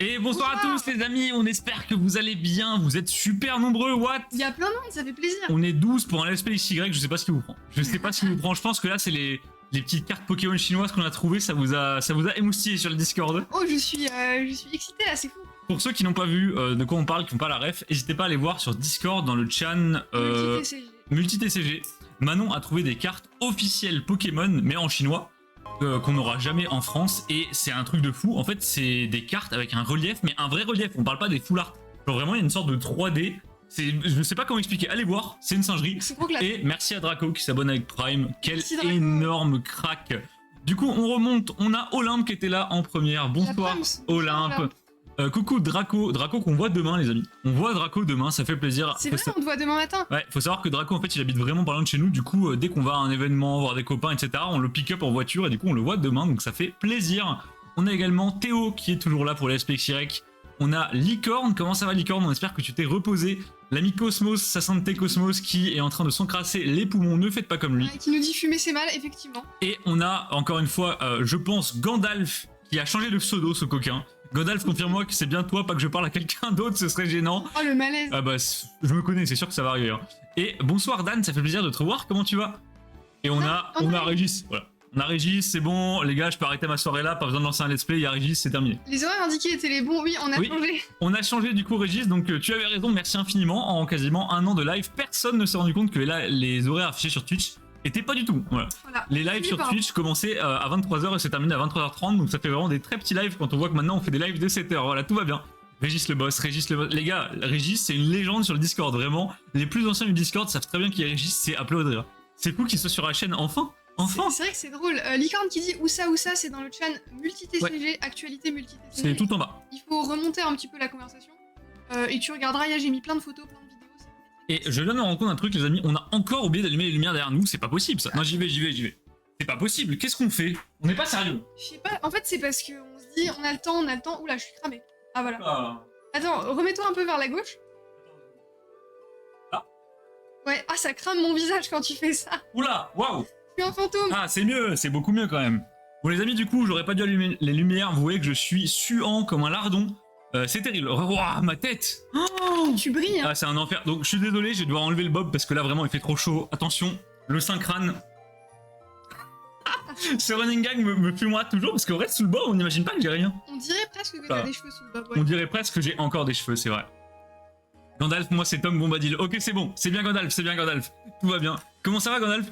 Et bonsoir à tous les amis, on espère que vous allez bien, vous êtes super nombreux, what? Il y a plein de monde, ça fait plaisir. On est 12 pour un LSPXY, je sais pas ce qui vous prend. Je sais pas ce qui vous prend, je pense que là c'est les petites cartes Pokémon chinoises qu'on a trouvées, ça vous a émoustillé sur le Discord. Oh, je suis excitée là, c'est fou. Pour ceux qui n'ont pas vu de quoi on parle, qui n'ont pas la ref, n'hésitez pas à aller voir sur Discord dans le chan Multi-TCG. Manon a trouvé des cartes officielles Pokémon, mais en chinois. Qu'on n'aura jamais en France, et c'est un truc de fou. En fait, c'est des cartes avec un relief, mais un vrai relief, on parle pas des full art. Genre vraiment, il y a une sorte de 3D. Je ne sais pas comment expliquer, allez voir, c'est une singerie. Et merci à Draco qui s'abonne avec Prime, quel énorme crack. Du coup, on remonte, on a Olympe qui était là en première. Bonsoir Olympe. Coucou Draco, Draco qu'on voit demain les amis. On voit Draco demain, ça fait plaisir. C'est vrai, on te voit demain matin. Ouais, faut savoir que Draco en fait il habite vraiment pas loin de chez nous, du coup dès qu'on va à un événement, voir des copains, etc., on le pick up en voiture et du coup on le voit demain, donc ça fait plaisir. On a également Théo qui est toujours là pour les SPXY. On a Licorne, comment ça va Licorne? On espère que tu t'es reposé. L'ami Cosmos, sa santé Cosmos qui est en train de s'encrasser les poumons, ne faites pas comme lui. Ouais, qui nous dit fumer c'est mal, effectivement. Et on a encore une fois, je pense, Gandalf qui a changé de pseudo ce coquin. Gandalf, confirme-moi que c'est bien toi, pas que je parle à quelqu'un d'autre, ce serait gênant. Oh le malaise. Ah bah, je me connais, c'est sûr que ça va arriver. Hein. Et bonsoir Dan, ça fait plaisir de te revoir, comment tu vas? Et on a Régis, voilà. On a Régis, c'est bon, les gars, je peux arrêter ma soirée là, pas besoin de lancer un let's play, il y a Régis, c'est terminé. Les horaires indiqués étaient les bons, oui, on a changé. On a changé du coup Régis, donc tu avais raison, merci infiniment. En quasiment un an de live, personne ne s'est rendu compte que là, les horaires affichés sur Twitch étaient pas du tout. Voilà. Les lives sur Twitch commençaient à 23h et se terminaient à 23h30, donc ça fait vraiment des très petits lives quand on voit que maintenant on fait des lives de 7h. Voilà, tout va bien. Régis le boss. Les gars, Régis c'est une légende sur le Discord, vraiment. Les plus anciens du Discord savent très bien qui est Régis, c'est applaudir. C'est cool qu'il soit sur la chaîne, enfin. C'est vrai que c'est drôle. Licorne qui dit où ça, c'est dans le chan multi-TCG, actualité multi-TCG. C'est tout en bas. Il faut remonter un petit peu la conversation. Et tu regarderas, j'ai mis plein de photos, plein de vidéos. Et je viens de me rendre compte d'un truc les amis, on a encore oublié d'allumer les lumières derrière nous, c'est pas possible ça. Non j'y vais. C'est pas possible, qu'est-ce qu'on fait? On n'est pas sérieux. Je sais pas, en fait c'est parce qu'on se dit on a le temps. Oula, je suis cramé. Ah voilà. Attends, remets-toi un peu vers la gauche. Ah. Ouais, ah ça crame mon visage quand tu fais ça. Oula, waouh. Je suis un fantôme. Ah c'est mieux, c'est beaucoup mieux quand même. Bon les amis du coup, j'aurais pas dû allumer les lumières, vous voyez que je suis suant comme un lardon. C'est terrible. Wow, ma tête. Oh, tu brilles. Ah, c'est un enfer. Donc, je suis désolé, je vais devoir enlever le bob parce que là, vraiment, il fait trop chaud. Attention, le synchrane. Ce running gag me fumoie toujours parce qu'au reste, sous le bob, on n'imagine pas que j'ai rien. On dirait presque que t'as des cheveux sous le bob. Ouais. On dirait presque que j'ai encore des cheveux, c'est vrai. Gandalf, moi, c'est Tom Bombadil. Ok, c'est bon. C'est bien Gandalf, c'est bien Gandalf. Tout va bien. Comment ça va, Gandalf?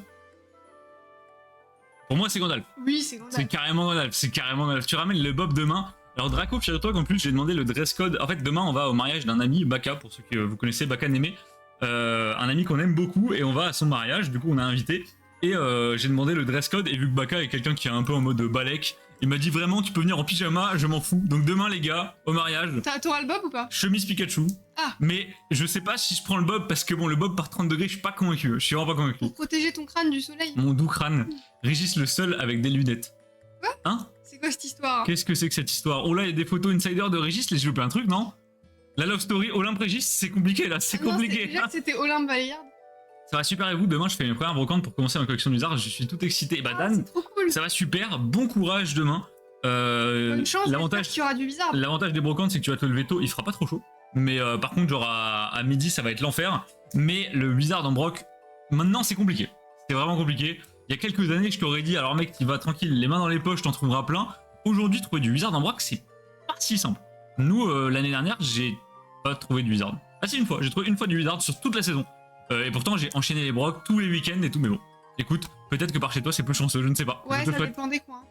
Pour moi, c'est Gandalf. Oui, c'est Gandalf. C'est carrément Gandalf. C'est carrément Gandalf. Tu ramènes le bob demain. Alors Draco, figure-toi qu'en plus j'ai demandé le dress code. En fait demain on va au mariage d'un ami, Baka, pour ceux que vous connaissez, Baka Némé, un ami qu'on aime beaucoup et on va à son mariage, du coup on a invité. Et j'ai demandé le dress code et vu que Baka est quelqu'un qui est un peu en mode balèque, il m'a dit vraiment tu peux venir en pyjama, je m'en fous. Donc demain les gars, au mariage. T'auras le bob ou pas? Chemise Pikachu. Ah. Mais je sais pas si je prends le bob parce que bon le bob par 30 degrés je suis pas convaincu, je suis vraiment pas convaincu. Pour protéger ton crâne du soleil. Mon doux crâne. Régis le seul avec des lunettes. Quoi? Hein? C'est quoi cette histoire? Qu'est-ce que c'est que cette histoire? Oh là, il y a des photos insider de Régis, les j'ai loupé un truc, non? La love story Olympe Régis, c'est compliqué là, c'est compliqué. Déjà que c'était Olympe Valeyard. Ça va super et vous? Demain, je fais mes premières brocantes pour commencer ma collection de Blizzard, je suis tout excité. Bah Dan, trop cool. ça va super, bon courage demain. Bonne chance, l'avantage tu auras du Blizzard. L'avantage des brocantes, c'est que tu vas te lever tôt, il fera pas trop chaud. Mais par contre, genre à midi, ça va être l'enfer. Mais le Blizzard en broc, maintenant, c'est compliqué. C'est vraiment compliqué. Il y a quelques années, je t'aurais dit, alors mec, tu vas tranquille, les mains dans les poches, t'en trouveras plein. Aujourd'hui, trouver du Wizard en broc, c'est pas si simple. Nous, l'année dernière, j'ai pas trouvé de Wizard. Ah si, une fois, j'ai trouvé une fois du Wizard sur toute la saison. Et pourtant, j'ai enchaîné les brocs tous les week-ends et tout, mais bon. Écoute, peut-être que par chez toi, c'est plus chanceux, je ne sais pas. Ouais, ça dépend des coins.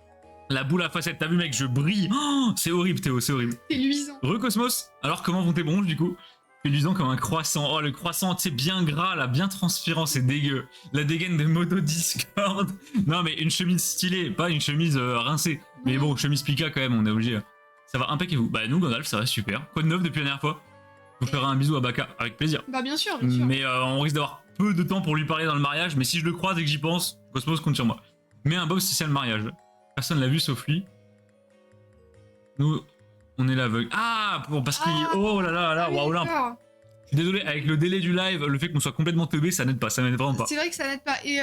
La boule à facettes, t'as vu mec, je brille. Oh, c'est horrible Théo, c'est horrible. C'est luisant. Recosmos, alors comment vont tes bronches du coup? C'est luisant comme un croissant. Oh le croissant, tu sais, bien gras là, bien transpirant, c'est dégueu. La dégaine de moto Discord. Non mais une chemise stylée, pas une chemise rincée. Mais bon, chemise Pika quand même, on est obligé. Ça va impeccable. Bah nous Gandalf, ça va super. Quoi de neuf depuis la dernière fois? Je vous ferai un bisou à Baka, avec plaisir. Bah bien sûr, bien sûr. Mais on risque d'avoir peu de temps pour lui parler dans le mariage, mais si je le croise et que j'y pense, Cosmos compte sur moi. Mais un bob spécial mariage. Personne l'a vu sauf lui. Nous, on est l'aveugle. Ah, parce qu'il... Oh là là là, waouh Olympe. Je suis désolé, avec le délai du live, le fait qu'on soit complètement teubé, ça n'aide pas, ça n'aide vraiment pas. C'est vrai que ça n'aide pas. Et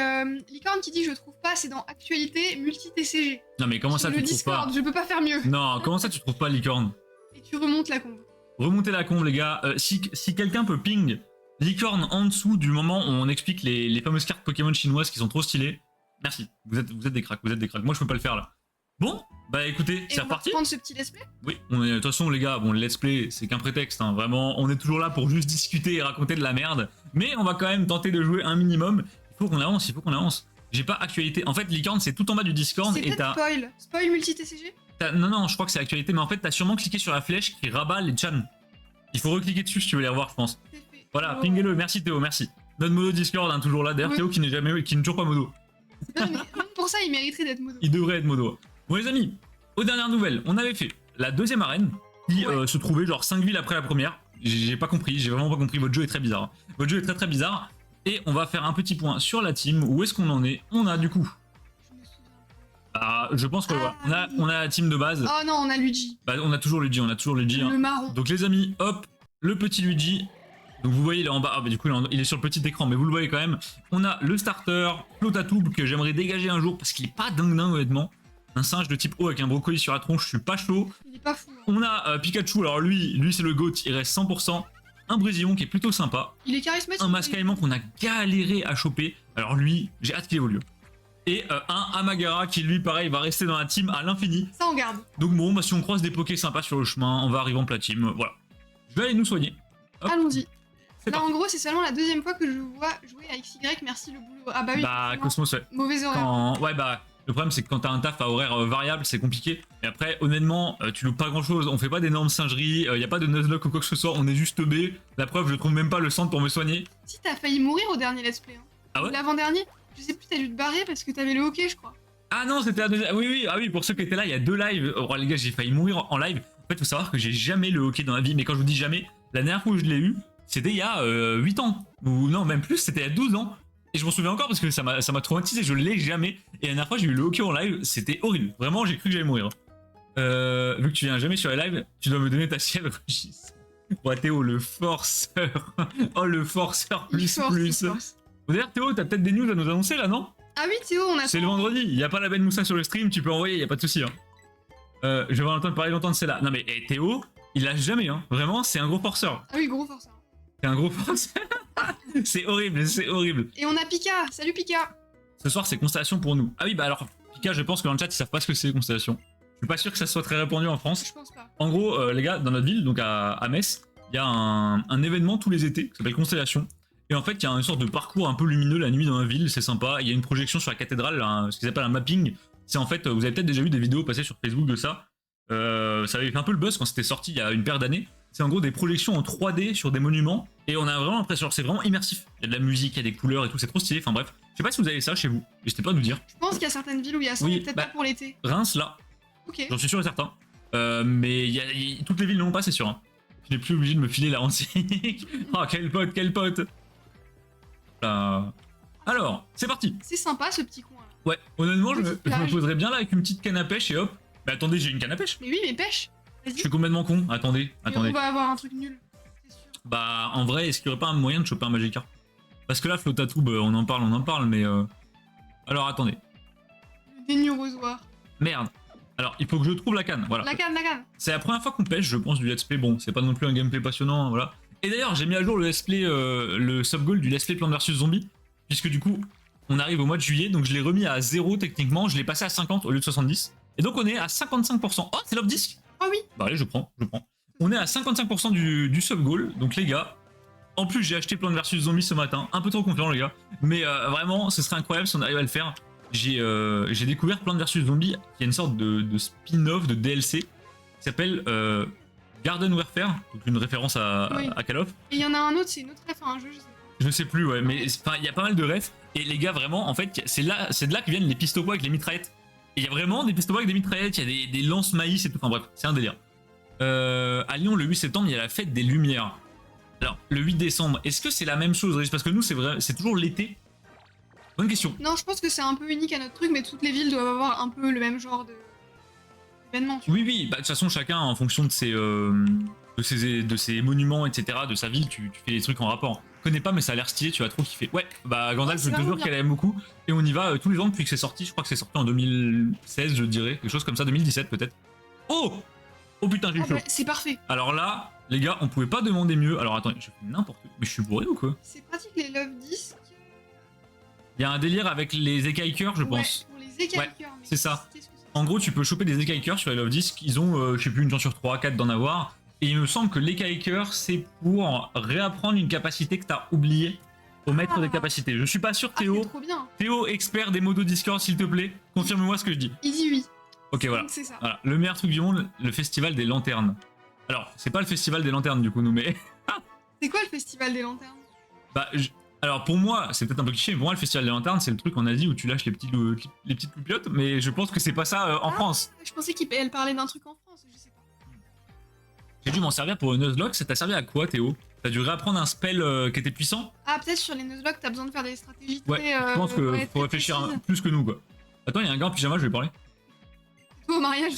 Licorne qui dit je trouve pas, c'est dans actualité multi-TCG. Non mais comment ça tu trouves Discord, pas? je peux pas faire mieux. Non, comment ça tu trouves pas Licorne? Et tu remontes la combe. Remontez la combe, les gars. Si quelqu'un peut ping licorne en dessous du moment où on explique les fameuses cartes Pokémon chinoises qui sont trop stylées, merci. Vous êtes des cracks, vous êtes des cracks. Moi, je peux pas le faire là. Bon, bah écoutez, c'est reparti. On va prendre ce petit let's play. Oui, de toute façon, les gars, bon, le let's play, c'est qu'un prétexte. Hein, vraiment, on est toujours là pour juste discuter et raconter de la merde. Mais on va quand même tenter de jouer un minimum. Il faut qu'on avance, il faut qu'on avance. J'ai pas actualité. En fait, licorne, c'est tout en bas du Discord. C'est peut-être spoil. Spoil multi-TCG. Non, je crois que c'est actualité, mais en fait, t'as sûrement cliqué sur la flèche qui rabat les chans. Il faut recliquer dessus si tu veux les revoir, je pense. Voilà, pinguez-le. Merci Théo, merci. Notre modo Discord, hein, toujours là. D'ailleurs, oui. Théo qui n'est toujours pas modo. Non, mais même pour ça, il mériterait d'être modo. Il devrait être modo. Bon, les amis, aux dernières nouvelles, on avait fait la deuxième arène qui se trouvait genre 5 villes après la première. J'ai pas compris, j'ai vraiment pas compris. Votre jeu est très bizarre. Votre jeu est très très bizarre. Et on va faire un petit point sur la team. Où est-ce qu'on en est? On a du coup. Je pense que on a la team de base. Oh non, on a Luigi. Bah, on a toujours Luigi, Le hein. marron. Donc les amis, hop, le petit Luigi. Donc vous voyez, il est en bas. Ah bah du coup, il est sur le petit écran, mais vous le voyez quand même. On a le starter, Flotatube, que j'aimerais dégager un jour parce qu'il est pas dingue honnêtement. Un singe de type O avec un brocoli sur la tronche, je suis pas chaud. Il est pas fou. Hein. On a Pikachu, alors lui c'est le GOAT, il reste 100%. Un Brésilien qui est plutôt sympa. Il est charismatique. Un Mascaïman qu'on a galéré à choper. Alors lui, j'ai hâte qu'il évolue. Et un Amagara qui lui pareil va rester dans la team à l'infini. Ça on garde. Donc bon, bah, si on croise des pokés sympas sur le chemin, on va arriver en platine, voilà. Je vais aller nous soigner. Allons-y. Là en gros c'est seulement la deuxième fois que je vois jouer à XY, merci le boulot. Ah bah oui. Bah Cosmos ouais. Mauvais horaire. Ouais bah le problème c'est que quand t'as un taf à horaire variable c'est compliqué. Et après honnêtement tu loupes pas grand chose, on fait pas d'énormes singeries, y a pas de nuzlocke ou quoi que ce soit, on est juste B. La preuve je trouve même pas le centre pour me soigner. Si t'as failli mourir au dernier let's play. Hein. Ah ouais? L'avant-dernier, je sais plus, t'as dû te barrer parce que t'avais le hockey je crois. Ah non c'était la deuxième, oui pour ceux qui étaient là il y a 2 lives. Oh les gars j'ai failli mourir en live. En fait faut savoir que j'ai jamais le hockey dans la vie, mais quand je vous dis jamais, la dernière fois où je l'ai eu, c'était il y a 8 ans, ou non même plus, c'était il y a 12 ans. Et je m'en souviens encore parce que ça m'a traumatisé, je l'ai jamais. Et la dernière fois j'ai eu le hockey en live, c'était horrible. Vraiment j'ai cru que j'allais mourir. Vu que tu viens jamais sur les lives, tu dois me donner ta fièvre. Ouais Théo, le forceur. Oh le forceur plus. D'ailleurs Théo, t'as peut-être des news à nous annoncer là, non? Ah oui Théo, on a... C'est le vendredi, il y a pas la belle Moussa sur le stream, tu peux envoyer, y a pas de souci. Hein. Je vais entendre parler longtemps de celle-là. Non mais Théo, il lâche jamais, hein. Vraiment, c'est un gros forceur. Ah oui, gros forceur. C'est un gros forceur. C'est horrible, c'est horrible. Et on a Pika, salut Pika. Ce soir, c'est Constellation pour nous. Ah oui, bah alors, Pika, je pense que dans le chat, ils savent pas ce que c'est Constellation. Je suis pas sûr que ça soit très répandu en France. Je pense pas. En gros, les gars, dans notre ville, donc à Metz, il y a un événement tous les étés qui s'appelle Constellation. Et en fait, il y a une sorte de parcours un peu lumineux la nuit dans la ville, c'est sympa. Il y a une projection sur la cathédrale, ce qu'ils appellent un mapping. C'est en fait, vous avez peut-être déjà vu des vidéos passer sur Facebook de ça. Ça avait fait un peu le buzz quand c'était sorti il y a une paire d'années. C'est en gros des projections en 3D sur des monuments et on a vraiment l'impression que c'est vraiment immersif. Il y a de la musique, il y a des couleurs et tout, c'est trop stylé. Enfin bref, je sais pas si vous avez ça chez vous, n'hésitez pas à nous dire. Je pense qu'il y a certaines villes où il y a ça, mais peut-être pas pour l'été. Reims là, ok. J'en suis sûr et certain. Mais toutes les villes ne l'ont pas, c'est sûr. Hein. Je n'ai plus obligé de me filer la antique. Oh quel pote. Alors, c'est parti. C'est sympa ce petit coin là. Ouais, honnêtement, je me poserais bien là avec une petite canne à pêche et hop. Mais attendez, j'ai une canne à pêche. Mais oui, mais pêche. Je suis complètement con. Attendez. On va avoir un truc nul. C'est sûr. Bah, en vrai, est-ce qu'il n'y aurait pas un moyen de choper un Magikarp? Parce que là, Flotatube, on en parle, mais. Alors, attendez. Le dénurosoir. Merde. Alors, il faut que je trouve la canne. Voilà. La canne. C'est la première fois qu'on pêche, je pense, du let's play. Bon, c'est pas non plus un gameplay passionnant, voilà. Et d'ailleurs, j'ai mis à jour le let's play, le sub-goal du let's play Plants vs Zombies. Puisque du coup, on arrive au mois de juillet, donc je l'ai remis à 0 techniquement. Je l'ai passé à 50 au lieu de 70. Et donc, on est à 55%. Oh, c'est l'off-disc. Oh oui. Bah allez, je prends. On est à 55% du sub-goal, donc les gars. En plus, j'ai acheté Plants vs Zombies ce matin. Un peu trop confiant, les gars. Mais vraiment, ce serait incroyable si on arrive à le faire. J'ai découvert Plants vs Zombies, qui est une sorte de spin-off, de DLC, qui s'appelle Garden Warfare, donc une référence à Call of. Et il y en a un autre, c'est une autre ref à un jeu, je sais pas. Je sais plus, ouais, mais il y a pas mal de refs. Et les gars, vraiment, en fait, c'est de là que viennent les pistopois avec les mitraillettes. Et il y a vraiment des pistopois avec des mitraillettes, il y a des lance-maïs et tout. Enfin bref, c'est un délire. À Lyon, le 8 septembre, il y a la fête des Lumières. Alors, le 8 décembre, est-ce que c'est la même chose? Parce que nous, c'est toujours l'été. Bonne question. Non, je pense que c'est un peu unique à notre truc, mais toutes les villes doivent avoir un peu le même genre d'événement. Oui, bah de toute façon, chacun, en fonction de ses monuments, etc., de sa ville, tu fais des trucs en rapport. Je connais pas, mais ça a l'air stylé, tu vas trop kiffer. Ouais, bah Gandalf, je te jure qu'elle aime beaucoup. Et on y va tous les ans depuis que c'est sorti. Je crois que c'est sorti en 2016, je dirais. Quelque chose comme ça, 2017 peut-être. Oh, Oh putain, j'ai eu chaud. Bah, c'est parfait. Alors là, les gars, on pouvait pas demander mieux. Alors attendez, je fais n'importe quoi. Mais je suis bourré ou quoi? C'est pratique les love discs. Il y a un délire avec les écailles cœurs, je pense. Pour les écailles cœurs. Ouais, c'est ça. En gros, tu peux choper des écailles cœurs sur les love discs. Ils ont, je sais plus, une chance sur 3, 4 d'en avoir. Et il me semble que l'écaille cœur, c'est pour réapprendre une capacité que t'as oubliée au maître des capacités. Je suis pas sûr, Théo. Trop bien. Théo, expert des modos Discord, s'il te plaît, confirme-moi ce que je dis. Il dit oui. Ok, voilà. C'est ça. Voilà. Le meilleur truc du monde, le festival des lanternes. Alors, c'est pas le festival des lanternes du coup, nous, mais. C'est quoi le festival des lanternes? Bah, alors pour moi, c'est peut-être un peu cliché, mais pour moi, le festival des lanternes, c'est le truc en Asie où tu lâches les petites loupiottes, mais je pense que c'est pas ça en France. Je pensais qu'elle parlait d'un truc en France, je sais pas. J'ai dû m'en servir pour une Nuzlocke, ça t'a servi à quoi, Théo? T'as dû réapprendre un spell qui était puissant? Ah, peut-être sur les Nuzlocke, t'as besoin de faire des stratégies très. Ouais, je pense que faut réfléchir plus que nous, quoi. Attends, il y a un gars en pyjama, je vais parler. Toi au mariage.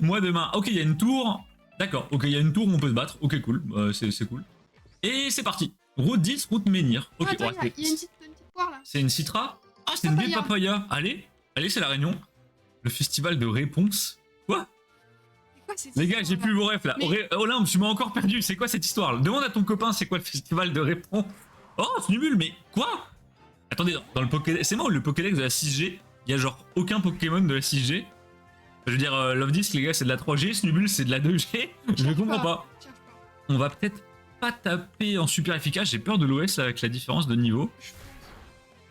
Moi demain, ok, il y a une tour. D'accord, ok, il y a une tour où on peut se battre. Ok, cool, c'est cool. Et c'est parti. Route 10, route Menhir. Ok, attends, il y a une petite poire là. C'est une citra? Ah, c'est une vieille papaya. Allez, c'est la Réunion. Le festival de réponse. Quoi? Les gars, j'ai plus vos refs là. Mais... Olympe, tu m'as encore perdu. C'est quoi cette histoire? Demande à ton copain c'est quoi le festival de réponse. Oh, c'est nul, mais quoi? Attendez, dans le Pokédex, c'est moi le Pokédex de la 6G, il y a genre aucun Pokémon de la 6G. Je veux dire, Love Disc, les gars, c'est de la 3G, Snubbull, c'est de la 2G. Je ne comprends pas. On va peut-être pas taper en super efficace. J'ai peur de l'OS avec la différence de niveau.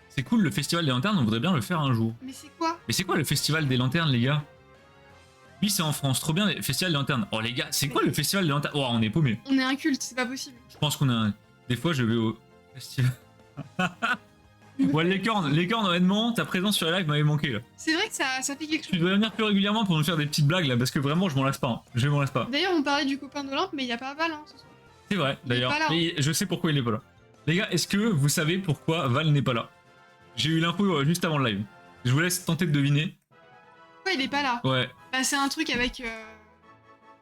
C'est cool, le festival des lanternes, on voudrait bien le faire un jour. Mais c'est quoi? Mais c'est quoi le festival des lanternes, les gars? Oui, c'est en France, trop bien, le festival des lanternes. Oh, les gars, c'est quoi le festival des lanternes? Oh, on est paumé. On est inculte, c'est pas possible. Je pense qu'on a un... Des fois, je vais au festival. Ouais, les cornes, honnêtement, ta présence sur les lives m'avait manqué là. C'est vrai que ça fait quelque chose. Tu dois venir plus régulièrement pour nous faire des petites blagues là, parce que vraiment, je m'en lasse pas. Hein. Je m'en lasse pas. D'ailleurs, on parlait du copain d'Olympe, mais il y a pas Val hein, ce soir. C'est vrai, d'ailleurs. Et je sais pourquoi il est pas là. Les gars, est-ce que vous savez pourquoi Val n'est pas là? J'ai eu l'info juste avant le live. Je vous laisse tenter de deviner. Pourquoi il est pas là? Ouais. Bah, c'est un truc avec.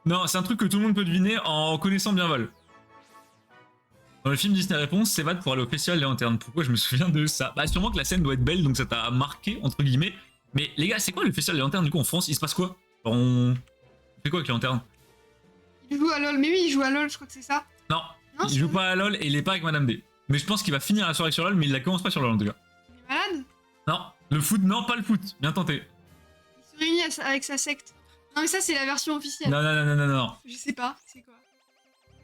Non, c'est un truc que tout le monde peut deviner en connaissant bien Val. Dans le film Disney Réponse, c'est Val pour aller au festival des lanternes. Pourquoi je me souviens de ça? Bah sûrement que la scène doit être belle, donc ça t'a marqué, entre guillemets. Mais les gars, c'est quoi le festival des lanternes du coup en France? Il se passe quoi? On fait quoi avec les lanternes? Il joue à LoL, mais oui, il joue à LoL, je crois que c'est ça. Non, il joue pas à LoL et il est pas avec Madame D. Mais je pense qu'il va finir la soirée sur LoL, mais il la commence pas sur LoL en tout cas. Il est malade? Non, le foot, non, pas le foot. Bien tenté. Il se réunit avec sa secte. Non mais ça c'est la version officielle. Non. Je sais pas, c'est quoi?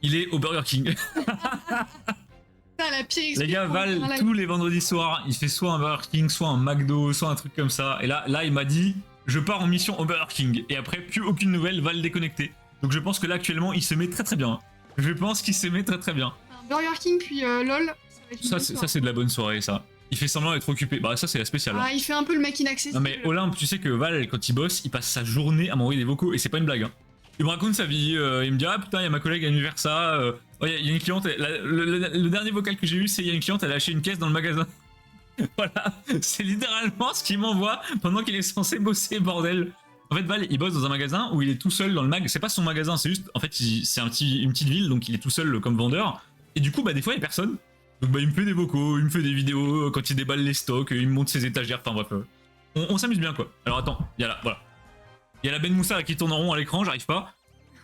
Il est au Burger King. La pire les gars, Val, tous les vendredis soirs, il fait soit un Burger King, soit un McDo, soit un truc comme ça. Et là il m'a dit, je pars en mission au Burger King. Et après, plus aucune nouvelle, Val déconnecté. Donc je pense que là, actuellement, il se met très bien. Je pense qu'il se met très bien. Un Burger King, puis LOL, ça c'est de la bonne soirée, ça. Il fait semblant d'être occupé. Bah ça, c'est la spéciale. Ah, il fait un peu le mec inaccessible. Non mais Olympe, tu sais que Val, quand il bosse, il passe sa journée à m'envoyer des vocaux. Et c'est pas une blague, hein. Il me raconte sa vie, il me dit ah putain il y a ma collègue à Universa, il y a une cliente, le dernier vocal que j'ai eu c'est il y a une cliente elle a acheté une caisse dans le magasin. Voilà, c'est littéralement ce qu'il m'envoie pendant qu'il est censé bosser bordel. En fait Val il bosse dans un magasin où il est tout seul dans le mag, c'est pas son magasin c'est juste, en fait c'est une petite ville donc il est tout seul comme vendeur. Et du coup bah des fois il y a personne, donc bah il me fait des vocaux, il me fait des vidéos quand il déballe les stocks, il me montre ses étagères, enfin bref. On s'amuse bien quoi. Alors attends, il y a là, voilà. Il y a la Ben Moussa qui tourne en rond à l'écran, j'arrive pas.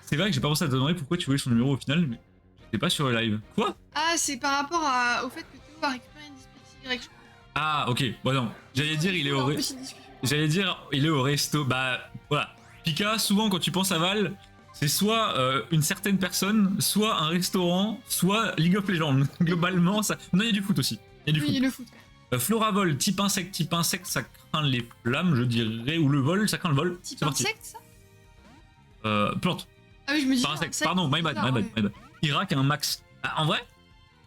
C'est vrai que j'ai pas pensé à te demander pourquoi tu voulais son numéro au final, mais j'étais pas sur le live. Quoi? Ah, c'est par rapport au fait que Théo a récupéré une dispute Y, je crois. Ah, ok. Bon, non. J'allais dire, il est au resto. Bah, voilà. Pika, souvent quand tu penses à Val, c'est soit une certaine personne, soit un restaurant, soit League of Legends. Globalement, ça. Non, il y a du foot aussi. Il y a du foot. Le foot. Floravol, type insecte, ça craint les flammes, je dirais, ou le vol, ça craint le vol. Type insecte, ça? Plante. Ah oui, je me dis. Pas insecte, pardon, my bad. Irak a un max. Ah, en vrai,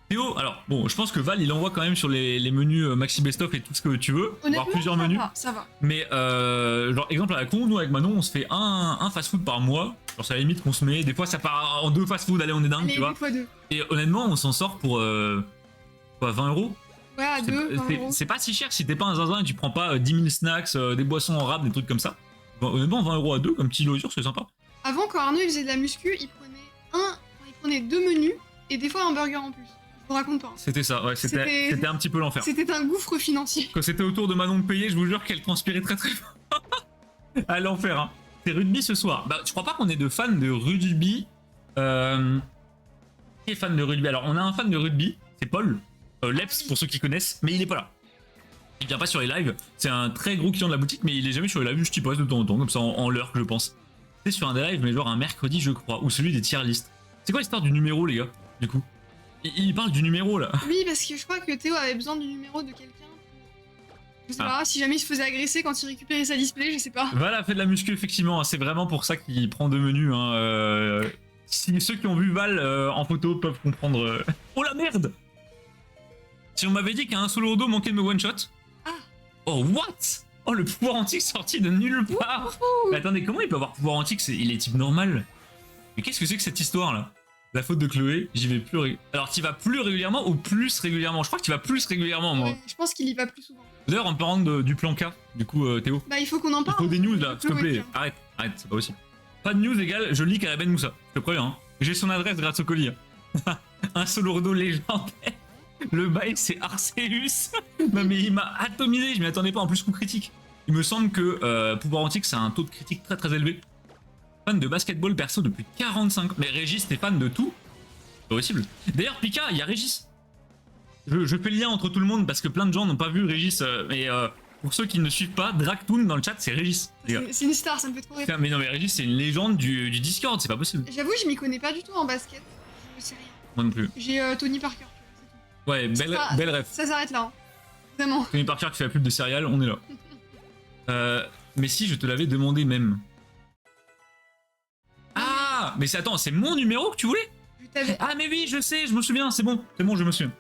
Théo, alors, bon, je pense que Val, il envoie quand même sur les menus Maxi Best of et tout ce que tu veux, voire plusieurs menus. Ça va. Mais, genre, exemple à la con, nous, avec Manon, on se fait un fast-food par mois. Genre, c'est à la limite qu'on se met, des fois, ça part en 2 fast-food, allez, on est dingue, tu vois. Et honnêtement, on s'en sort pour, quoi, 20 €? Ouais, à 2, c'est pas si cher si t'es pas un zinzin et tu prends pas 10 000 snacks, des boissons en rab, des trucs comme ça. Bon, honnêtement, 20 € à 2, comme petit loisir, c'est sympa. Avant, quand Arnaud il faisait de la muscu, il prenait 2 menus et des fois un burger en plus. Je vous raconte pas. C'était ça, ouais, c'était un petit peu l'enfer. C'était un gouffre financier. Quand c'était au tour de Manon de payer, je vous jure qu'elle transpirait très fort. À l'enfer, hein. c'est rugby ce soir. Bah, je crois pas qu'on ait de fans de rugby. Qui est fan de rugby? Alors, on a un fan de rugby, c'est Paul. Leps, pour ceux qui connaissent, mais il est pas là. Il vient pas sur les lives. C'est un très gros client de la boutique, mais il est jamais sur les lives. Juste il passe de temps en temps, comme ça en l'heure, je pense. C'est sur un des lives, mais genre un mercredi, je crois, ou celui des tier list. C'est quoi l'histoire du numéro, les gars, du coup? Il parle du numéro là. Oui, parce que je crois que Théo avait besoin du numéro de quelqu'un. Je sais pas, si jamais il se faisait agresser quand il récupérait sa display, je sais pas. Voilà, fait de la muscu, effectivement. C'est vraiment pour ça qu'il prend deux menus. Hein. Si ceux qui ont vu Val en photo peuvent comprendre. Oh la merde! Si on m'avait dit qu'un solo Rodo manquait de me one shot. Ah. Oh what? Oh le pouvoir antique sorti de nulle part. Mais attendez, comment il peut avoir pouvoir antique? Il est type normal. Mais qu'est-ce que c'est que cette histoire là? La faute de Chloé, j'y vais plus. Alors tu vas plus régulièrement ou plus régulièrement? Je crois que tu vas plus régulièrement moi. Ouais, je pense qu'il y va plus souvent. D'ailleurs en parlant du plan K, du coup Théo. Bah il faut qu'on en Il parle. faut des news là, s'il te plaît. Tiens. Arrête, c'est pas possible. Pas de news égale, je leak à la Ben Moussa. Je te préviens. Hein. J'ai son adresse grâce au colis. Un solo Rodo légendaire. Le bail c'est Arceus. Non mais il m'a atomisé, je m'y attendais pas, en plus coup critique. Il me semble que pouvoir antique c'est un taux de critique très très élevé. Fan de basketball perso depuis 45. Mais Régis t'es fan de tout? C'est pas possible. D'ailleurs Pika, il y a Régis. Je fais le lien entre tout le monde parce que plein de gens n'ont pas vu Régis. Mais pour ceux qui ne suivent pas, Dragtoon dans le chat c'est Régis. C'est une star, ça me fait trop rire. Mais non mais Régis c'est une légende du Discord, c'est pas possible. J'avoue, je m'y connais pas du tout en basket. Je sais rien. Moi non plus. J'ai Tony Parker. Ouais, belle ref. Ça s'arrête là. Hein. Vraiment. Tony Parker qui fait la pub de céréales, on est là. Mais si, je te l'avais demandé même. Ah, mais attends, c'est mon numéro que tu voulais? Ah mais oui, je sais, je me souviens, c'est bon, je me souviens.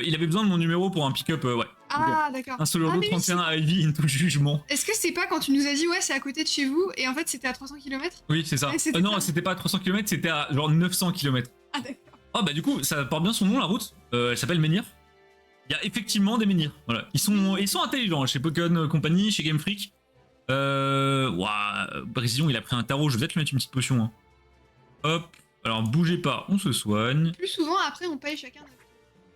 Il avait besoin de mon numéro pour un pick-up, ouais. Ah d'accord. Un solo Rodo 31 à Ivy into jugement. Est-ce que c'est pas quand tu nous as dit ouais c'est à côté de chez vous et en fait c'était à 300 km? Oui, c'est ça. Non, c'était pas à 300 km, c'était à genre 900 km. Ah d'accord. Oh bah du coup, ça porte bien son nom la route. Elle s'appelle Menhir. Il y a effectivement des menhirs. Voilà. Ils sont intelligents chez Pokémon Company, chez Game Freak. Ouah, précision, il a pris un tarot, je vais peut-être lui mettre une petite potion. Hein. Hop, alors bougez pas, on se soigne. Plus souvent après on paye chacun.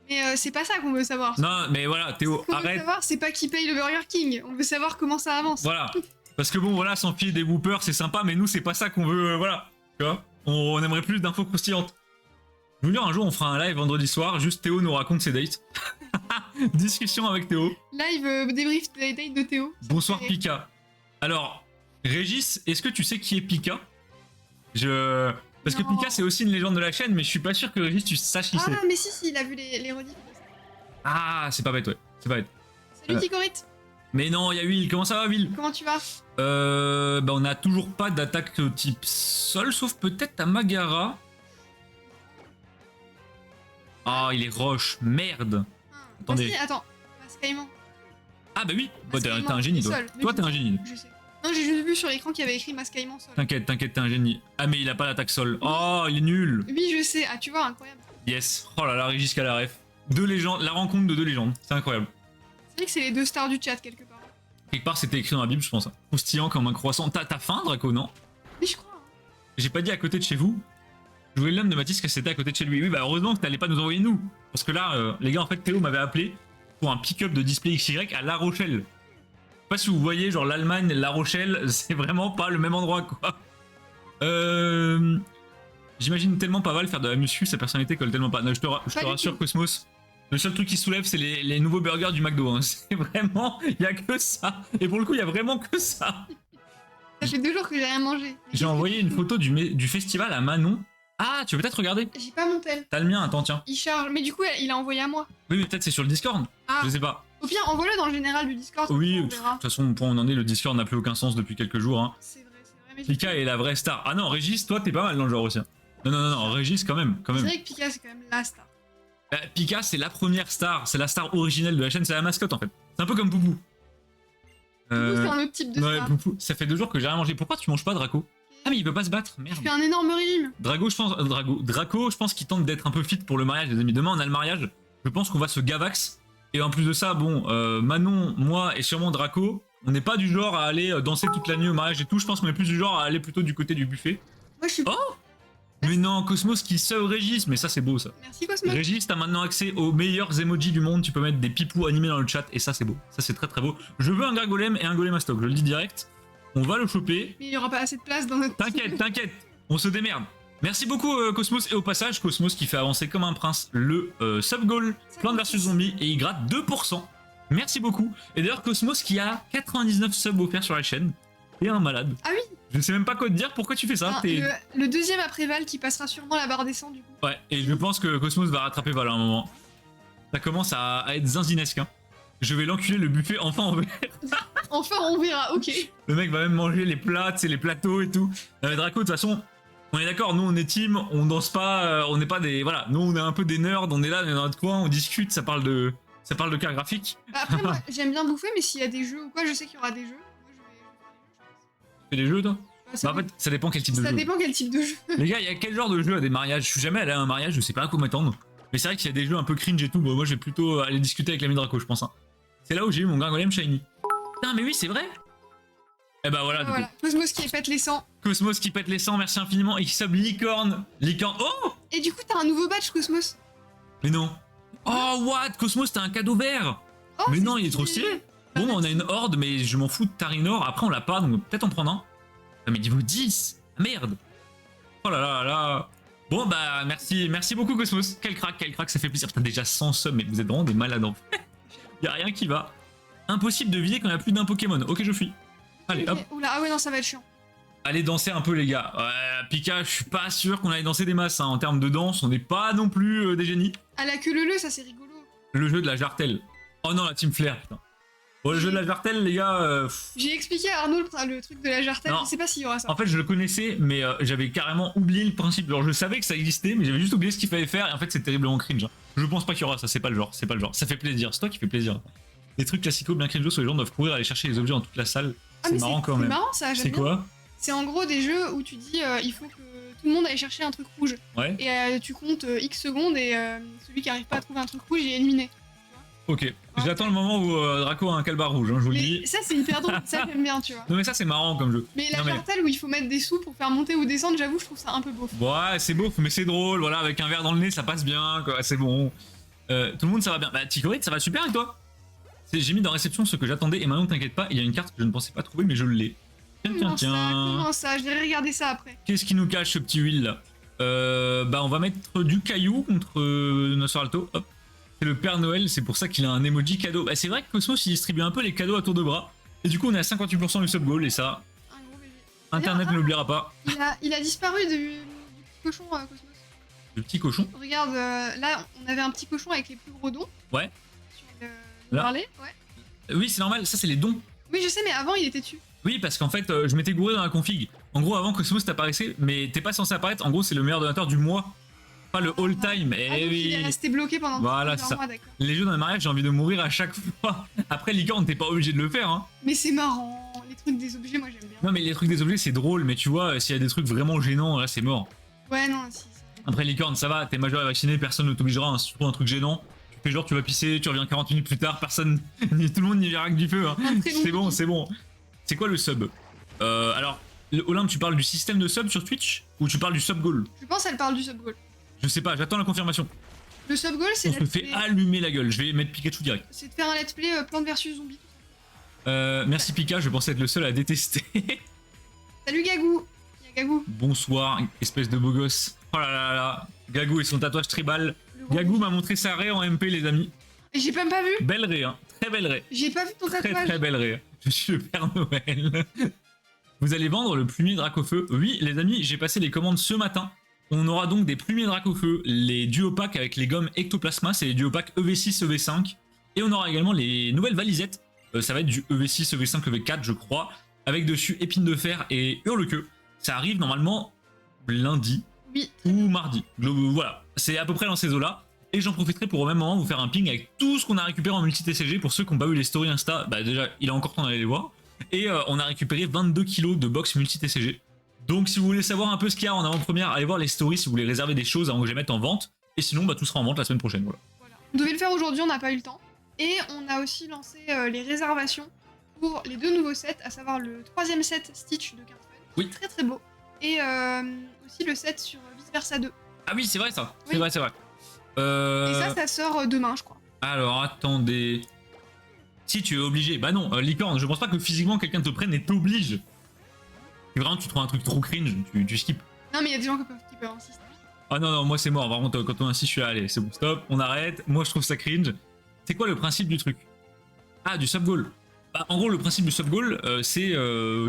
Mais c'est pas ça qu'on veut savoir. Non, mais voilà, Théo, Ce qu'on arrête. veut savoir, c'est pas qui paye le Burger King. On veut savoir comment ça avance. Voilà. Parce que bon, voilà, s'enfiler des whoopers, c'est sympa, mais nous, c'est pas ça qu'on veut. Voilà. Tu vois, on aimerait plus d'infos croustillantes. Je veux dire, un jour, on fera un live vendredi soir, juste Théo nous raconte ses dates. Discussion avec Théo. Live débrief des dates de Théo. Bonsoir Pika. Alors, Régis, est-ce que tu sais qui est Pika? Parce que Pika c'est aussi une légende de la chaîne, mais je suis pas sûr que Régis tu saches qui c'est. Ah mais si, il a vu les rediffs. Ah, c'est pas bête, ouais. C'est pas bête. Salut Ticorit. Mais non, il y a Will. Comment ça va, Will? Comment tu vas? Bah on a toujours pas d'attaque type sol, sauf peut-être à Magara. Ah, il est roche. Merde. Attendez. Attends. Mascaïman. Ah bah oui. Bah, t'es un génie, toi. Toi, t'es un génie. Je sais. Non, j'ai juste vu sur l'écran qu'il y avait écrit Mascaïman sol. T'inquiète, t'es un génie. Ah mais il a pas l'attaque sol. Oh, il est nul. Oui, je sais. Ah, tu vois, incroyable. Yes. Oh là là, Régis qu'à la ref. Deux légendes, la rencontre de deux légendes. C'est incroyable. C'est vrai que c'est les deux stars du chat quelque part. Quelque part, c'était écrit dans la Bible, je pense. Croustillant comme un croissant. T'as faim, Draco, non? Oui, je crois. J'ai pas dit à côté de chez vous. Je voulais l'homme de Mathis que c'était à côté de chez lui. Oui, bah heureusement que t'allais pas nous envoyer nous. Parce que là, les gars, en fait, Théo m'avait appelé pour un pick-up de display XY à La Rochelle. Je sais pas si vous voyez, genre l'Allemagne, La Rochelle, c'est vraiment pas le même endroit, quoi. J'imagine tellement pas Val faire de la muscu, sa personnalité colle tellement pas. Non, je te rassure, Cosmos. Le seul truc qui soulève, c'est les nouveaux burgers du McDo. Hein. C'est vraiment, il y a que ça. Et pour le coup, il y a vraiment que ça. Ça fait 2 jours que j'ai rien mangé. J'ai envoyé une photo du festival à Manon. Ah, tu veux peut-être regarder? J'ai pas mon tel. T'as le mien, attends, tiens. Il charge, mais du coup, il a envoyé à moi. Oui, mais peut-être c'est sur le Discord. Ah. Je sais pas. Au pire, envoie-le dans le général du Discord. Oui, on de verra. toute façon, on en est, le Discord n'a plus aucun sens depuis quelques jours. Hein. C'est vrai. Mais Pika est la vraie star. Ah non, Régis, toi, t'es pas mal dans le genre aussi. Non, Régis, quand même. C'est vrai que Pika, c'est quand même la star. Pika, c'est la première star. C'est la star originelle de la chaîne, c'est la mascotte en fait. C'est un peu comme Poupou. C'est un autre type de star. Poupou, ça fait 2 jours que j'ai rien mangé. Pourquoi tu manges pas, Draco? Ah mais il peut pas se battre, merde. Je fais un énorme régime. Draco, je pense qu'il tente d'être un peu fit pour le mariage, les amis. Demain on a le mariage. Je pense qu'on va se gavax. Et en plus de ça, bon, Manon, moi et sûrement Draco, on n'est pas du genre à aller danser toute la nuit au mariage et tout. Je pense qu'on est plus du genre à aller plutôt du côté du buffet. Moi je suis. Oh! Mais non, Cosmos qui sauve Régis, mais ça c'est beau ça. Merci Cosmos. Régis, t'as maintenant accès aux meilleurs emojis du monde. Tu peux mettre des pipous animés dans le chat et ça c'est beau. Ça c'est très très beau. Je veux un Gargolem et un Golem à stock, je le dis direct. On va le choper. Mais il y aura pas assez de place dans notre... T'inquiète, on se démerde. Merci beaucoup Cosmos, et au passage Cosmos qui fait avancer comme un prince le sub goal Plants vs Zombies et il gratte 2%. Merci beaucoup. Et d'ailleurs Cosmos qui a 99 subs offerts sur la chaîne. T'es un malade. Ah oui. Je ne sais même pas quoi te dire, pourquoi tu fais ça. Le deuxième après Val qui passera sûrement la barre des 100 du coup. Ouais, et je pense que Cosmos va rattraper Val à un moment. Ça commence à être zinzinesque. Hein. Je vais l'enculer le buffet enfin en verre. Enfin on verra, ok. Le mec va même manger les plats, les plateaux et tout. Draco de toute façon... On est d'accord, nous on est team, on danse pas, on n'est pas des... Voilà, nous on est un peu des nerds, on est là, on est dans notre coin, on discute, ça parle de cartes graphiques. Bah après moi j'aime bien bouffer, mais s'il y a des jeux ou quoi, je sais qu'il y aura des jeux. Moi je vais... Tu fais des jeux toi? Bah, en fait, ça dépend quel type de jeu. Ça dépend quel type de jeu. Les gars, il y a quel genre de jeu à des mariages? Je suis jamais allé à un mariage, je sais pas à quoi m'attendre. Mais c'est vrai qu'il y a des jeux un peu cringe et tout, moi je vais plutôt aller discuter avec l'ami Draco, je pense. Hein. C'est là où j'ai eu mon Gargolem Shiny. Putain, mais oui, c'est vrai. Et bah voilà, voilà. Cosmos qui pète les 100. Cosmos qui pète les 100, merci infiniment. Et qui sub licorne. Oh! Et du coup, t'as un nouveau badge, Cosmos. Mais non. Oh, what? Cosmos, t'as un cadeau vert. Oh, mais non, il est trop stylé. Bon, on a une horde, mais je m'en fous de Tarinor. Après, on l'a pas, donc peut-être en prendre un. Ah, mais niveau 10. Ah, merde. Oh là là là. Bon, bah, merci beaucoup, Cosmos. Quel crack, ça fait plaisir. Putain, déjà 100 subs, mais vous êtes vraiment des malades en fait. Y'a rien qui va. Impossible de vider quand il n'y a plus d'un Pokémon. Ok, je fuis. Allez, hop. Oula, ah ouais, non, ça va être chiant. Allez danser un peu, les gars. Pika, je suis pas sûr qu'on aille danser des masses. Hein. En termes de danse, on n'est pas non plus des génies. À la queue leu, ça c'est rigolo. Le jeu de la jartelle. Oh non, la team Flair, putain. Bon, le jeu de la jartelle, les gars... J'ai expliqué à Arnaud le truc de la jartelle, je sais pas s'il y aura ça. En fait, je le connaissais, mais j'avais carrément oublié le principe. Genre, je savais que ça existait, mais j'avais juste oublié ce qu'il fallait faire, et en fait, c'est terriblement cringe. Hein. Je pense pas qu'il y aura ça, c'est pas le genre, Ça fait plaisir, c'est toi qui fais plaisir. Les trucs classicaux bien cringe où les gens doivent courir aller chercher les objets dans toute la salle. C'est marrant quand même. C'est marrant ça, j'aime bien. C'est quoi? C'est en gros des jeux où tu dis il faut que tout le monde aille chercher un truc rouge. Ouais. Et tu comptes X secondes et celui qui arrive pas à trouver un truc rouge, il est éliminé. Ok, j'attends le moment où Draco a un calbar rouge, hein, je vous le dis. Ça c'est hyper drôle, ça j'aime bien, tu vois. Non mais ça c'est marrant comme jeu. Mais la jartelle où il faut mettre des sous pour faire monter ou descendre, j'avoue, je trouve ça un peu beauf. Ouais, c'est beauf, mais c'est drôle, voilà, avec un verre dans le nez, ça passe bien, quoi, c'est bon. Tout le monde ça va bien. Bah Ticorit, ça va super et toi? J'ai mis dans réception ce que j'attendais et maintenant t'inquiète pas, il y a une carte que je ne pensais pas trouver mais je l'ai. Comment ça, je vais regarder ça après. Qu'est-ce qui nous cache ce petit huile là? Bah on va mettre du caillou contre Nosferalto, hop. C'est le Père Noël, c'est pour ça qu'il a un emoji cadeau. Bah c'est vrai que Cosmos il distribue un peu les cadeaux à tour de bras. Et du coup on est à 58% du sub goal et ça... Un gros bébé. Internet ne l'oubliera pas. Il a disparu du cochon Cosmos. Le petit cochon? Regarde, là on avait un petit cochon avec les plus gros dons. Ouais. Sur le parler, ouais. Oui c'est normal, ça c'est les dons. Oui je sais mais avant il était dessus. Oui parce qu'en fait je m'étais gouré dans la config. En gros avant Cosmos t'apparaissait mais t'es pas censé apparaître, en gros c'est le meilleur donateur du mois. Pas le all time, oui. Il est resté bloqué pendant plusieurs mois, d'accord. Les jeux dans le mariage, j'ai envie de mourir à chaque fois. Après, licorne, t'es pas obligé de le faire. Hein. Mais c'est marrant, les trucs des objets, moi j'aime bien. Non, mais les trucs des objets, c'est drôle, mais tu vois, s'il y a des trucs vraiment gênants, là, c'est mort. Ouais, non, si. Après, licorne, ça va, t'es majeur et vacciné, personne ne t'obligera. Hein. Si tu trouves un truc gênant, tu fais genre, tu vas pisser, tu reviens 40 minutes plus tard, personne, tout le monde n'y verra que du feu. Hein. C'est bon, c'est bon. C'est quoi le sub? Alors, Olympe, tu parles du système de sub sur Twitch ou tu parles du sub goal? Je pense qu'elle parle du sub goal. Je sais pas, j'attends la confirmation. Le sub goal, c'est. On se fait allumer la gueule, je vais mettre Pikachu direct. C'est de faire un let's play Plants vs Zombies. Merci Pika, je pensais être le seul à détester. Salut Gagou. Il y a Gagou. Bonsoir, espèce de beau gosse. Oh là là là, Gagou et son tatouage tribal. Gagou m'a montré sa raie en MP, les amis. Et j'ai même pas vu. Belle raie, hein. Très belle raie. J'ai pas vu ton tatouage. Très belle raie. Je suis le Père Noël. Vous allez vendre le plumier Dracofeu? Oui, les amis, j'ai passé les commandes ce matin. On aura donc des plumiers Dracofeu, les duo packs avec les gommes Ectoplasma, c'est les duo packs EV6, EV5. Et on aura également les nouvelles valisettes. Ça va être du EV6, EV5, EV4, je crois. Avec dessus épine de fer et hurle-queue. Ça arrive normalement lundi ou mardi. Voilà, c'est à peu près dans ces eaux-là. Et j'en profiterai pour au même moment vous faire un ping avec tout ce qu'on a récupéré en multi-TCG. Pour ceux qui n'ont pas vu les stories Insta, bah déjà, il est encore temps d'aller les voir. Et on a récupéré 22 kilos de box multi-TCG. Donc si vous voulez savoir un peu ce qu'il y a en avant-première, allez voir les stories si vous voulez réserver des choses avant que je les mette en vente. Et sinon, bah, tout sera en vente la semaine prochaine. Voilà. On devait le faire aujourd'hui, on n'a pas eu le temps. Et on a aussi lancé les réservations pour les deux nouveaux sets, à savoir le 3ème set Stitch de Cartman. Oui. Très très beau. Et aussi le set sur Vice Versa 2. Ah oui, c'est vrai ça. Oui. C'est vrai, c'est vrai. Et ça sort demain, je crois. Alors, attendez. Si tu es obligé. Bah non, Licorne, je pense pas que physiquement quelqu'un te prenne et t'oblige Si vraiment tu trouves un truc trop cringe, tu skips. Non, mais il y a des gens qui peuvent insister. Ah non, non, moi c'est mort. Vraiment, quand on insiste, je suis là, allez, c'est bon, stop, on arrête. Moi je trouve ça cringe. C'est quoi le principe du truc? Ah, du sub-goal. Bah, en gros, le principe du sub-goal, c'est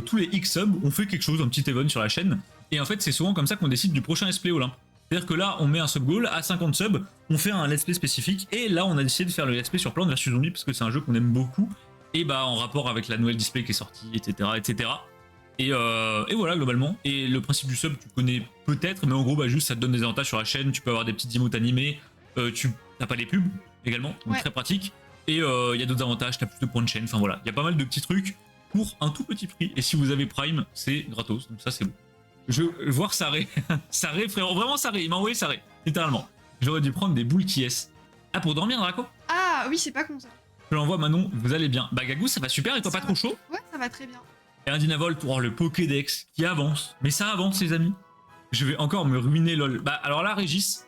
tous les X subs, on fait quelque chose, un petit event sur la chaîne. Et en fait, c'est souvent comme ça qu'on décide du prochain let's play Olympe. C'est-à-dire que là, on met un sub-goal à 50 subs, on fait un let's play spécifique. Et là, on a décidé de faire le let's play sur Plants vs Zombies parce que c'est un jeu qu'on aime beaucoup. Et bah, en rapport avec la nouvelle display qui est sortie, etc. etc. Et voilà, globalement. Et le principe du sub, tu connais peut-être, mais en gros, bah, juste ça te donne des avantages sur la chaîne. Tu peux avoir des petites emotes animées. Tu n'as pas les pubs également, donc très pratique. Et il y a d'autres avantages, tu as plus de points de chaîne. Enfin voilà, il y a pas mal de petits trucs pour un tout petit prix. Et si vous avez Prime, c'est gratos. Donc ça, c'est bon. Je veux voir Saré. Saré, frérot, vraiment Saré. Il m'a envoyé Saré, littéralement. J'aurais dû prendre des boules qui est. Ah, pour dormir, Draco? Ah oui, c'est pas con ça. Je l'envoie Manon, vous allez bien. Bah, Gagou, ça va super et toi, pas trop chaud? Ouais, ça va très bien. Et un Dynavolt, oh, le Pokédex qui avance. Mais ça avance, les amis. Je vais encore me ruiner, lol. Bah, alors là, Régis.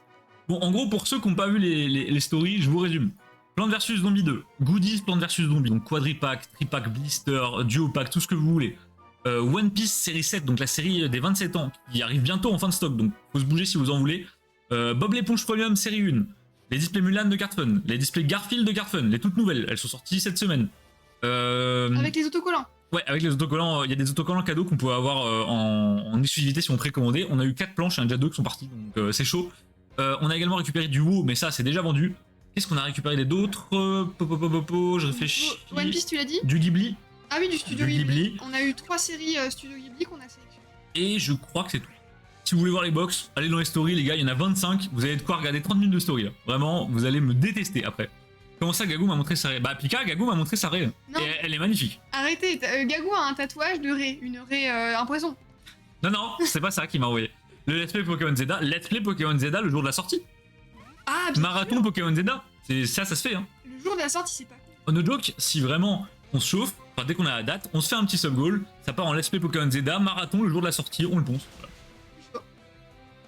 Bon, en gros, pour ceux qui n'ont pas vu les stories, je vous résume. Plants vs Zombies 2, Goodies Plants vs Zombies, donc Quadripack, Tripack, Blister, Duo Pack, tout ce que vous voulez. One Piece série 7, donc la série des 27 ans, qui arrive bientôt en fin de stock, donc faut se bouger si vous en voulez. Bob l'éponge Premium série 1, les displays Mulan de Cartfun, les displays Garfield de Cartfun, les toutes nouvelles, elles sont sorties cette semaine. Avec les autocollants. Ouais, avec les autocollants, il y a des autocollants cadeaux qu'on peut avoir en exclusivité si on précommandait. On a eu 4 planches, il y en a déjà 2 qui sont partis, donc c'est chaud. On a également récupéré du WoW, mais ça c'est déjà vendu. Qu'est-ce qu'on a récupéré d'autres? Je réfléchis. One Piece, tu l'as dit? Du Ghibli. Ah oui, du studio Ghibli. On a eu 3 séries Studio Ghibli qu'on a sélectionnées. Et je crois que c'est tout. Si vous voulez voir les box, allez dans les stories, les gars, il y en a 25. Vous avez de quoi regarder 30 minutes de story là. Vraiment, vous allez me détester après. Comment ça, Gagou m'a montré sa raie? Bah, Pika, Gagou m'a montré sa raie. Et elle est magnifique. Arrêtez, Gagou a un tatouage de raie. Une raie, un poison. Non, non, c'est pas ça qui m'a envoyé. Le Let's Play Pokémon Zelda, le jour de la sortie. Ah, bien Marathon sûr. Pokémon Zelda. Ça se fait, hein. Le jour de la sortie, c'est pas con. On no joke, si vraiment on se chauffe, enfin dès qu'on a la date, on se fait un petit sub-goal, ça part en Let's Play Pokémon Zelda, marathon, le jour de la sortie, on le ponce. Voilà.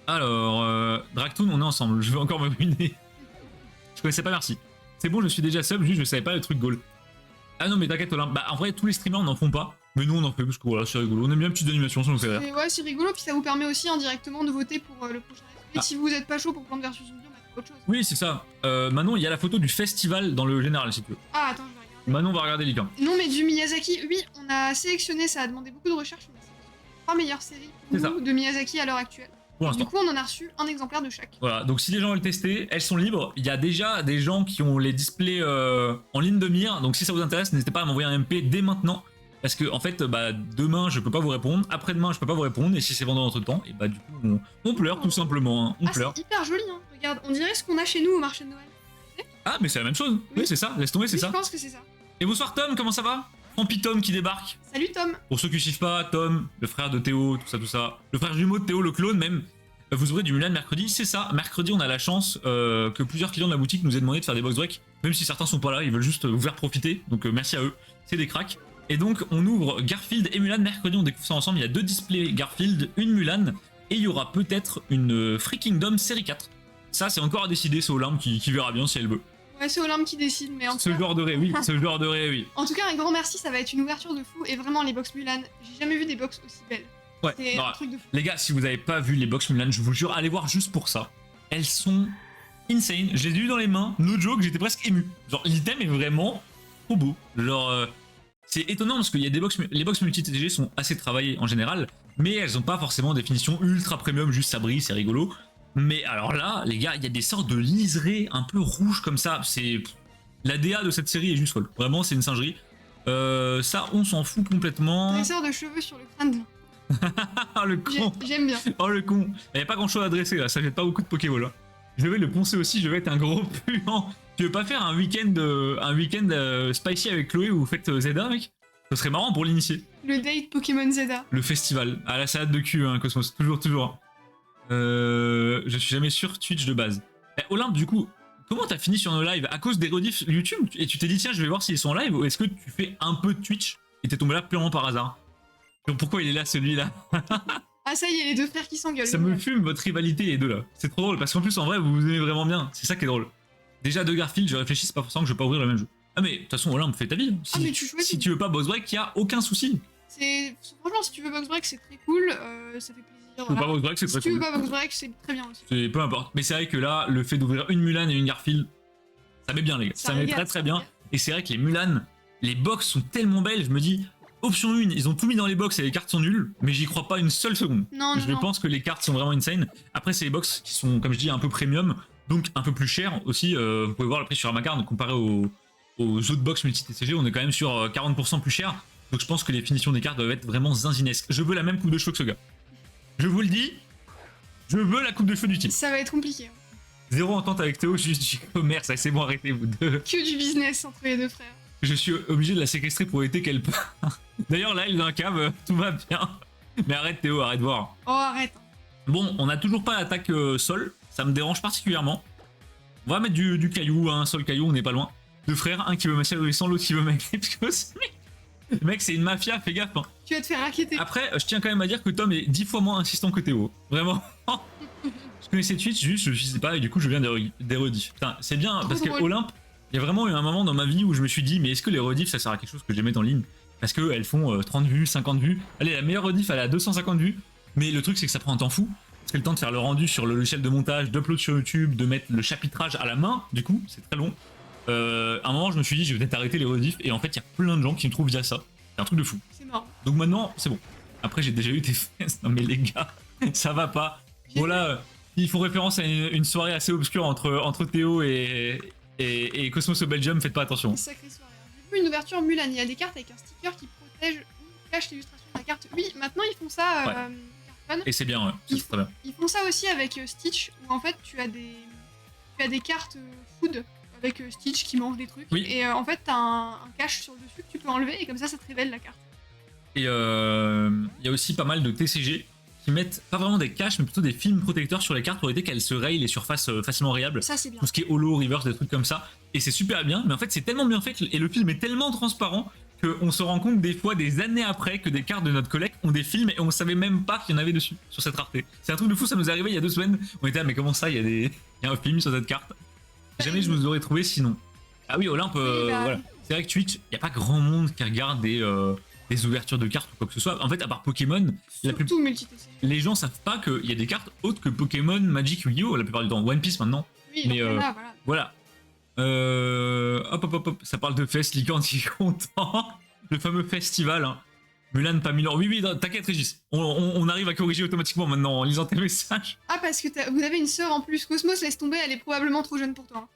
Alors, Dragtoon, on est ensemble, je vais encore me ruiner. Je connaissais pas, merci. C'est bon, je suis déjà sub, juste je savais pas le truc goal. Ah non, mais t'inquiète, Olympe, bah en vrai, tous les streamers n'en font pas, mais nous on en fait parce que voilà, c'est rigolo. On aime bien une petite animation, ça nous fait rire. Ouais, c'est rigolo, puis ça vous permet aussi indirectement de voter pour le prochain Let's Play. Si vous êtes pas chaud pour Plants vs Zombies, on va faire autre chose. Oui, c'est ça. Manon, il y a la photo du festival dans le général, si tu veux. Ah, attends, je vais regarder. Manon va regarder Likan. Non, mais du Miyazaki, oui, on a sélectionné, ça a demandé beaucoup de recherche, on a sélectionné 3 meilleures séries pour nous, de Miyazaki à l'heure actuelle. Pour l'instant. Du coup, on en a reçu un exemplaire de chaque. Voilà, donc si les gens veulent tester, elles sont libres. Il y a déjà des gens qui ont les displays en ligne de mire, donc si ça vous intéresse, n'hésitez pas à m'envoyer un MP dès maintenant. Parce que en fait, bah, demain je peux pas vous répondre, après-demain je peux pas vous répondre, et si c'est vendant entre temps, et bah du coup on pleure tout simplement, hein. On pleure. C'est hyper joli, hein. Regarde, on dirait ce qu'on a chez nous au marché de Noël. Ah, mais c'est la même chose. Oui, c'est ça, laisse tomber, c'est ça. Je pense que c'est ça. Et bonsoir Tom, comment ça va? Franpi Tom qui débarque. Salut Tom. Pour ceux qui suivent pas, Tom, le frère de Théo, tout ça, tout ça. Le frère jumeau de Théo, le clone même. Vous aurez du Mulan mercredi, c'est ça. Mercredi, on a la chance que plusieurs clients de la boutique nous aient demandé de faire des box break, même si certains sont pas là, ils veulent juste vous faire profiter. Donc merci à eux, c'est des cracks. Et donc on ouvre Garfield et Mulan mercredi, on découvre ça ensemble. Il y a 2 displays Garfield, une Mulan, et il y aura peut-être une Free Kingdom série 4. Ça, c'est encore à décider, c'est Olympe qui verra bien si elle veut. Ouais, c'est Olympe qui décide, mais en Ce genre de ré, oui, ce genre de ré, oui. En tout cas, un grand merci, ça va être une ouverture de fou, et vraiment, les box Mulan, j'ai jamais vu des box aussi belles. Ouais, c'est un truc de fou. Les gars, si vous avez pas vu les box Mulan, je vous jure, allez voir juste pour ça. Elles sont insane. Je les ai eues dans les mains, no joke, j'étais presque ému. Genre, l'item est vraiment trop beau. Genre, c'est étonnant parce que les box multi-TTG sont assez travaillées en général, mais elles ont pas forcément des finitions ultra premium, juste ça brille, c'est rigolo. Mais alors là, les gars, il y a des sortes de liserés un peu rouges comme ça. C'est la DA de cette série est juste folle. Vraiment, c'est une singerie. Ça, on s'en fout complètement. Dresseur de cheveux sur le crâne. Oh le con. J'aime bien. Oh le con. Il n'y a pas grand chose à dresser là, ça jette pas beaucoup de Pokéball. Hein. Je vais le poncer aussi, je vais être un gros puant. Tu veux pas faire un week-end spicy avec Chloé où vous faites Zelda, mec? Ce serait marrant pour l'initier. Le date Pokémon Zelda. Le festival. Ah la salade de cul, hein, Cosmos. Toujours. Je suis jamais sur Twitch de base. Olympe, du coup, comment t'as fini sur nos lives? À cause des rediffs YouTube? Et tu t'es dit, tiens, je vais voir s'ils sont en live, ou est-ce que tu fais un peu de Twitch et t'es tombé là purement par hasard? Donc pourquoi il est là, celui-là? Ah ça y est, les deux frères qui s'engueulent. Ça me fume votre rivalité, les deux là. C'est trop drôle, parce qu'en plus, en vrai, vous vous aimez vraiment bien. C'est ça qui est drôle. Déjà, de Garfield, je réfléchis, c'est pas forcément que je vais pas ouvrir le même jeu. Ah mais, de toute façon, Olympe, fais ta vie. Si, mais tu choisis. Si tu veux pas boss break, y a aucun souci. Franchement, si tu veux box break, c'est très cool, ça fait plaisir. Si tu veux pas box break, c'est Si très tu veux cool. pas box break, c'est très bien aussi. C'est peu importe. Mais c'est vrai que là, le fait d'ouvrir une Mulan et une Garfield, ça met bien les gars. Ça met régale, très très ça bien. régale. Et c'est vrai que les Mulan, les box sont tellement belles, je me dis, option 1, ils ont tout mis dans les box et les cartes sont nulles, mais j'y crois pas une seule seconde. Non, Je non. pense que les cartes sont vraiment insane. Après, c'est les box qui sont, comme je dis, un peu premium, donc un peu plus cher aussi. Vous pouvez voir le prix sur Amacard, comparé aux autres box multi-TCG, on est quand même sur 40% plus cher. Donc je pense que les finitions des cartes doivent être vraiment zinzinesques. Je veux la même coupe de cheveux que ce gars. Je vous le dis, je veux la coupe de cheveux du type. Ça va être compliqué. Zéro entente avec Théo, juste du commerce, c'est bon, arrêtez vous deux. Que du business entre les deux frères. Je suis obligé de la séquestrer pour éviter qu'elle part. D'ailleurs là, elle est dans la cave, tout va bien. Mais arrête Théo, arrête de voir. Oh, arrête. Bon, on n'a toujours pas l'attaque sol, ça me dérange particulièrement. On va mettre du caillou, un sol caillou, on n'est pas loin. Deux frères, un qui veut masser sans l'autre qui veut m'éclipse. Mec, c'est une mafia, fais gaffe. Hein. Tu vas te faire raqueter. Après, je tiens quand même à dire que Tom est 10 fois moins insistant que Théo. Vraiment. Je connaissais Twitch, juste je sais pas, et du coup je viens des rediffs. Putain, c'est bien, Trop parce que drôle. Olympe, il y a vraiment eu un moment dans ma vie où je me suis dit, mais est-ce que les rediffs ça sert à quelque chose que je les mette en ligne? Parce qu'elles font 30 vues, 50 vues. Allez, la meilleure rediff elle a 250 vues. Mais le truc c'est que ça prend un temps fou. Parce que le temps de faire le rendu sur le logiciel de montage, d'upload sur YouTube, de mettre le chapitrage à la main, du coup, c'est très long. À un moment, je me suis dit, je vais peut-être arrêter les rediffs. Et en fait, il y a plein de gens qui me trouvent via ça. C'est un truc de fou. C'est marrant. Donc maintenant, c'est bon. Après, j'ai déjà eu des fesses. Non, mais les gars, ça va pas. Voilà, ils font référence à une soirée assez obscure entre Théo et Cosmos au Belgium. Faites pas attention. Une sacrée soirée. J'ai vu une ouverture Mulan. Il y a des cartes avec un sticker qui protège ou cache l'illustration de la carte. Oui, maintenant ils font ça. Carton. Et c'est bien, ouais. C'est très bien. Ils font ça aussi avec Stitch, où en fait tu as des cartes food avec Stitch qui mange des trucs. Oui. Et en fait t'as un cache sur le dessus que tu peux enlever et comme ça te révèle la carte. Et il y a aussi pas mal de TCG qui mettent pas vraiment des caches, mais plutôt des films protecteurs sur les cartes pour éviter qu'elles se rayent les surfaces facilement rayables. Ça c'est bien. Tout ce qui est holo, reverse, des trucs comme ça. Et c'est super bien, mais en fait c'est tellement bien fait et le film est tellement transparent qu'on se rend compte des fois, des années après, que des cartes de notre collecte ont des films et on savait même pas qu'il y en avait dessus, sur cette rareté. C'est un truc de fou, ça nous est arrivé il y a 2 semaines. On était là, mais comment ça, il y a un film sur cette carte? Jamais je vous aurais trouvé sinon. Ah oui, Olympe, voilà. C'est vrai que Twitch, il n'y a pas grand monde qui regarde des ouvertures de cartes ou quoi que ce soit. En fait, à part Pokémon, Surtout multi-TCG. les gens savent pas qu'il y a des cartes autres que Pokémon, Magic, Yu-Gi-Oh! La plupart du temps. One Piece maintenant. Oui, Mais, donc là, voilà. Voilà. Hop, ça parle de fest, Licorne qui est content. Le fameux festival, hein. Mulan, pas Milan. Oui, t'inquiète, Régis. On arrive à corriger automatiquement maintenant en lisant tes messages. Ah, parce que vous avez une sœur en plus. Cosmos, laisse tomber, elle est probablement trop jeune pour toi.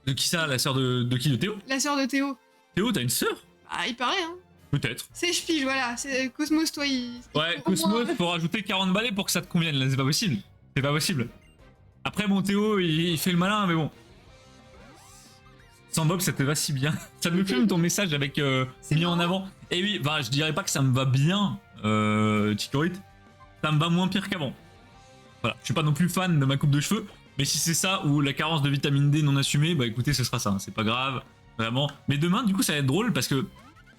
De qui ça? La sœur de qui? De Théo? La sœur de Théo. Théo, t'as une sœur? Ah, il paraît, hein. Peut-être. C'est je pige, voilà. C'est Cosmos, toi, il. Ouais, au moins- Cosmos, faut rajouter 40 balais pour que ça te convienne, là, c'est pas possible. C'est pas possible. Après, mon Théo, il fait le malin, mais bon. Sans Bob, ça te va si bien. Ça me fume ton message avec mis en avant. Et oui, bah, je dirais pas que ça me va bien, Chikorite. Ça me va moins pire qu'avant. Voilà, je suis pas non plus fan de ma coupe de cheveux, mais si c'est ça ou la carence de vitamine D non assumée, bah écoutez, ce sera ça, hein, c'est pas grave, vraiment. Mais demain, du coup, ça va être drôle parce que,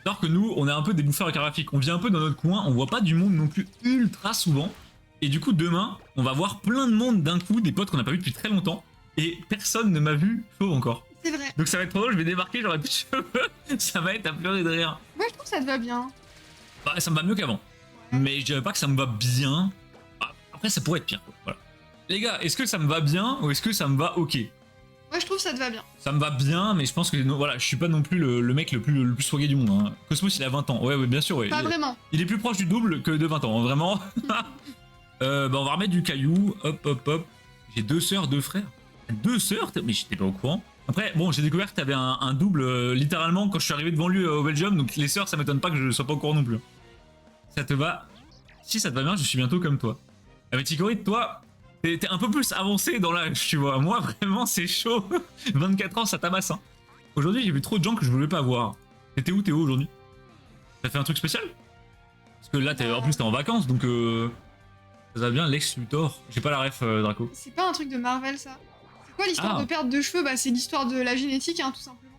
alors que nous, on est un peu des bouffeurs graphiques, on vient un peu dans notre coin, on voit pas du monde non plus ultra souvent. Et du coup, demain, on va voir plein de monde d'un coup, des potes qu'on n'a pas vu depuis très longtemps, et personne ne m'a vu chauve encore. C'est vrai. Donc ça va être trop drôle, je vais débarquer, j'aurai plus de cheveux, ça va être à pleurer de rire. Moi, je trouve que ça te va bien. Bah, ça me va mieux qu'avant, mais je dirais pas que ça me va bien. Ah, après, ça pourrait être pire, quoi. Voilà. Les gars, est-ce que ça me va bien ou est-ce que ça me va ok? Moi, je trouve que ça te va bien. Ça me va bien, mais je pense que non, voilà, je suis pas non plus le mec le plus swagué du monde. Hein. Cosmos, il a 20 ans. Ouais, bien sûr. Ouais. Pas vraiment. Il est plus proche du double que de 20 ans, hein, vraiment. Bah, on va remettre du caillou. Hop. J'ai 2 sœurs, 2 frères. 2 sœurs? Mais j'étais pas au courant. Après, bon, j'ai découvert que t'avais un double littéralement quand je suis arrivé devant lui au Belgium. Donc les sœurs, ça m'étonne pas que je sois pas au courant non plus. Ça te va? Si ça te va bien, je suis bientôt comme toi. Ah, mais Chikorite, toi, t'es un peu plus avancé dans l'âge, tu vois. Moi, vraiment, c'est chaud. 24 ans, ça tabasse. Hein. Aujourd'hui, j'ai vu trop de gens que je voulais pas voir. T'étais où, Théo, aujourd'hui? T'as fait un truc spécial? Parce que là, en plus, t'es en vacances, donc ça va bien, Lex Luthor. J'ai pas la ref, Draco. C'est pas un truc de Marvel, ça. C'est quoi l'histoire Ah. de perte de cheveux? Bah, c'est l'histoire de la génétique, hein, tout simplement.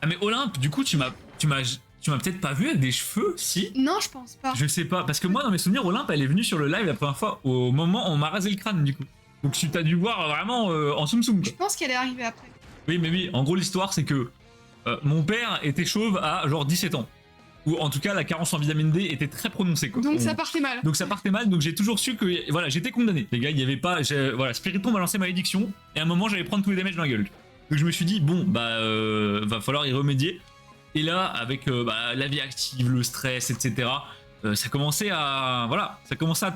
Ah, mais Olympe, du coup, tu m'as peut-être pas vu avec des cheveux, si? Non, je pense pas. Je sais pas, parce que moi, dans mes souvenirs, Olympe, elle est venue sur le live la première fois au moment où on m'a rasé le crâne, du coup. Donc tu t'as dû voir vraiment en soum soum. Je pense qu'elle est arrivée après. Oui, mais oui, en gros, l'histoire, c'est que mon père était chauve à genre 17 ans. ou en tout cas la carence en vitamine D était très prononcée quoi. Donc ça partait mal. Donc ça partait mal, donc j'ai toujours su que voilà, j'étais condamné. Les gars, il y avait pas, voilà, Spiritomb m'a lancé malédiction et à un moment j'allais prendre tous les damages dans la gueule. Donc je me suis dit bon bah va falloir y remédier. Et là avec la vie active, le stress, etc. Ça commençait à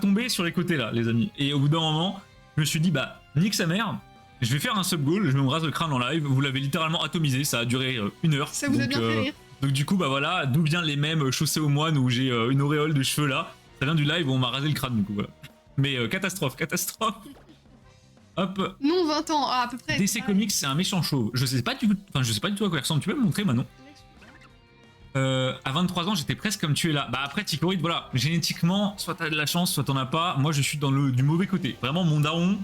tomber sur les côtés là, les amis. Et au bout d'un moment, je me suis dit bah nique sa mère. Je vais faire un sub-goal, je me rase le crâne en live, vous l'avez littéralement atomisé, ça a duré 1 heure. Ça vous a bien fait rire. Donc du coup bah voilà, d'où vient les mêmes chaussées aux moines où j'ai une auréole de cheveux là. Ça vient du live où on m'a rasé le crâne du coup voilà. Mais catastrophe. Hop. Non 20 ans, à peu près. DC Comics c'est un méchant chauve. Je sais pas du tout à quoi il ressemble, tu peux me montrer Manon? À 23 ans j'étais presque comme tu es là. Bah après Ticorite voilà, génétiquement soit t'as de la chance soit t'en as pas. Moi je suis dans du mauvais côté. Vraiment mon daron.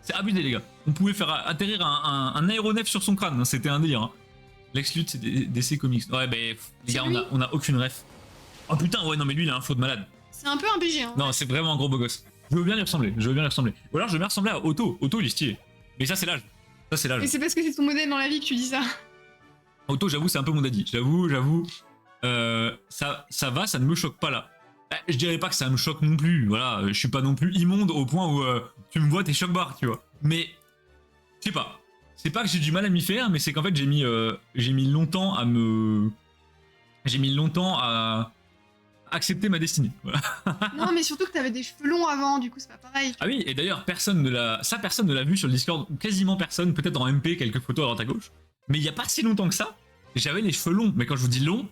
C'est abusé les gars. On pouvait faire atterrir un aéronef sur son crâne, hein. C'était un délire. Hein. Lex Luthor c'est DC Comics. Ouais les gars on a aucune ref. Oh putain ouais non mais lui il a un flow de malade. C'est un peu un BG hein. Non c'est vraiment un gros beau gosse. Je veux bien lui ressembler. Ou alors je veux bien ressembler à Otto. Otto il est stylé. Mais ça c'est l'âge. Et c'est parce que c'est ton modèle dans la vie que tu dis ça. Otto j'avoue c'est un peu mon daddy. J'avoue. Ça va, ça ne me choque pas là. Je dirais pas que ça me choque non plus, voilà, je suis pas non plus immonde au point où tu me vois t'es choc barre, tu vois. Mais, je sais pas, c'est pas que j'ai du mal à m'y faire, mais c'est qu'en fait j'ai mis longtemps à accepter ma destinée, voilà. Non mais surtout que t'avais des cheveux longs avant, du coup c'est pas pareil. Ah oui, et d'ailleurs personne ne l'a vu sur le Discord, ou quasiment personne, peut-être en MP, quelques photos à droite à gauche. Mais il y a pas si longtemps que ça, j'avais les cheveux longs, mais quand je vous dis long,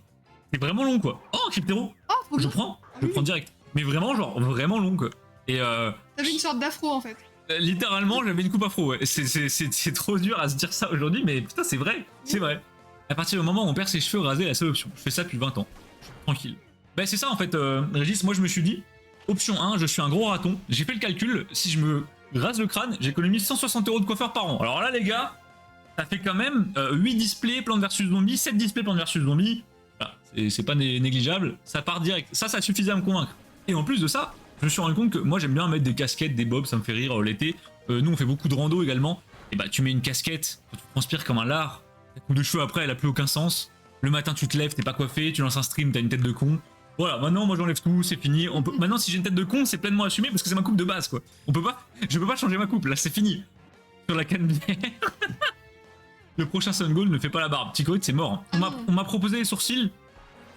c'est vraiment long quoi. Oh Cryptero, je prends direct. Mais vraiment genre vraiment long quoi. Et t'avais une sorte d'afro en fait. Littéralement j'avais une coupe afro ouais. C'est trop dur à se dire ça aujourd'hui mais putain c'est vrai, c'est vrai. À partir du moment où on perd ses cheveux rasés, la seule option. Je fais ça depuis 20 ans. Je suis tranquille. Bah c'est ça en fait Régis, moi je me suis dit, option 1, je suis un gros raton. J'ai fait le calcul, si je me rase le crâne, j'économise 160 € de coiffeur par an. Alors là les gars, ça fait quand même 8 displays Plants vs Zombies, 7 displays Plants vs Zombies. Voilà, c'est pas négligeable, ça part direct, ça suffisait à me convaincre. Et en plus de ça, je me suis rendu compte que moi j'aime bien mettre des casquettes, des bobs, ça me fait rire l'été. Nous on fait beaucoup de rando également, et bah tu mets une casquette, tu transpires comme un lard, ta coupe de cheveux après elle a plus aucun sens. Le matin tu te lèves, t'es pas coiffé, tu lances un stream, t'as une tête de con. Voilà, maintenant moi j'enlève tout, c'est fini. Maintenant si j'ai une tête de con, c'est pleinement assumé parce que c'est ma coupe de base quoi. Je peux pas changer ma coupe, là c'est fini. Sur la canne bière. Le prochain Sun Goal ne fait pas la barbe, Ticorite c'est mort. On m'a proposé les sourcils.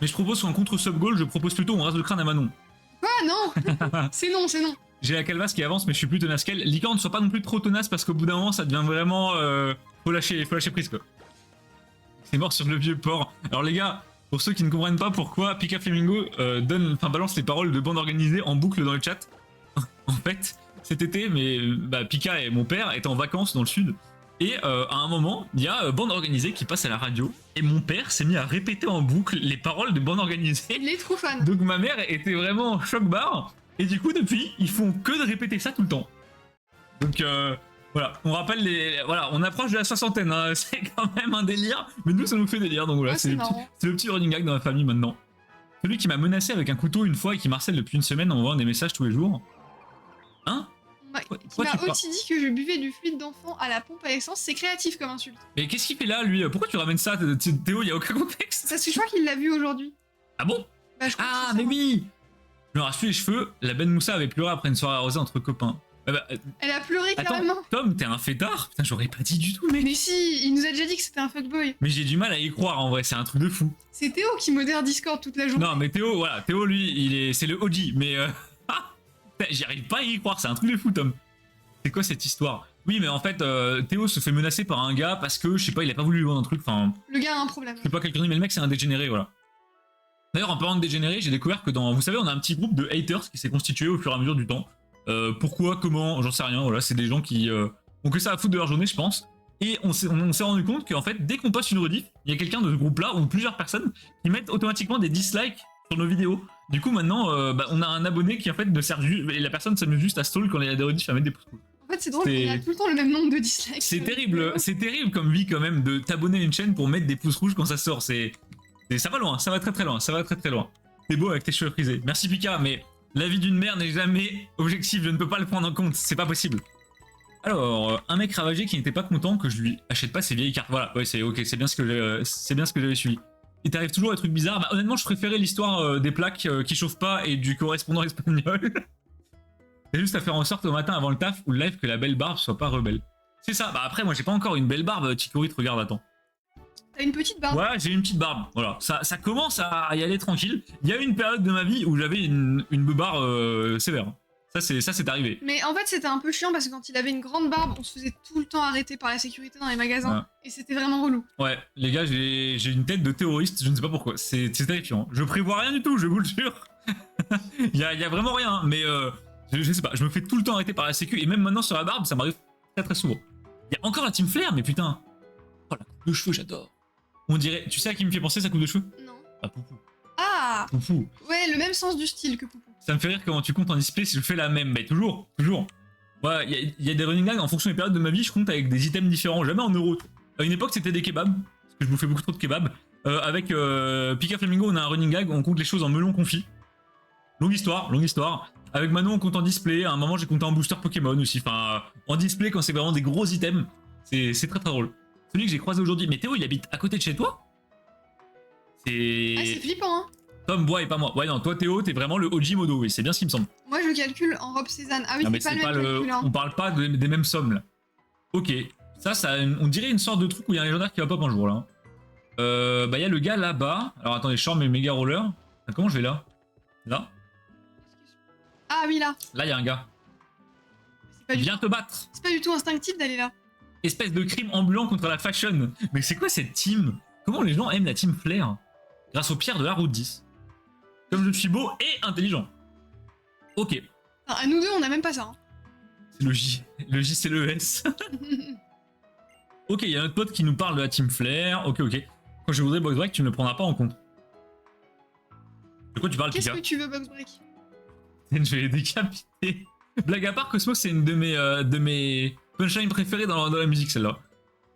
Mais je propose qu'en contre sub-goal, je propose plutôt on rase le crâne à Manon. Quoi non. C'est non. J'ai la calvasse qui avance mais je suis plus tenace qu'elle. Licorne ne soit pas non plus trop tenace parce qu'au bout d'un moment ça devient vraiment... faut lâcher prise quoi. C'est mort sur le vieux port. Alors les gars, pour ceux qui ne comprennent pas pourquoi Pika Flamingo balance les paroles de bande organisée en boucle dans le chat. En fait, cet été, Pika et mon père étaient en vacances dans le sud. Et à un moment, il y a bande organisée qui passe à la radio. Et mon père s'est mis à répéter en boucle les paroles de bande organisée. Il est trop fan. Donc ma mère était vraiment en choc-barre. Et du coup, depuis, ils font que de répéter ça tout le temps. Donc voilà, on rappelle voilà, on approche de la soixantaine. Hein. C'est quand même un délire. Mais nous, ça nous fait délire. Donc voilà, c'est le petit running gag dans la famille maintenant. Celui qui m'a menacé avec un couteau une fois et qui m'harcèle depuis une semaine en m'envoyant des messages tous les jours. Hein? Qui m'a aussi dit que je buvais du fluide d'enfant à la pompe à essence, c'est créatif comme insulte. Mais qu'est-ce qu'il fait là, lui? Pourquoi tu ramènes ça? Théo, y a aucun contexte. Parce que je crois qu'il l'a vu aujourd'hui. Ah bon? Bah, je crois ah, mais oui! Je me rassure les cheveux, la Ben Moussa avait pleuré après une soirée arrosée entre copains. Elle a pleuré carrément. Tom, t'es un fêtard? Putain, j'aurais pas dit du tout, mec. Mais si, il nous a déjà dit que c'était un fuckboy. Mais j'ai du mal à y croire en vrai, c'est un truc de fou. C'est Théo qui modère Discord toute la journée. Non, mais Théo, voilà, Théo lui, c'est le OG, mais j'y arrive pas à y croire, c'est un truc de fou, Tom. C'est quoi cette histoire? Oui, mais en fait, Théo se fait menacer par un gars parce que, je sais pas, il a pas voulu lui vendre un truc, enfin... Le gars a un problème. Je sais pas quel connerie, mais le mec, c'est un dégénéré, voilà. D'ailleurs, en parlant de dégénéré, j'ai découvert que vous savez, on a un petit groupe de haters qui s'est constitué au fur et à mesure du temps. Pourquoi, comment, j'en sais rien, voilà, c'est des gens qui ont que ça à foutre de leur journée, je pense. Et on s'est rendu compte qu'en fait, dès qu'on poste une rediff, il y a quelqu'un de ce groupe-là, ou plusieurs personnes, qui mettent automatiquement des dislikes sur nos vidéos. Du coup, maintenant, on a un abonné qui, en fait, ne sert juste... Et la personne s'amuse juste à stall quand il y a des rediffs à mettre des pouces. En fait, c'est drôle, il y a tout le temps le même nombre de dislikes. C'est terrible comme vie, quand même, de t'abonner à une chaîne pour mettre des pouces rouges quand ça sort. Ça va loin, ça va très loin, ça va très loin. T'es beau avec tes cheveux frisés. Merci Pika, mais la vie d'une mère n'est jamais objective, je ne peux pas le prendre en compte, c'est pas possible. Alors, un mec ravagé qui n'était pas content que je lui achète pas ses vieilles cartes. Voilà, ouais, c'est ok, c'est bien ce que j'avais suivi. il t'arrive toujours des trucs bizarres. Bah, honnêtement, je préférais l'histoire des plaques qui chauffent pas et du correspondant espagnol. C'est juste à faire en sorte au matin avant le taf ou le live que la belle barbe soit pas rebelle. C'est ça. Bah après, moi, j'ai pas encore une belle barbe. Chicory, regarde, attends. T'as une petite barbe. Ouais, j'ai une petite barbe. Voilà, ça commence à y aller tranquille. Il y a eu une période de ma vie où j'avais une beubare sévère. Ça, c'est arrivé. Mais en fait, c'était un peu chiant parce que quand il avait une grande barbe, on se faisait tout le temps arrêter par la sécurité dans les magasins. Ouais. Et c'était vraiment relou. Ouais, les gars, j'ai une tête de terroriste, je ne sais pas pourquoi. C'est terrifiant. Je prévois rien du tout, je vous le jure. Il y a vraiment rien, hein, mais je sais pas, je me fais tout le temps arrêter par la sécu et même maintenant sur la barbe, ça m'arrive très souvent. Il y a encore la team Flair, mais putain. Oh, la coupe de cheveux, j'adore. On dirait, tu sais à qui me fait penser sa coupe de cheveux? Non. Ah, Poupou. Ah Poupou. Ouais, le même sens du style que Poupou. Ça me fait rire comment tu comptes en display si je fais la même. Mais toujours. Ouais, il y a des running gags en fonction des périodes de ma vie, je compte avec des items différents, jamais en euros. À une époque, c'était des kebabs, parce que je bouffais beaucoup trop de kebabs. Avec Pika Flamingo, on a un running gag, on compte les choses en melon confit. Longue histoire. Avec Manon, on compte en display. À un moment, j'ai compté en booster Pokémon aussi. Enfin, en display, quand c'est vraiment des gros items, c'est très drôle. Celui que j'ai croisé aujourd'hui. Mais Théo, il habite à côté de chez toi? Ah, c'est flippant, hein. Comme Bois et pas moi. Ouais, non, toi, Théo, t'es vraiment le OG modo, oui, c'est bien ce qui me semble. Moi, je calcule en robe Cézanne. Ah oui, c'est pas le même calcul, hein. On parle pas des mêmes sommes, là. Ok. Ça, on dirait une sorte de truc où il y a un légendaire qui va pop un jour, là. Bah, il y a le gars là-bas. Alors, attendez, je sors mes méga rollers. Comment je vais là? Là? Ah oui, là. Là, il y a un gars. Viens te battre. C'est pas du tout instinctif d'aller là. Espèce de crime ambulant contre la fashion. Mais c'est quoi cette team? Comment les gens aiment la team Flair? Grâce aux pierres de la route 10. Comme je suis beau et intelligent. Ok. Enfin, à nous deux, on a même pas ça. Hein. C'est le J. Le J, c'est le S. Ok, il y a notre pote qui nous parle de la team Flair. Ok. Quand je voudrais box break, tu ne le prendras pas en compte. De quoi tu parles, Pika? Qu'est-ce que tu veux, box break? Je vais les décapiter. Blague à part, Cosmo, c'est une de mes punchlines préférées dans la musique, celle-là.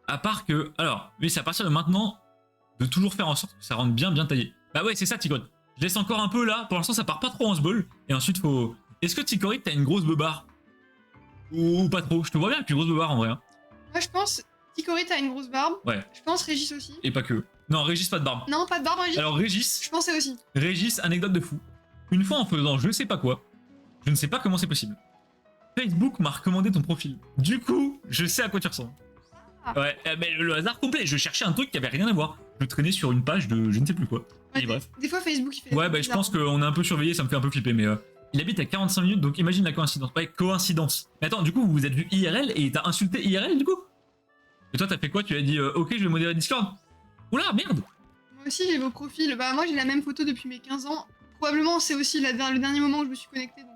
À part que... Alors, oui, c'est à partir de maintenant de toujours faire en sorte que ça rentre bien taillé. Bah ouais, c'est ça, Ticorit. Je laisse encore un peu là. Pour l'instant, ça part pas trop en ball. Et ensuite, faut... Est-ce que Ticorit, t'as une grosse beubare? Ou pas trop? Je te vois bien avec une grosse beubare, en vrai. Hein. Moi, je pense... Ticorit a une grosse barbe. Ouais. Je pense Régis aussi. Et pas que. Non, Régis, pas de barbe. Non, pas de barbe, Régis. Alors, Régis... Je pensais aussi. Régis, anecdote de fou. Une fois en faisant je sais pas quoi, je ne sais pas comment c'est possible. Facebook m'a recommandé ton profil. Du coup, je sais à quoi tu ressembles. Ah. Ouais, mais le hasard complet. Je cherchais un truc qui avait rien à voir. Je traînais sur une page de je ne sais plus quoi. Ouais, Et bref. Des fois, Facebook, il fait... Ouais, bah je pense qu'on est un peu surveillé, ça me fait un peu flipper, mais... il habite à 45 minutes, donc imagine la coïncidence. Ouais, coïncidence. Mais attends, du coup, vous vous êtes vu IRL et t'as insulté IRL, du coup? Et toi, t'as fait quoi? Tu as dit, ok, je vais modérer Discord? Oula, merde! Moi aussi, j'ai vos profils. Bah, moi, j'ai la même photo depuis mes 15 ans. Probablement, c'est aussi le dernier moment où je me suis connecté, donc...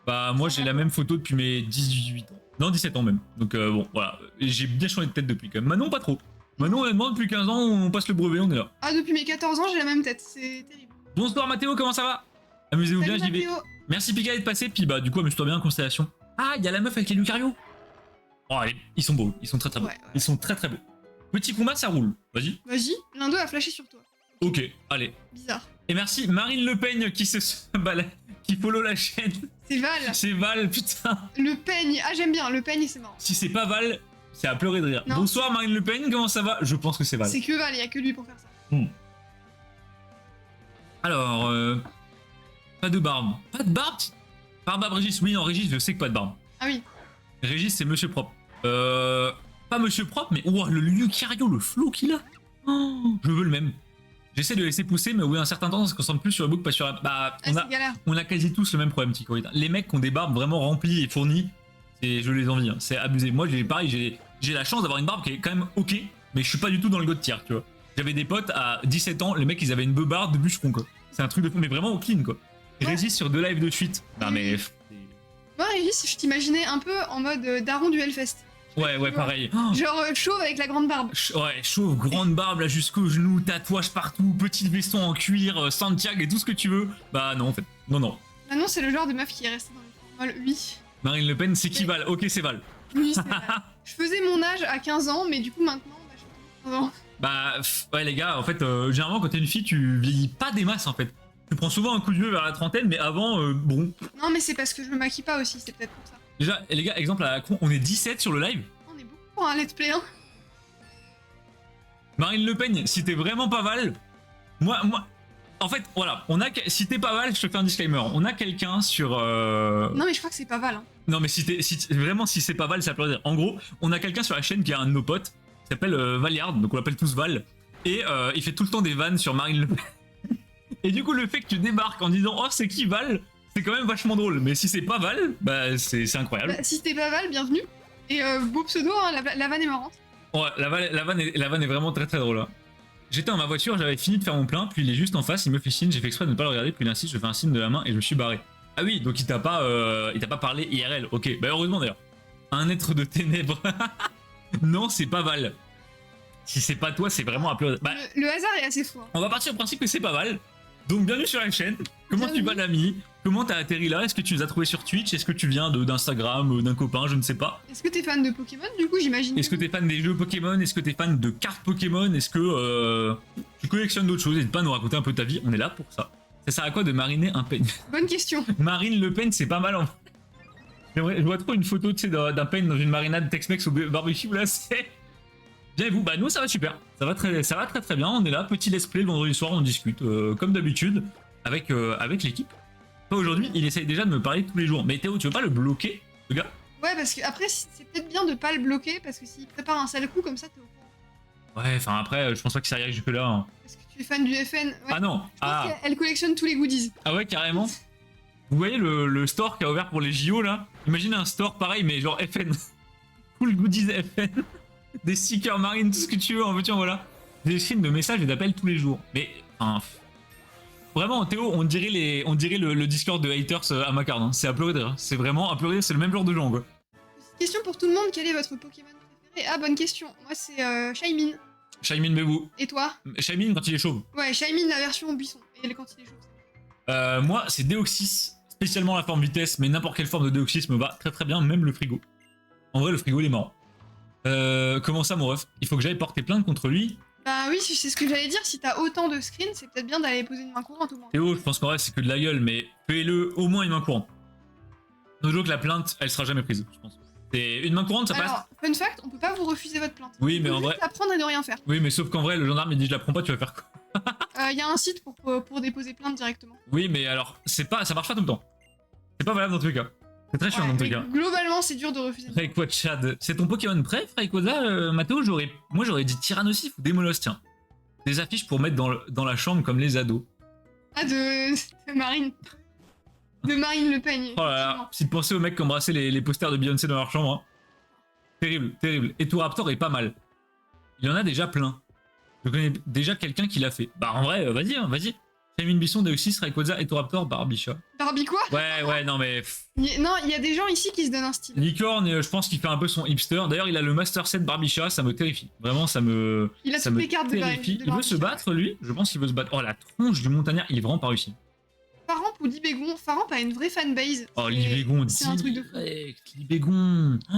Bah, moi, j'ai la même photo depuis mes 18 ans. Non, 17 ans même. Donc, bon, voilà. J'ai bien changé de tête depuis, quand même. Manon, pas trop. Manon, honnêtement, depuis 15 ans, on passe le brevet, on est là. Ah, depuis mes 14 ans, j'ai la même tête. C'est terrible. Bonsoir, Mathéo, comment ça va? Amusez-vous bien, j'y vais. Merci, Pika, d'être passé. Puis, bah, du coup, amuse-toi bien en constellation. Ah, il y a la meuf avec les Lucario. Oh, allez, ils sont beaux. Ils sont très beaux. Ouais. Ils sont très beaux. Petit combat, ça roule. Vas-y. Vas-y, l'un d'eux a flashé sur toi. Ok, allez. Bizarre. Et merci Marine Le Peigne qui qui follow la chaîne. C'est Val. C'est Val, putain. Le peigne. Ah, j'aime bien. Le peigne, c'est marrant. Si c'est pas Val, c'est à pleurer de rire. Non. Bonsoir Marine Le Peigne, comment ça va? Je pense que c'est Val. C'est que Val, il y a que lui pour faire ça. Alors, pas de barbe. Pas de barbe? Barbe à Régis, oui, non, Régis, je sais que pas de barbe. Ah oui. Régis, c'est Monsieur Propre. Pas Monsieur Propre, mais oh, le Lucario, le flow qu'il a. Oh, je veux le même. J'essaie de le laisser pousser, mais au bout d'un certain temps, on se concentre plus sur le book, pas sur la... Bah, on a quasi tous le même problème, Ticorit. Les mecs qui ont des barbes vraiment remplies et fournies, je les envie, hein. C'est abusé. Moi, j'ai la chance d'avoir une barbe qui est quand même ok, mais je suis pas du tout dans le god tier, tu vois. J'avais des potes à 17 ans, les mecs, ils avaient une beubarde de bûcheron, quoi. C'est un truc de fou, mais vraiment au clean, quoi. Ouais. Résiste sur 2 lives de suite. Non, mais... Moi, Régis, je t'imaginais un peu en mode daron du Hellfest. Ouais, pareil. Genre chauve avec la grande barbe. Ouais, chauve, grande barbe là jusqu'au genou, tatouage partout, petit veston en cuir, Santiago et tout ce que tu veux. Bah non, en fait. Non. Ah non, c'est le genre de meuf qui est restée dans les formules. Oui. Marine Le Pen, c'est qui Val? Ok, c'est Val. Oui, c'est Val. Je faisais mon âge à 15 ans, mais du coup maintenant, bah, je suis 15 ans. Bah, ouais, les gars, en fait, généralement, quand t'es une fille, tu vieillis pas des masses, en fait. Tu prends souvent un coup de vieux vers la trentaine, mais avant, bon. Non, mais c'est parce que je me maquille pas aussi, c'est peut-être pour ça. Déjà, les gars, exemple à la con, on est 17 sur le live. On est beaucoup pour un let's play, hein. Marine Le Pen, si t'es vraiment pas Val, Moi, en fait, voilà, si t'es pas Val, je te fais un disclaimer. On a quelqu'un sur. Non, mais je crois que c'est pas Val. Hein. Non, mais vraiment, si c'est pas Val, ça peut dire. En gros, on a quelqu'un sur la chaîne qui est un de nos potes, qui s'appelle Valiard, donc on l'appelle tous Val, et il fait tout le temps des vannes sur Marine Le Pen. Et du coup, le fait que tu débarques en disant oh, c'est qui Val, c'est quand même vachement drôle. Mais si c'est pas Val, bah c'est incroyable. Bah, si t'es pas Val, bienvenue. Et beau pseudo, hein, la vanne est marrante. Ouais, la vanne est vraiment très très drôle. Hein. J'étais dans ma voiture, j'avais fini de faire mon plein, puis il est juste en face, il me fait signe, j'ai fait exprès de ne pas le regarder, puis il insiste, je fais un signe de la main et je me suis barré. Ah oui, donc il t'a pas parlé IRL, ok, bah heureusement d'ailleurs. Un être de ténèbres. Non, c'est pas Val. Si c'est pas toi, c'est vraiment un peu... Bah, le hasard est assez fort. on va partir du principe que c'est pas Val. Donc bienvenue sur la chaîne. Comment tu vas l'ami? Comment t'as atterri là? Est-ce que tu nous as trouvé sur Twitch? Est-ce que tu viens d'Instagram, d'un copain? Je ne sais pas. Est-ce que t'es fan de Pokémon du coup, j'imagine? Est-ce que t'es fan des jeux Pokémon? Est-ce que t'es fan de cartes Pokémon? Est-ce que tu collectionnes d'autres choses? N'hésite pas à nous raconter un peu ta vie, on est là pour ça. Ça sert à quoi de mariner un peigne? Bonne question. Marine Le Pen, c'est pas mal en... Je vois trop une photo d'un peigne dans une marinade Tex-Mex au barbecue là, c'est... Bien et vous? Bah nous ça va super, ça va très bien, on est là, petit let's play le vendredi soir, on discute comme d'habitude avec l'équipe. Aujourd'hui il essaye déjà de me parler tous les jours, mais Théo tu veux pas le bloquer le gars? Ouais parce que après c'est peut-être bien de pas le bloquer parce que s'il prépare un sale coup comme ça t'es au courant. Ouais enfin après je pense pas que ça irait jusque là. Hein. Parce que tu es fan du FN. Ouais. Ah non. Je pense qu'elle collectionne tous les goodies. Ah ouais carrément. Vous voyez le store qui a ouvert pour les JO là? Imaginez un store pareil mais genre FN. Full goodies FN. Des stickers marines, tout ce que tu veux, en veux-tu, voilà. Des screens de messages et d'appels tous les jours. Mais, enfin... Vraiment, Théo, on dirait le Discord de haters à Macard. Hein. C'est à pleurer de rire. C'est vraiment à pleurer de rire, c'est le même genre de gens, quoi. Question pour tout le monde, quel est votre Pokémon préféré? Ah, bonne question. Moi, c'est Shaymin. Shaymin Bebou. Et toi? Shaymin quand il est chauve. Ouais, Shaymin, la version buisson. Et quand il est chauve. Moi, c'est Deoxys. Spécialement la forme vitesse, mais n'importe quelle forme de Deoxys me va très très bien, même le frigo. En vrai, le frigo, il est marrant. Comment ça, mon ref? Il faut que j'aille porter plainte contre lui? Bah oui, c'est ce que j'allais dire. Si t'as autant de screens, c'est peut-être bien d'aller poser une main courante au moins. Théo, je pense qu'en vrai, c'est que de la gueule, mais fais-le au moins une main courante. No joke, la plainte, elle sera jamais prise, je pense. C'est une main courante, ça passe. Alors, fun fact, on peut pas vous refuser votre plainte. Oui, mais en vrai. La prendre et ne rien faire. Oui, mais sauf qu'en vrai, le gendarme il dit je la prends pas, tu vas faire quoi? Y a un site pour déposer plainte directement. Oui, mais alors, ça marche pas tout le temps. C'est pas valable dans tous les cas. C'est très chiant dans tous les cas. Globalement, c'est dur de refuser. Rayquaza Chad, c'est ton Pokémon préf, Rayquaza, Mathéo? Moi j'aurais dit Tyrannosif ou Démolos, tiens. Des affiches pour mettre dans la chambre comme les ados. Ah, de Marine. De Marine Le Pen. Oh là là, si de penser aux mecs qui embrassaient les posters de Beyoncé dans leur chambre. Hein. Terrible, terrible. Et Touraptor est pas mal. Il y en a déjà plein. Je connais déjà quelqu'un qui l'a fait. Bah en vrai, vas-y, hein, vas-y. Shaymin Bisson, Deoxys, Rayquaza et Touraptor, Barbicha. Barbie quoi? Ouais, non mais... Non, il y a des gens ici qui se donnent un style. Licorne, je pense qu'il fait un peu son hipster. D'ailleurs, il a le Master Set Barbicha, ça me terrifie. Vraiment, ça me... Il a toutes les cartes de terrifie. Il veut se battre, lui? Je pense qu'il veut se battre. Oh, la tronche du montagnard, il est vraiment pas réussi. Faramp ou Libégon? Faramp a une vraie fanbase. Oh, Libégon, c'est un truc de fou. Libégon. Oh.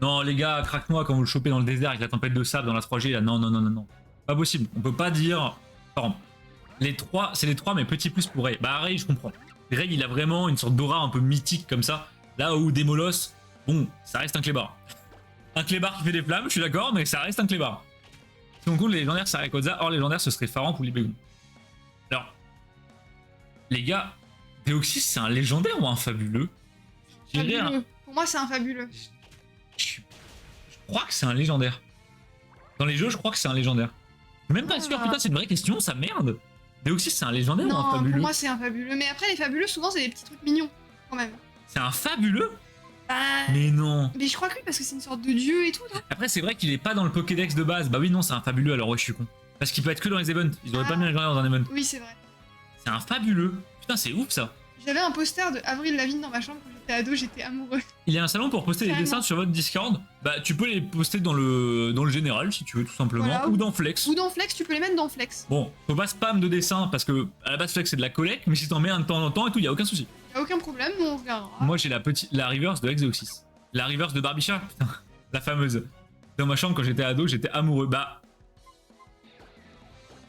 Non, les gars, craque-moi quand vous le chopez dans le désert avec la tempête de sable dans la 3G, là. Non. Pas possible. On peut pas dire... Faramp. C'est les trois, mais petit plus pour Ray. Bah, Ray, je comprends. Ray, il a vraiment une sorte d'aura un peu mythique comme ça. Là où Démolos, bon, ça reste un clébard. Un clébard qui fait des flammes, je suis d'accord, mais ça reste un clébard. Si on compte les légendaires, c'est Rayquaza. Or, légendaire, ce serait Faramp ou Libégon. Alors, les gars, Deoxys, c'est un légendaire ou un fabuleux? Fabuleux. Pour moi, c'est un fabuleux. Je crois que c'est un légendaire. Dans les jeux, je crois que c'est un légendaire. Même pas sûr, putain, c'est une vraie question, ça merde. Deoxys, c'est un légendaire ou un fabuleux? Pour moi, c'est un fabuleux. Mais après, les fabuleux, souvent, c'est des petits trucs mignons, quand même. C'est un fabuleux? Bah... Mais non. Mais je crois que oui, parce que c'est une sorte de dieu et tout, non? Après, c'est vrai qu'il est pas dans le Pokédex de base. Bah oui, non, c'est un fabuleux, alors ouais, je suis con. Parce qu'il peut être que dans les events. Ils auraient pas mis un légendaire dans un event. Oui, c'est vrai. C'est un fabuleux. Putain, c'est ouf ça. J'avais un poster de Avril Lavigne dans ma chambre quand j'étais ado, j'étais amoureux. Il y a un salon pour poster des dessins sur votre Discord. Bah, tu peux les poster dans le général si tu veux, tout simplement. Voilà, ou dans Flex. Ou dans Flex, tu peux les mettre dans Flex. Bon, faut pas spam de dessins parce que à la base, Flex c'est de la collecte, mais si t'en mets un de temps en temps et tout, y a aucun souci. Y a aucun problème, on regardera. Moi, j'ai la reverse de Exeoxys. La reverse de Barbicha, putain, la fameuse. Dans ma chambre, quand j'étais ado, j'étais amoureux. Bah.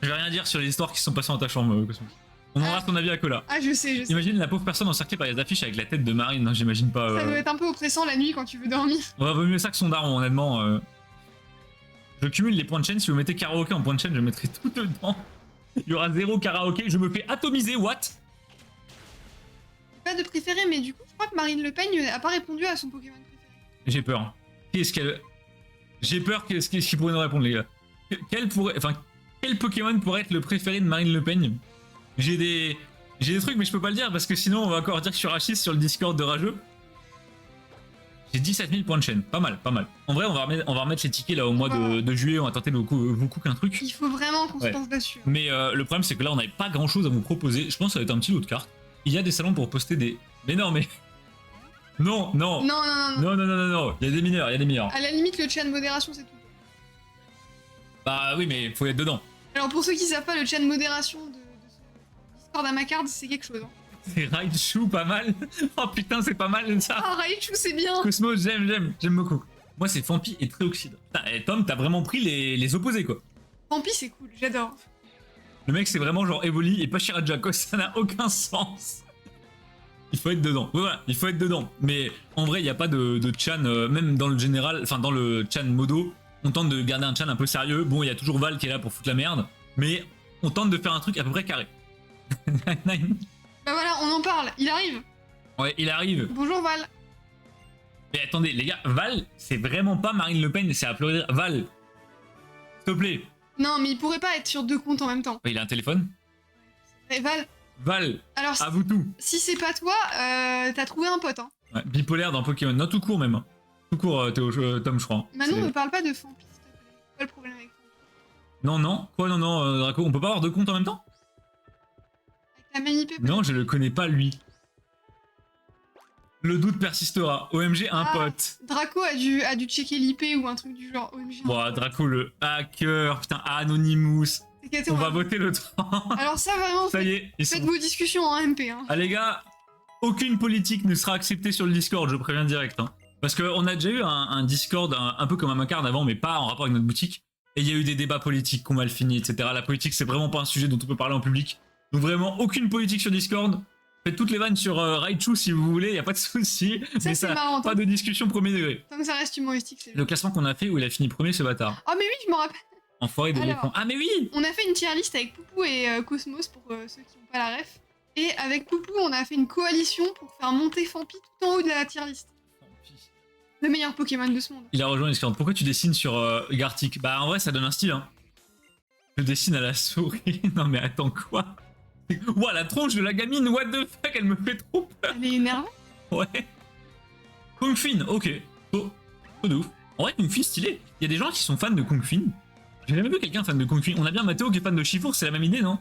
Je vais rien dire sur les histoires qui se sont passées dans ta chambre, Cosmos. On aura ton avis à Cola. Ah, je sais. Imagine la pauvre personne encerclée par les affiches avec la tête de Marine, non, j'imagine pas. Ça doit être un peu oppressant la nuit quand tu veux dormir. Ouais, vaut mieux ça que son daron, honnêtement. Je cumule les points de chaîne, si vous mettez karaoké en point de chaîne, je mettrai tout dedans. Il y aura 0 karaoké, je me fais atomiser, what? Pas de préféré, mais du coup, je crois que Marine Le Pen a pas répondu à son Pokémon préféré. J'ai peur. Qu'est-ce qu'elle... J'ai peur qu'est-ce qu'il pourrait nous répondre, les gars. Quel Pokémon pourrait être le préféré de Marine Le Pen? J'ai des trucs, mais je peux pas le dire, parce que sinon, on va encore dire que je suis raciste sur le Discord de Rageux. J'ai 17 000 points de chaîne. Pas mal, pas mal. En vrai, on va remettre les tickets là au mois de juillet. On va tenter de vous cook un truc. Il faut vraiment qu'on se pense dessus. Mais le problème, c'est que là, on n'avait pas grand chose à vous proposer. Je pense que ça va être un petit lot de cartes. Il y a des salons pour poster des. Mais non, mais. Non, non. Non. Non. Il y a des mineurs, À la limite, le chat de modération, c'est tout. Bah oui, mais faut être dedans. Alors, pour ceux qui savent pas, le chat de modération de ce Discord à ma carte, c'est quelque chose. Hein. C'est Raichu, pas mal. Oh putain, c'est pas mal ça. Ah, Raichu, c'est bien. Cosmos, j'aime beaucoup. Moi, c'est Fampi et Tréoxyde. Tom, t'as vraiment pris les opposés, quoi. Fampi, c'est cool, j'adore. Le mec, c'est vraiment genre Evoli et pas Shirajako, ça n'a aucun sens. Il faut être dedans. Voilà, il faut être dedans. Mais en vrai, il n'y a pas de Chan, même dans le général, enfin dans le Chan modo, on tente de garder un Chan un peu sérieux. Bon, il y a toujours Val qui est là pour foutre la merde, mais on tente de faire un truc à peu près carré. Bah voilà, on en parle, il arrive. Ouais, il arrive. Bonjour Val. Mais attendez, les gars, Val, c'est vraiment pas Marine Le Pen, c'est à pleurer. Val, s'il te plaît. Non, mais il pourrait pas être sur 2 comptes en même temps. Il a un téléphone. Et Val. Alors, à vous tout. Si c'est pas toi, t'as trouvé un pote, hein. Ouais, bipolaire dans Pokémon, non tout court même. Tout court, Théo, Tom, je crois. Manon ne parle pas de Fampi, s'il te plaît. C'est pas le problème avec Fampi. Non. Quoi, non, Draco, on peut pas avoir 2 comptes en même temps? Avec la même IP. Non, je le connais pas, lui. Le doute persistera. OMG, un pote. Draco a dû checker l'IP ou un truc du genre. OMG. Bon, Draco, le hacker, putain, Anonymous. On va voter le 30. Alors ça, vraiment, ça y est, faites vos discussions en MP. Hein. Ah les gars, aucune politique ne sera acceptée sur le Discord, je préviens direct. Hein. Parce qu'on a déjà eu un Discord un peu comme un Macarne avant, mais pas en rapport avec notre boutique. Et il y a eu des débats politiques qu'on mal fini, etc. La politique, c'est vraiment pas un sujet dont on peut parler en public. Donc vraiment, aucune politique sur Discord. Faites toutes les vannes sur Raichu si vous voulez, y a pas de souci. Mais ça, marrant, pas de discussion premier degré. Tant que ça reste humoristique, c'est le classement qu'on a fait où il a fini premier, ce bâtard. Oh mais oui, je m'en rappelle. Enfoiré de l'écran. Ah mais oui. On a fait une tier list avec Poupou et Cosmos pour ceux qui n'ont pas la ref. Et avec Poupou, on a fait une coalition pour faire monter Fampi tout en haut de la tier list. Le meilleur Pokémon de ce monde. Il a rejoint Discord. Pourquoi tu dessines sur Gartic? Bah en vrai ça donne un style hein. Je dessine à la souris. Non mais attends quoi? Ouah la tronche de la gamine, what the fuck, elle me fait trop peur. Elle est énervée. Ouais. Kung Fin, ok. Oh, de ouf. En vrai Kung Fin stylé. Il y a des gens qui sont fans de Kung Fin. J'ai jamais vu quelqu'un fan de Kung Fin. On a bien Mathéo qui est fan de Chifour, c'est la même idée non?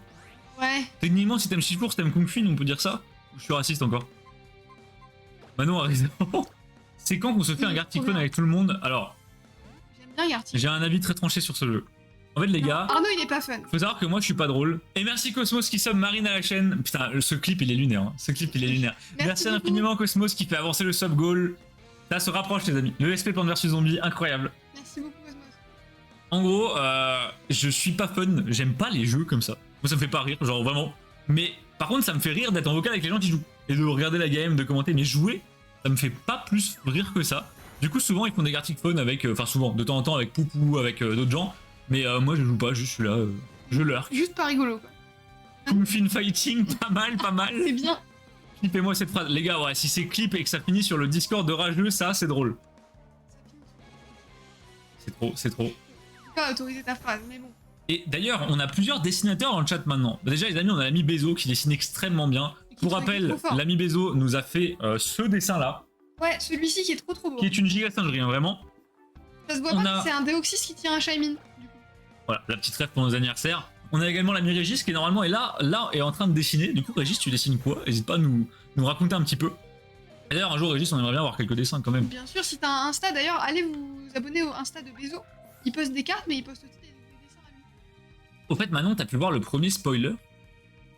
Ouais. Techniquement si t'aimes Chifour, si t'aimes Kung Fin, on peut dire ça? Je suis raciste encore. Manon a raison. C'est quand qu'on se fait un Gartic Phone avec tout le monde? Alors, j'aime bien Gartic. J'ai un avis très tranché sur ce jeu. En fait, les gars. Arnaud, il est pas fun. Faut savoir que moi, je suis pas drôle. Et merci Cosmos qui somme Marine à la chaîne. Putain, ce clip, il est lunaire. Hein. Ce clip, il est lunaire. Merci infiniment Cosmos qui fait avancer le sub goal. Ça se rapproche, les amis. Le SP Plante vs Zombie, incroyable. Merci beaucoup, Cosmos. En gros, je suis pas fun. J'aime pas les jeux comme ça. Moi, ça me fait pas rire, genre vraiment. Mais par contre, ça me fait rire d'être en vocal avec les gens qui jouent. Et de regarder la game, de commenter. Mais jouer, ça me fait pas plus rire que ça. Du coup, souvent, ils font des Gartic Phone avec. Enfin, souvent, de temps en temps, avec Poupou, avec d'autres gens. Mais moi, je joue pas, juste je suis là. Je lurk. Juste pas rigolo, quoi. Kung Fin Fighting, pas mal, pas mal. C'est bien. Clippez-moi cette phrase. Les gars, ouais, si c'est clip et que ça finit sur le Discord de Rageux, ça, c'est drôle. C'est trop, c'est trop. Je peux pas autoriser ta phrase, mais bon. Et d'ailleurs, on a plusieurs dessinateurs dans le chat maintenant. Déjà, les amis, on a l'ami Bezo qui dessine extrêmement bien. Pour rappel, l'ami Bezo nous a fait ce dessin-là. Ouais, celui-ci qui est trop beau. Qui est une giga singerie, hein, vraiment. Ça se voit pas, c'est un Deoxys qui tient un Shaymin. Voilà, la petite rêve pour nos anniversaires. On a également l'ami Régis qui normalement est là est en train de dessiner. Du coup, Régis, tu dessines quoi? N'hésite pas à nous raconter un petit peu. Et d'ailleurs, un jour, Régis, on aimerait bien avoir quelques dessins quand même. Bien sûr, si t'as un Insta, d'ailleurs, allez vous abonner au Insta de Bezo. Il poste des cartes, mais il poste aussi des dessins à lui. Au fait, Manon, t'as pu voir le premier spoiler?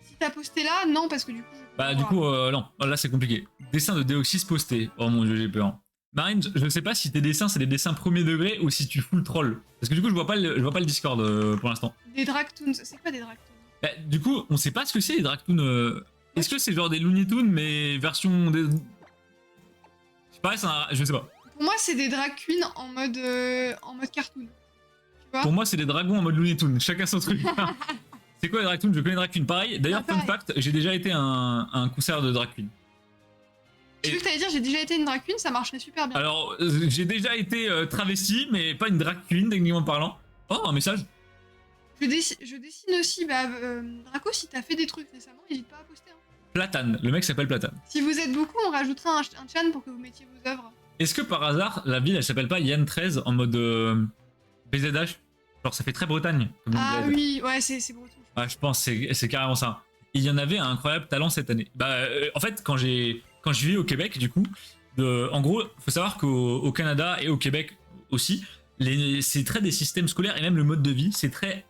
Si t'as posté là, non, parce que du coup... Bah du coup, non. Là, c'est compliqué. Dessin de Deoxys posté. Oh mon dieu, j'ai peur. Marine, je sais pas si tes dessins, c'est des dessins premier degré ou si tu fous le troll. Parce que du coup, je vois pas le Discord pour l'instant. Des Dragtoons, c'est quoi des Dragtoons? Bah, du coup, on sait pas ce que c'est les Dragtoons. Est-ce que c'est genre des Looney Tunes, mais version... Je sais pas, je sais pas. Pour moi, c'est des drag queens en mode cartoon. Tu vois? Pour moi, c'est des dragons en mode Looney Tunes. Chacun son truc. C'est quoi les drag queens? Je connais drag queen. Pareil, d'ailleurs, Ah, fun pareil. fact, j'ai déjà été à un concert de drag queen. J'ai cru que t'allais dire j'ai déjà été une drag queen, ça marcherait super bien. Alors, j'ai déjà été travesti, mais pas une drag queen, techniquement parlant. Oh, un message. Je dessine aussi, Draco, si t'as fait des trucs récemment, n'hésite pas à poster. Hein. Platane, le mec s'appelle Platane. Si vous êtes beaucoup, on rajoutera un chan pour que vous mettiez vos œuvres. Est-ce que par hasard, la ville, elle s'appelle pas Yann 13 en mode BZH? Genre, ça fait très Bretagne. Comme Ah bled. oui, ouais, c'est breton. Ouais, je pense, c'est carrément ça. Il y en avait un incroyable talent cette année. En fait, quand je vivais au Québec, du coup, en gros, faut savoir qu'au Canada et au Québec aussi, c'est très des systèmes scolaires et même le mode de vie, c'est très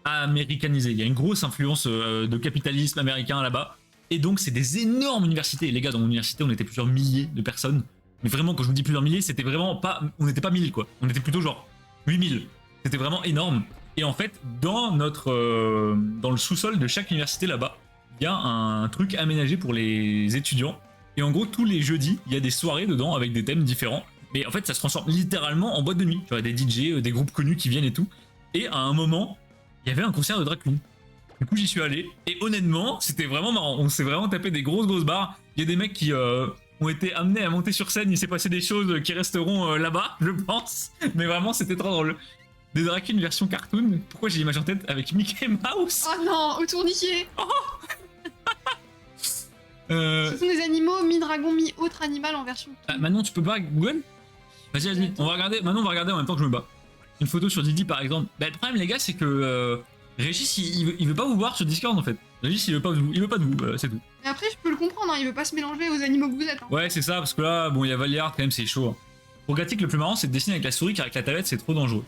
américanisé. Il y a une grosse influence de capitalisme américain là-bas. Et donc, c'est des énormes universités. Les gars, dans mon université, on était plusieurs milliers de personnes. Mais vraiment, quand je vous dis plusieurs milliers, c'était vraiment pas. On n'était pas 1000, quoi. On était plutôt genre 8000. C'était vraiment énorme. Et en fait, dans le sous-sol de chaque université là-bas, il y a un truc aménagé pour les étudiants. Et en gros, tous les jeudis, il y a des soirées dedans avec des thèmes différents. Mais en fait, ça se transforme littéralement en boîte de nuit. Tu vois, des DJ, des groupes connus qui viennent et tout. Et à un moment, il y avait un concert de drag queen. Du coup, j'y suis allé. Et honnêtement, c'était vraiment marrant. On s'est vraiment tapé des grosses barres. Il y a des mecs qui ont été amenés à monter sur scène. Il s'est passé des choses qui resteront là-bas, je pense. Mais vraiment, c'était trop drôle. Des drag queens version cartoon. Pourquoi j'ai l'image en tête avec Mickey Mouse? Oh non, au tourniquet. Euh... Ce sont des animaux mi-dragon, mi-autre animal en version. Manon, tu peux pas Google? Vas-y. On va regarder. Manon, on va regarder en même temps que je me bats. Une photo sur Didi, par exemple. Bah, le problème, les gars, c'est que Régis, il veut pas vous voir sur Discord en fait. Régis, il veut pas de vous, c'est tout. Mais après, je peux le comprendre, hein, il veut pas se mélanger aux animaux que vous êtes. Hein. Ouais, c'est ça, parce que là, bon, il y a Valiard, quand même, c'est chaud. Hein. Pour Gatic, le plus marrant, c'est de dessiner avec la souris, car avec la tablette, c'est trop dangereux.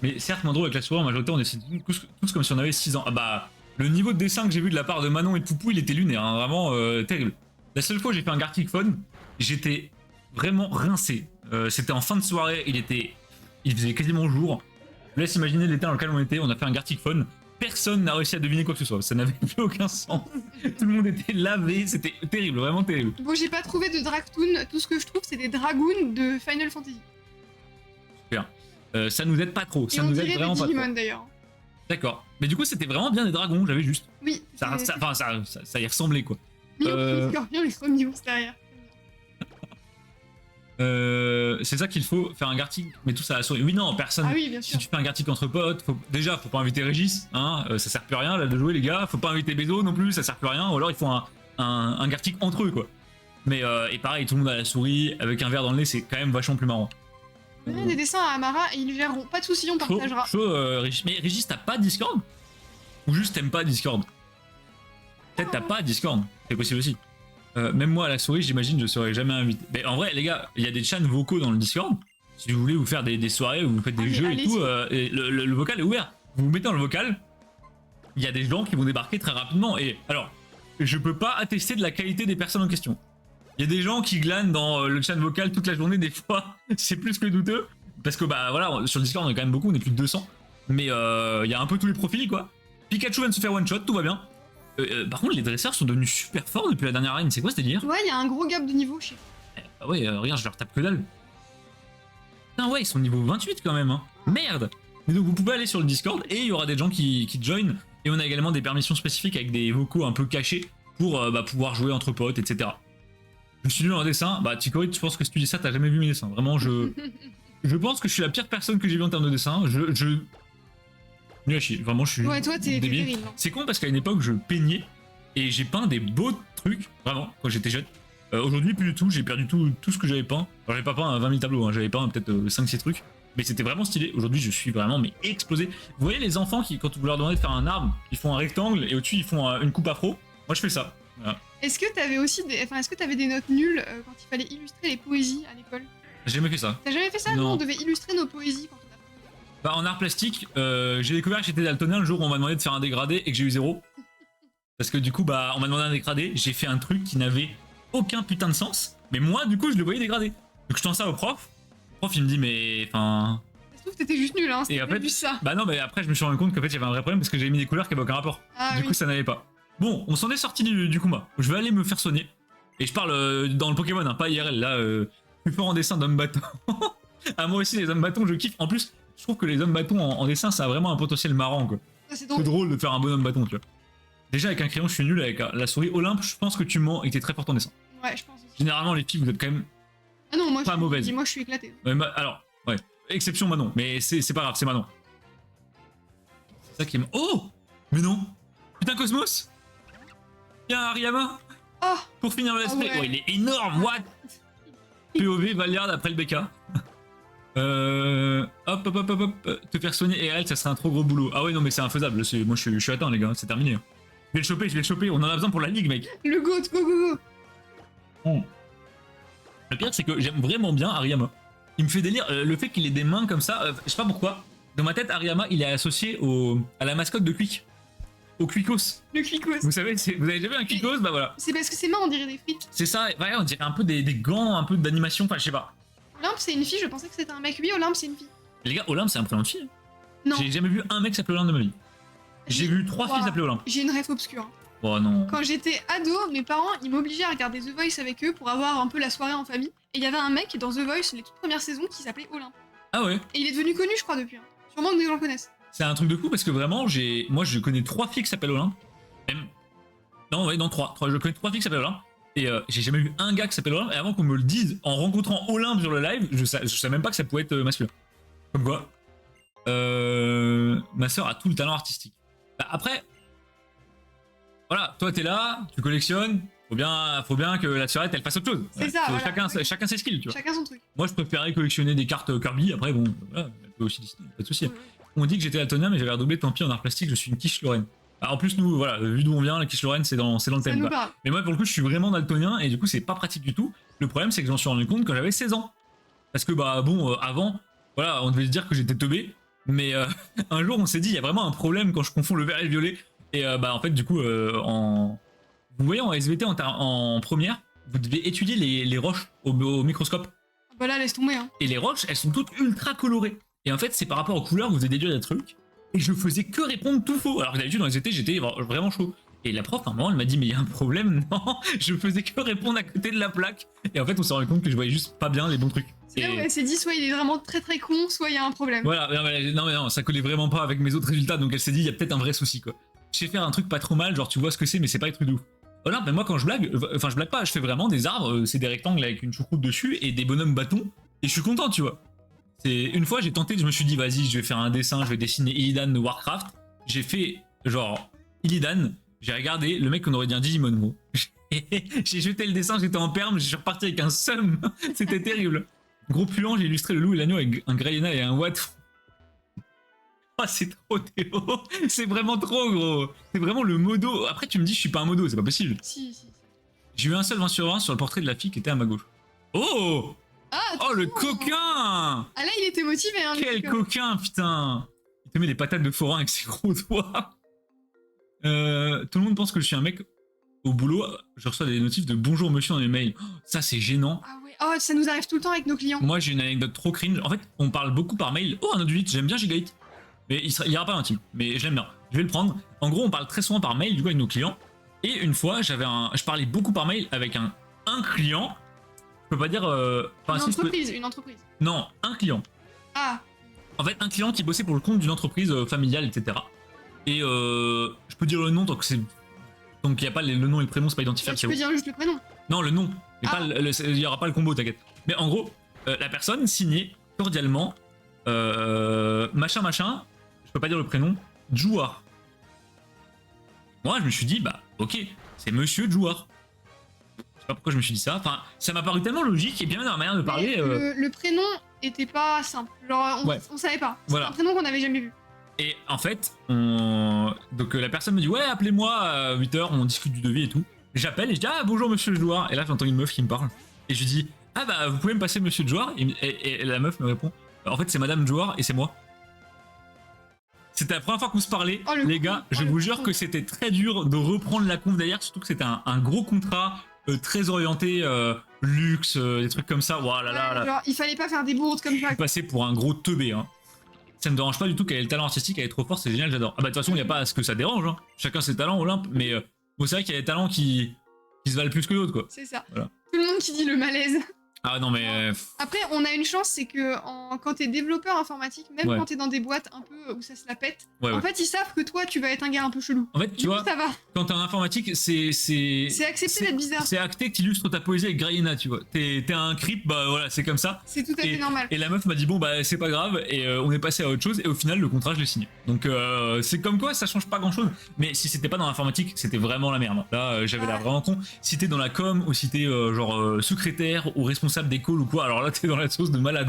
Mais certes, moins drôle avec la souris, en majorité, on dessine tous comme si on avait 6 ans. Ah bah, le niveau de dessin que j'ai vu de la part de Manon et de Poupou, il était lunaire, hein, vraiment terrible. La seule fois où j'ai fait un Gartic Phone, j'étais vraiment rincé. C'était en fin de soirée, il faisait quasiment jour. Je vous laisse imaginer l'état dans lequel on était, on a fait un Gartic Phone. Personne n'a réussi à deviner quoi que ce soit, ça n'avait plus aucun sens. Tout le monde était lavé, c'était terrible, vraiment terrible. Bon, j'ai pas trouvé de Dragtoon, tout ce que je trouve, c'est des Dragoons de Final Fantasy. Super. Ça nous aide pas trop, Et ça on nous aide dirait vraiment des pas Digimon trop. d'ailleurs. D'accord. Mais du coup, c'était vraiment bien des dragons, j'avais juste. Oui. Ça y ressemblait quoi. Les scorpions, les Scorpions derrière. C'est ça qu'il faut faire un Gartic, mais tout ça à la souris. Oui, non, personne. Ah oui, bien sûr. Si tu fais un Gartic entre potes, faut pas inviter Régis, hein, ça sert plus à rien là de jouer les gars. Faut pas inviter Bézo non plus, ça sert plus à rien. Ou alors il faut un Gartic entre eux quoi. Mais et pareil, tout le monde a la souris avec un verre dans le nez, c'est quand même vachement plus marrant. On verra des dessins à Amara et ils géreront. Pas de soucis, on partagera. Régis. Mais Régis, t'as pas Discord? Ou juste t'aimes pas Discord? Peut-être t'as pas Discord, c'est possible aussi. Même moi à la souris, j'imagine, je serais jamais invité. Mais en vrai, les gars, il y a des chats vocaux dans le Discord. Si vous voulez vous faire des soirées où vous faites des jeux et tout, et le vocal est ouvert. Vous vous mettez dans le vocal, il y a des gens qui vont débarquer très rapidement. Et alors, je peux pas attester de la qualité des personnes en question. Il y a des gens qui glanent dans le chat vocal toute la journée, des fois, c'est plus que douteux. Parce que bah voilà, sur le Discord on est quand même beaucoup, on est plus de 200. Mais il y a un peu tous les profils quoi. Pikachu vient de se faire one shot, tout va bien. Par contre, les dresseurs sont devenus super forts depuis la dernière arène, c'est quoi ce délire? Ouais, il y a un gros gap de niveau, je sais. Bah ouais, regarde, je leur tape que dalle. Putain, ouais, ils sont niveau 28 quand même, hein. Merde! Mais donc vous pouvez aller sur le Discord et il y aura des gens qui join. Et on a également des permissions spécifiques avec des vocaux un peu cachés pour pouvoir jouer entre potes, etc. Je suis nul en dessin. Bah, Ticorit, je pense que si tu dis ça, t'as jamais vu mes dessins. Vraiment, je pense que je suis la pire personne que j'ai vue en termes de dessin. Nul à chier. Vraiment, je suis. Ouais, toi, t'es débile. terrible. C'est con parce qu'à une époque, je peignais et j'ai peint des beaux trucs, vraiment, quand j'étais jeune. Aujourd'hui, plus du tout. J'ai perdu tout ce que j'avais peint. Alors, j'avais pas peint 20 000 tableaux, hein. J'avais peint peut-être 5-6 trucs. Mais c'était vraiment stylé. Aujourd'hui, je suis vraiment mais explosé. Vous voyez les enfants qui, quand vous leur demandez de faire un arbre, ils font un rectangle et au-dessus, ils font une coupe afro. Moi, je fais ça. Voilà. Est-ce que t'avais aussi est-ce que t'avais des notes nulles quand il fallait illustrer les poésies à l'école? J'ai jamais fait ça. T'as jamais fait ça? Non. Nous, on devait illustrer nos poésies quand on a. Bah, en art plastique, j'ai découvert que j'étais daltonien le jour où on m'a demandé de faire un dégradé et que j'ai eu 0. Parce que du coup, bah, on m'a demandé un dégradé, j'ai fait un truc qui n'avait aucun putain de sens. Mais moi, du coup, je le voyais dégradé. Donc je tends ça au prof. Le prof, il me dit, mais enfin. Ça se trouve, t'étais juste nul, hein. Et C'était après, juste ça. bah non, mais après, je me suis rendu compte qu'en fait, il y avait un vrai problème parce que j'avais mis des couleurs qui n'avaient aucun rapport. Ah, Du oui. coup, ça n'allait pas. Bon, on s'en est sorti du combat. Je vais aller me faire soigner. Et je parle dans le Pokémon, hein, pas IRL. Là, plus fort en dessin d'homme bâton. Ah, moi aussi, les hommes bâtons, je kiffe. En plus, je trouve que les hommes bâtons en dessin, ça a vraiment un potentiel marrant, quoi. C'est C'est drôle de faire un bonhomme bâton, tu vois. Déjà, avec un crayon, je suis nul. Avec la souris Olympe, je pense que tu mens et que t'es très fort en dessin. Ouais, je pense aussi. Généralement, les filles, vous êtes quand même Ah non, moi, pas mauvaises. Moi, je suis éclaté. Ouais, alors, ouais. Exception Manon, mais c'est pas grave, c'est Manon. C'est ça qui est... Oh! Mais non! Putain, Cosmos! Tiens, Ariyama! Oh! Pour finir le let's play. Ouais. Oh, il est énorme, what? POV, Valiard après le BK. Hop, te faire soigner et elle, ça serait un trop gros boulot. Ah ouais, non, mais c'est infaisable. Moi, je suis atteint, les gars, c'est terminé. Je vais le choper, on en a besoin pour la ligue, mec. Le GOAT, go! Le pire, c'est que j'aime vraiment bien Ariyama. Il me fait délire, le fait qu'il ait des mains comme ça, je sais pas pourquoi. Dans ma tête, Ariyama, il est associé à la mascotte de Quick. Au Quickos. Le Quickos. Vous savez, vous avez déjà vu un Quickos? Bah voilà. C'est parce que ses mains, on dirait des frites. C'est ça, ouais, on dirait un peu des gants, un peu d'animation, enfin, je sais pas. Olympe, c'est une fille, je pensais que c'était un mec. Oui, Olympe, c'est une fille. Les gars, Olympe, c'est un prénom de fille. Non. J'ai jamais vu un mec s'appeler Olympe de ma vie. J'ai vu 3 filles s'appeler Olympe. J'ai une ref obscure. Oh non. Quand j'étais ado, mes parents, ils m'obligeaient à regarder The Voice avec eux pour avoir un peu la soirée en famille. Et il y avait un mec dans The Voice, les toutes premières saisons, qui s'appelait Olympe. Ah ouais. Et il est devenu connu, je crois, depuis. Sûrement que des gens le connaissent. C'est un truc de fou parce que vraiment, moi je connais 3 filles qui s'appellent Olympe. Même... Non, ouais, non, 3. Je connais 3 filles qui s'appellent Olympe. Et j'ai jamais vu un gars qui s'appelle Olympe. Et avant qu'on me le dise, en rencontrant Olympe sur le live, je savais même pas que ça pouvait être masculin. Comme quoi, ma soeur a tout le talent artistique. Bah, après, voilà, toi t'es là, tu collectionnes. Faut bien que la sœurette elle fasse autre chose. C'est ça, voilà. Chacun ses skills, tu vois. Chacun son truc. Moi je préférais collectionner des cartes Kirby. Après, bon, voilà, elle peut aussi dessiner, pas de soucis. On dit que j'étais daltonien, mais j'avais redoublé, tant pis, en art plastique, je suis une quiche Lorraine. Alors, en plus, nous, voilà, vu d'où on vient, la quiche Lorraine, c'est dans le thème. Bah. Mais moi, pour le coup, je suis vraiment daltonien et du coup, c'est pas pratique du tout. Le problème, c'est que j'en suis rendu compte quand j'avais 16 ans. Parce que, bah, bon, avant, voilà, on devait se dire que j'étais teubé. Mais un jour, on s'est dit, il y a vraiment un problème quand je confonds le vert et le violet. Et bah, en fait, du coup, vous voyez, en SVT, en première, vous devez étudier les roches au microscope. Bah là, laisse tomber, hein. Et les roches, elles sont toutes ultra colorées. Et en fait, c'est par rapport aux couleurs que vous devez déduire des trucs. Et je faisais que répondre tout faux. Alors que d'habitude, dans les SVT, j'étais vraiment chaud. Et la prof, à un moment, elle m'a dit, mais il y a un problème. Non, je faisais que répondre à côté de la plaque. Et en fait, on s'est rendu compte que je voyais juste pas bien les bons trucs. C'est là où elle s'est dit, soit il est vraiment très très con, soit il y a un problème. Voilà, non, ça collait vraiment pas avec mes autres résultats. Donc elle s'est dit, il y a peut-être un vrai souci, quoi. Je sais faire un truc pas trop mal, genre tu vois ce que c'est, mais c'est pas un truc de ouf. Voilà, mais moi quand je blague, enfin je blague pas, je fais vraiment des arbres, c'est des rectangles avec une choucroute dessus et des bonhommes bâtons. Et je suis content, tu vois. Une fois j'ai tenté, je me suis dit, vas-y, je vais faire un dessin, je vais dessiner Illidan de Warcraft. J'ai fait genre Illidan, j'ai regardé le mec qu'on aurait dit un Digimon, gros. J'ai jeté le dessin, j'étais en perme, je suis reparti avec un seum. C'était terrible. Gros puant, j'ai illustré le loup et l'agneau avec un Greyena et un Watt. Oh, c'est trop Théo. C'est vraiment trop, gros. C'est vraiment le modo. Après, tu me dis, je suis pas un modo, c'est pas possible. Si. J'ai eu un seul 20 sur 20 sur le portrait de la fille qui était à ma gauche. Oh! Oh, le coquin! Ah là, il était motivé, hein. Quel coquin, putain! Il te met des patates de forain avec ses gros doigts. Tout le monde pense que je suis un mec au boulot. Je reçois des notifs de bonjour monsieur dans les mails. Oh, ça, c'est gênant. Ah ouais. Oh, ça nous arrive tout le temps avec nos clients. Moi, j'ai une anecdote trop cringe. En fait, on parle beaucoup par mail. Oh, un autre 8, j'aime bien Gigabyte. Mais il ira pas intime. Mais je l'aime bien. Je vais le prendre. En gros, on parle très souvent par mail, du coup, avec nos clients. Et une fois, je parlais beaucoup par mail avec un client. Je peux pas dire. Une entreprise. Non, un client. Ah. En fait, un client qui bossait pour le compte d'une entreprise familiale, etc. Et je peux dire le nom tant que c'est. Donc il n'y a pas le nom et le prénom, c'est pas identifiable. Tu peux dire juste le prénom. Non, le nom. Il n'y aura pas le combo, t'inquiète. Mais en gros, la personne signait cordialement machin. Je peux pas dire le prénom. Jouar. Moi, je me suis dit, bah, ok, c'est monsieur Jouar. Je sais pas pourquoi je me suis dit ça. Enfin, ça m'a paru tellement logique et bien dans la manière de parler. Le prénom était pas simple. Genre, on savait pas. C'est un prénom qu'on avait jamais vu. Et en fait, donc la personne me dit, ouais, appelez-moi à 8h, on discute du devis et tout. J'appelle et je dis, ah, bonjour monsieur Jouar. Et là, j'entends une meuf qui me parle. Et je lui dis, ah, bah, vous pouvez me passer monsieur Jouar. Et la meuf me répond, en fait, c'est madame Jouar et c'est moi. C'était la première fois qu'on se parlait, les gars. Je vous jure que c'était très dur de reprendre la conf d'ailleurs, surtout que c'était un gros contrat très orienté luxe, des trucs comme ça. Voilà, genre, il fallait pas faire des bourdes comme ça. Je suis passé pour un gros teubé. Hein. Ça me dérange pas du tout qu'elle ait le talent artistique, elle est trop forte, c'est génial, j'adore. Ah bah de toute façon, il n'y a pas à ce que ça dérange. Hein. Chacun ses talents, Olympe. Mais bon, c'est vrai qu'il y a des talents qui se valent plus que d'autres, quoi. C'est ça. Voilà. Tout le monde qui dit le malaise. Ah non, mais. Après, on a une chance, c'est que quand t'es développeur informatique, même Ouais. quand t'es dans des boîtes un peu où ça se la pète, Ouais, en ouais. fait, ils savent que toi, tu vas être un gars un peu chelou. En fait, tu Du coup, vois, ça va. quand t'es en informatique, C'est accepté d'être bizarre. C'est acté que t'illustres ta poésie avec Grayena, tu vois. T'es un creep, bah voilà, c'est comme ça. C'est tout à fait normal. Et la meuf m'a dit, bon, bah c'est pas grave, et on est passé à autre chose, et au final, le contrat, je l'ai signé. Donc, c'est comme quoi, ça change pas grand chose. Mais si c'était pas dans l'informatique, c'était vraiment la merde. Là, j'avais l'air vraiment con. Si t'es dans la com, ou si t'es secrétaire, ou responsable d'école ou quoi, alors là, t'es dans la sauce de malade.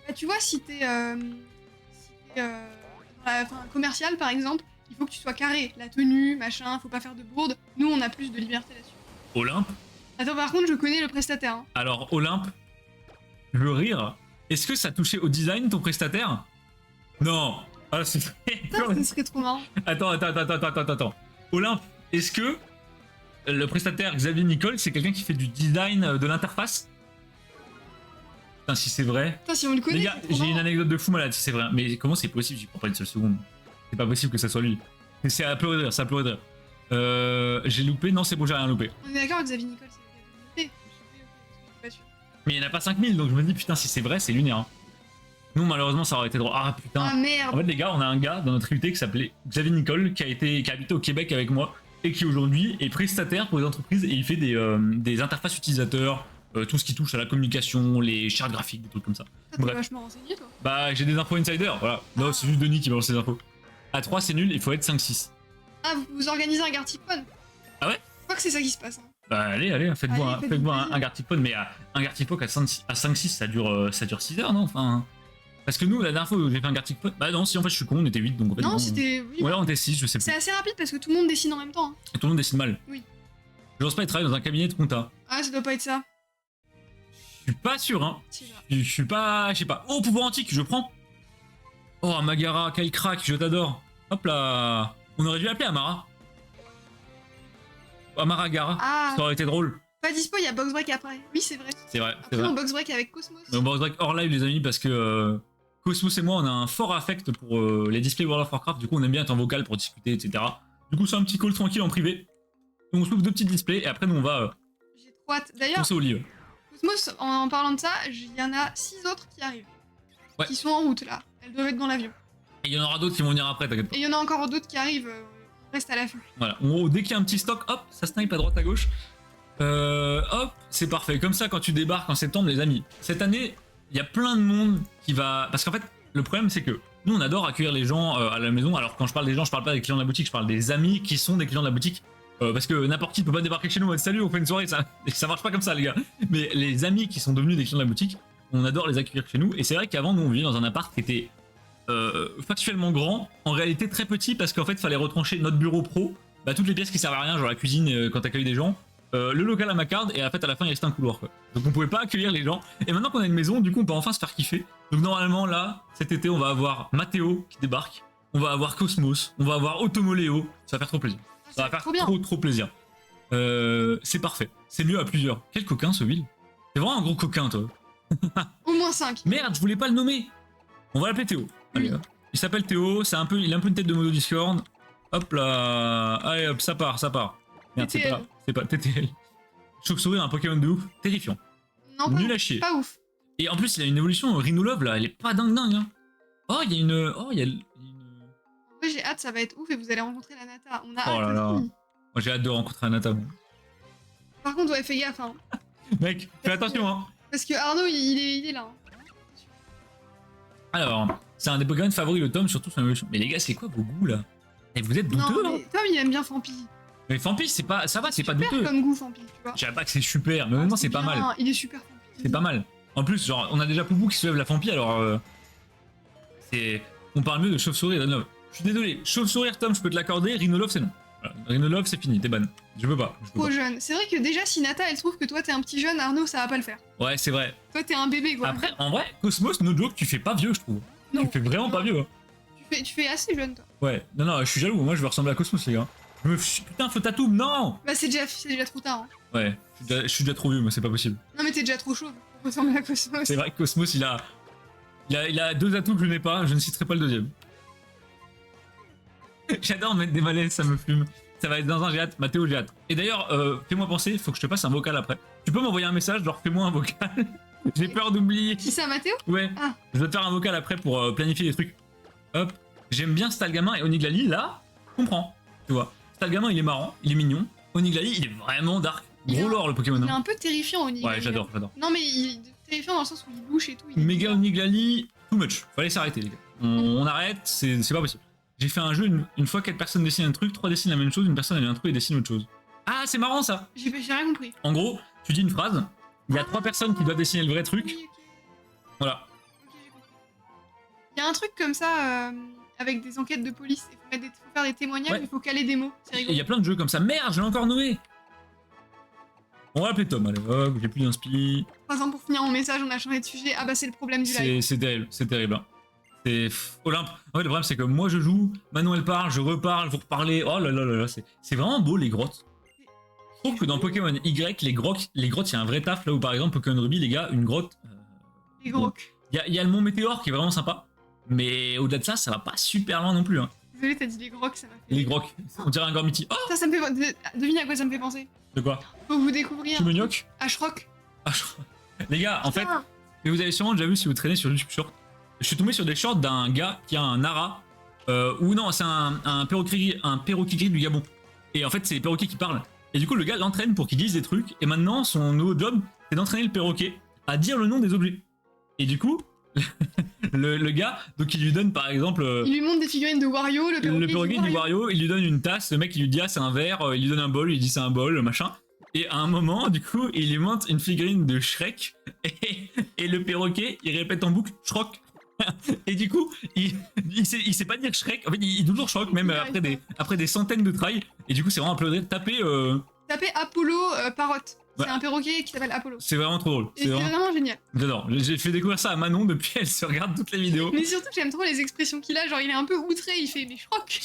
Bah, tu vois, si t'es commercial, par exemple, il faut que tu sois carré. La tenue, machin, faut pas faire de bourde. Nous, on a plus de liberté là-dessus. Olympe. Attends, par contre, je connais le prestataire. Hein. Alors, Olympe, je veux rire. Est-ce que ça touchait au design, ton prestataire? Non. Ah, c'est Putain, ça serait trop marrant. Attends. Olympe, est-ce que le prestataire Xavier Nicole, c'est quelqu'un qui fait du design de l'interface? Putain, si c'est vrai. Putain, si on le connaît. Les gars, j'ai une anecdote de fou malade si c'est vrai. Mais comment c'est possible? J'y crois pas une seule seconde. C'est pas possible que ça soit lui. C'est à pleurer de rire, c'est à pleurer de rire. J'ai loupé? Non, c'est bon, j'ai rien loupé. On est d'accord que Xavier Nicole, c'est le gars de l'unité. Je suis pas sûr. Mais il n'y en a pas 5000, donc je me dis, putain, si c'est vrai, c'est lunaire. Hein. Nous, malheureusement, ça aurait été drôle. Ah putain. Ah merde. En fait, les gars, on a un gars dans notre UT qui s'appelait Xavier Nicole, qui a habité au Québec avec moi, et qui aujourd'hui est prestataire pour les entreprises, et il fait des interfaces utilisateurs, tout ce qui touche à la communication, les chartes graphiques, des trucs comme ça. T'es Bref. vachement renseigné, toi. Bah, j'ai des infos insider, voilà. Non, c'est juste Denis qui balance ces infos. À 3, c'est nul, il faut être 5-6. Ah, vous organisez un Gartic Pod? Ah ouais? Je crois que c'est ça qui se passe. Hein. Bah, allez, faites-moi Allez, faites-vous un Gartic Pod, mais un Gartic Pod à 5-6, ça dure 6 heures, non? Enfin. Parce que nous, la dernière fois où j'ai fait un Gartic Pod, bah non, si en fait je suis con, on était 8, donc en fait. Non, c'était. Oui, Ou alors on était 6, je sais plus. c'est assez rapide parce que tout le monde dessine en même temps. Hein. Et tout le monde dessine mal. Oui. J'ose pas travailler dans un cabinet de compta. Ah, ça doit pas être ça. Je suis pas sûr, hein. Si, là. Je suis pas. Je sais pas. Oh, pouvoir antique, je prends. Oh, Amagara, quel crack, je t'adore. Hop là. On aurait dû l'appeler Amara. Amaragara. Ah, Ça aurait été drôle. pas dispo, il y a Box Break après. Oui, c'est vrai. C'est vrai, c'est Après, vrai. on Box Break avec Cosmos. Mais bon, c'est vrai que hors live, les amis, parce que Cosmos et moi, on a un fort affect pour les displays World of Warcraft. Du coup, on aime bien être en vocal pour discuter, etc. Du coup, c'est un petit call tranquille en privé. Et on se trouve 2 petits displays et après, nous, on va J'ai trop hâte. D'ailleurs, foncer au livre. Cosmos, en parlant de ça, il y en a 6 autres qui arrivent. Ouais. Qui sont en route là. Elles doivent être dans l'avion. Et il y en aura d'autres qui vont venir après, t'inquiète pas. Et il y en a encore d'autres qui arrivent. On reste à l'affût. Voilà. Dès qu'il y a un petit stock, hop, ça snipe à droite à gauche. Hop, c'est parfait. Comme ça, quand tu débarques en septembre, les amis, cette année, il y a plein de monde qui va. Parce qu'en fait, le problème, c'est que nous, on adore accueillir les gens à la maison. Alors, quand je parle des gens, je parle pas des clients de la boutique, je parle des amis qui sont des clients de la boutique. Parce que n'importe qui peut pas débarquer chez nous en mode salut, on fait une soirée, ça marche pas comme ça, les gars. Mais les amis qui sont devenus des clients de la boutique, on adore les accueillir chez nous. Et c'est vrai qu'avant, nous, on vivait dans un appart qui était factuellement grand, en réalité très petit, parce qu'en fait, il fallait retrancher notre bureau pro, bah, toutes les pièces qui servent à rien, genre la cuisine quand t'accueilles des gens. Le local à Macard, et en fait à la fin il restait un couloir quoi. Donc on pouvait pas accueillir les gens. Et maintenant qu'on a une maison, du coup on peut enfin se faire kiffer. Donc normalement là, cet été on va avoir Mathéo qui débarque, on va avoir Cosmos, on va avoir Automoléo, ça va faire trop plaisir. Ça va faire trop bien. trop plaisir. C'est parfait, c'est mieux à plusieurs. Quel coquin ce Will. C'est vraiment un gros coquin toi. Au moins 5. Merde, je voulais pas le nommer. On va l'appeler Théo. Allez, Oui. hop. Il s'appelle Théo, il a un peu une tête de modo Discord. Hop là, allez hop, ça part. Merde, c'est pas TTL. Chauve-souris a un Pokémon de ouf, terrifiant. Non, pas Nul ouf. à chier. Pas ouf. Et en plus, il a une évolution Rhinolove là, elle est pas dingue. Hein. Oh, il y a une. Oh, il y a une. En vrai, j'ai hâte, ça va être ouf et vous allez rencontrer la Nata. On a Oh hâte là là. aussi. Moi, j'ai hâte de rencontrer Anata. Bon. Par contre, ouais, fais gaffe. Hein. Mec, fais attention, hein. Parce que Arnaud, il est là. Hein. Alors, c'est un des Pokémon favoris, le tome, surtout son évolution. Mais les gars, c'est quoi vos goûts là? Et vous êtes douteux, Non, hein? mais Tom, il aime bien Fampi. Mais Fampi, c'est pas. Ça va, c'est pas Super douteux. comme goût, Fampi, tu vois. Je dirais pas que c'est super, mais honnêtement, c'est pas bien, mal. Il est super Fampi. C'est pas mal. En plus, genre, on a déjà Poupou qui soulève la Fampi, alors. C'est. On parle mieux de Chauve-souris et Rhinolove. Je suis désolé, Chauve-souris, Tom, je peux te l'accorder, Rhinolove, c'est non. Voilà. Rhinolove, c'est fini, t'es ban. Je peux pas. Trop jeune. C'est vrai que déjà, si Nata, elle trouve que toi, t'es un petit jeune, Arnaud, ça va pas le faire. Ouais, c'est vrai. Toi, t'es un bébé, quoi. Après, en vrai, Cosmos, no joke, tu fais pas vieux, je trouve. Non. Tu fais vraiment pas vieux. Hein. Tu fais assez jeune, toi. Ouais, non, je suis jaloux, moi je veux ressembler à Cosmos, les gars. Putain, faut tatoum, non. Bah, c'est déjà trop tard. Hein. Ouais, je suis déjà trop vieux, mais c'est pas possible. Non, mais t'es déjà trop chauve pour ressembler à Cosmos. C'est vrai que Cosmos, il a 2 atouts que je n'ai pas, je ne citerai pas le deuxième. J'adore mettre des malaises, ça me fume. Ça va être dans un, j'ai hâte. Mathéo, j'ai hâte. Et d'ailleurs, fais-moi penser, faut que je te passe un vocal après. Tu peux m'envoyer un message, genre fais-moi un vocal. J'ai peur d'oublier. Qui ça, Mathéo? Ouais. Ah. Je dois te faire un vocal après pour planifier des trucs. Hop. J'aime bien Stalgamin et Oniglali, là, je comprends. Tu vois. Stalgamin, il est marrant, il est mignon. Oniglali, il est vraiment dark. Gros lore, le Pokémon. Il est un peu terrifiant, Oniglali. Ouais, j'adore. Non, mais il est terrifiant dans le sens où il bouge et tout. Méga Oniglali, too much. Fallait s'arrêter, les gars. On arrête, c'est pas possible. J'ai fait un jeu, une fois 4 personnes dessinent un truc, 3 dessinent la même chose, une personne elle vient un truc et dessine autre chose. Ah, c'est marrant ça. J'ai rien compris. En gros, tu dis une phrase, il y a 3 personnes qui doivent dessiner le vrai truc. Oui, ok. Voilà. Ok, j'ai compris. Il y a un truc comme ça avec des enquêtes de police. Il faut faire des témoignages, Ouais. il faut caler des mots. C'est Il rigolo. y a plein de jeux comme ça. Merde, je l'ai encore nommé. On va l'appeler Tom, allez, hop, j'ai plus d'inspi. Par exemple, pour finir mon message, on a changé de sujet. Ah bah, c'est le problème du live. C'est terrible, c'est terrible. Hein. C'est Olympe. En fait, le problème, c'est que moi je joue, Manon elle parle, je reparle, vous reparlez. Oh là là là là, c'est vraiment beau les grottes. Je trouve que dans Pokémon Y, les grottes, il y a un vrai taf là où par exemple Pokémon Ruby, les gars, une grotte. Les grocs. Il y a le mont Météore qui est vraiment sympa, mais au-delà de ça, ça va pas super loin non plus. Hein. Désolé, t'as dit les grocs, ça m'a fait. Les grocs, on dirait un Gormiti. Oh, Ça me fait. Devine à quoi ça me fait penser. de quoi? Faut vous découvrir. Chimoniok? Ashrock. Ah, les gars, en fait, mais vous avez sûrement déjà vu si vous traînez sur YouTube Short. Je suis tombé sur des shorts d'un gars qui a un ara, ou non, c'est un perroquet gris du Gabon. Et en fait, c'est les perroquets qui parlent. Et du coup, le gars l'entraîne pour qu'il dise des trucs. Et maintenant, son nouveau job, c'est d'entraîner le perroquet à dire le nom des objets. Et du coup, le gars, donc il lui donne par exemple. Il lui montre des figurines de Wario, Le perroquet du Wario, il lui donne une tasse, le mec il lui dit ah c'est un verre, il lui donne un bol, il lui dit c'est un bol, machin. Et à un moment, du coup, il lui montre une figurine de Shrek, et le perroquet, il répète en boucle Shrek. Et du coup, il sait pas dire Shrek, en fait il dit toujours Shrek, même après des centaines de tries, et du coup c'est vraiment applaudi. Tapez Apollo Parrot. C'est Ouais. un perroquet qui s'appelle Apollo. c'est vraiment trop drôle. Et c'est vraiment génial. J'adore. J'ai fait découvrir ça à Manon, depuis elle se regarde toutes les vidéos. Mais surtout, j'aime trop les expressions qu'il a. Genre, il est un peu outré. Il fait mais Shrock.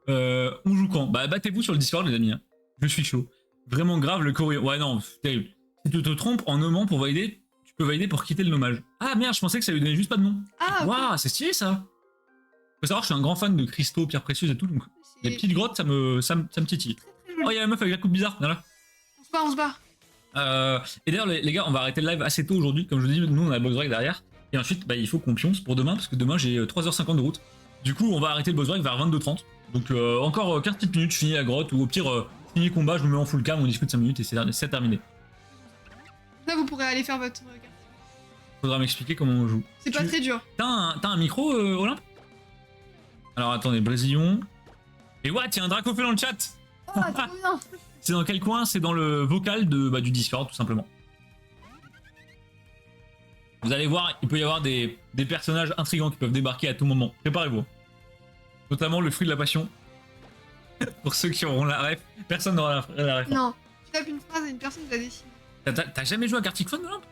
On joue quand? Bah battez-vous sur le Discord les amis. Hein. Je suis chaud. Vraiment grave le courrier. Ouais non, c'est terrible. Si tu te trompes en nommant pour valider, tu peux valider pour quitter le nommage. Ah merde, je pensais que ça lui donnait juste pas de nom. Ah, ok. Waouh, c'est stylé ça. Faut savoir que je suis un grand fan de cristaux, pierres précieuses et tout, donc les petites grottes ça me titille. Très, très joli. Oh, il y a la meuf avec la coupe bizarre, voilà. On se barre. Et d'ailleurs les gars, on va arrêter le live assez tôt aujourd'hui, comme je vous dis, nous on a le box break derrière. Et ensuite, bah, il faut qu'on pionce pour demain, parce que demain j'ai 3h50 de route. Du coup, on va arrêter le box break vers 22h30. Donc encore 15 petites minutes, je finis la grotte, ou au pire, fini le combat, je me mets en full cam, on discute 5 minutes et c'est terminé. Là, vous pourrez aller faire votre carte. Faudra m'expliquer comment on joue. C'est pas très dur. T'as un micro, Olympe? Alors attendez, Brésillon. Et what, il y a un Dracofeu dans le chat. Ah, trop bien. C'est dans quel coin? C'est dans le vocal du Discord, tout simplement. Vous allez voir, il peut y avoir des personnages intrigants qui peuvent débarquer à tout moment. Préparez-vous. Notamment le fruit de la passion. Pour ceux qui auront la ref. Personne n'aura la ref. Non. Tu tapes une phrase et une personne la dessine. T'as jamais joué à Gartic Phone, Olympe?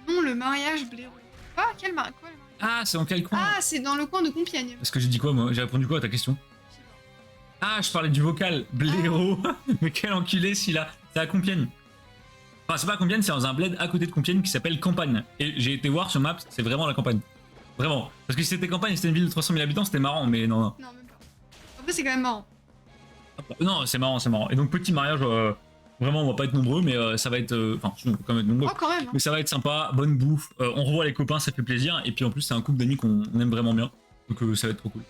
Non, le mariage blaireau. Ah, quoi le mariage? Ah, c'est dans quel coin? Ah, c'est dans le coin de Compiègne. Parce que j'ai dit quoi, moi? J'ai répondu quoi à ta question? Je sais pas. Ah, je parlais du vocal. Blaireau. Mais quel enculé celui-là. C'est à Compiègne. Enfin, c'est pas à Compiègne, c'est dans un bled à côté de Compiègne qui s'appelle Campagne. Et j'ai été voir sur Maps, c'est vraiment la campagne. Vraiment. Parce que si c'était Campagne, c'était une ville de 300 000 habitants, c'était marrant, mais non, non. Non, même pas. Après, c'est quand même marrant. Non, c'est marrant, c'est marrant. Et donc, petit mariage, vraiment, on va pas être nombreux, mais ça va être. Enfin, on peut quand même être nombreux. Oh, quand même. Hein. Mais ça va être sympa, bonne bouffe. On revoit les copains, ça fait plaisir. Et puis en plus, c'est un couple d'amis qu'on aime vraiment bien. Donc, ça va être trop cool.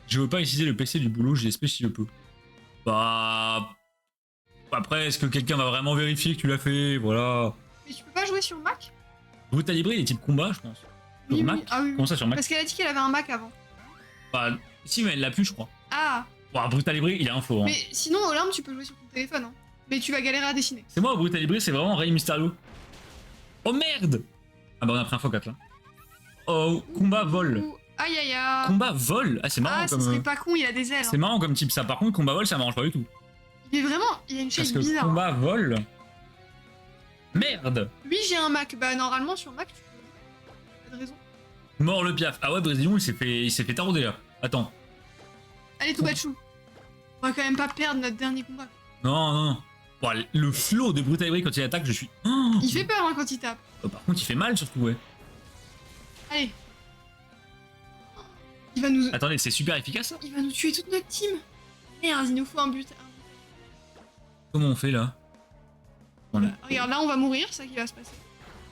Je veux pas utiliser le PC du boulot, j'ai l'espèce si je peux. Bah. Après, est-ce que quelqu'un va vraiment vérifier que tu l'as fait? Voilà. Mais tu peux pas jouer sur Mac? Brutal Libre, il est type combat, je pense. Sur Oui, Mac? oui. Ah oui. Comment ça sur Mac? Parce qu'elle a dit qu'elle avait un Mac avant. Bah, si, mais elle l'a plus, je crois. Ah. Bon, Brutal Libre, il est info. Hein. Mais sinon, Olympe, tu peux jouer sur ton téléphone. Hein. Mais tu vas galérer à dessiner. C'est moi, Brutal Libre, c'est vraiment Rey Mysterio. Oh merde! Ah bah, on a pris un x4 là. Oh, combat vol. Ouh. Aïe aïe aïe. Combat vol? Ah, c'est marrant Ah, ça comme. serait pas con, il a des ailes. C'est marrant comme type ça. Par contre, combat vol, ça m'arrange pas du tout. Il est vraiment. Il a une Parce shape que bizarre. combat vol. Merde! Oui, j'ai un Mac. Bah, normalement, sur Mac, tu peux. Pas de raison. Mort le piaf. Ah ouais, Brésillon, il s'est fait tarauder là. Attends. Allez, Toubatchou. On va quand même pas perdre notre dernier combat. Non, non, non. Bon, le flow de Brutal Libre quand il attaque, je suis. Oh, Il fait peur hein, quand il tape. par contre, il fait mal surtout, ouais. Allez. Il va nous. Attendez, c'est super efficace ça? Il va nous tuer toute notre team. Merde, il nous faut un but. Comment on fait là? Attendez. Regarde, là, on va mourir, c'est ça qui va se passer.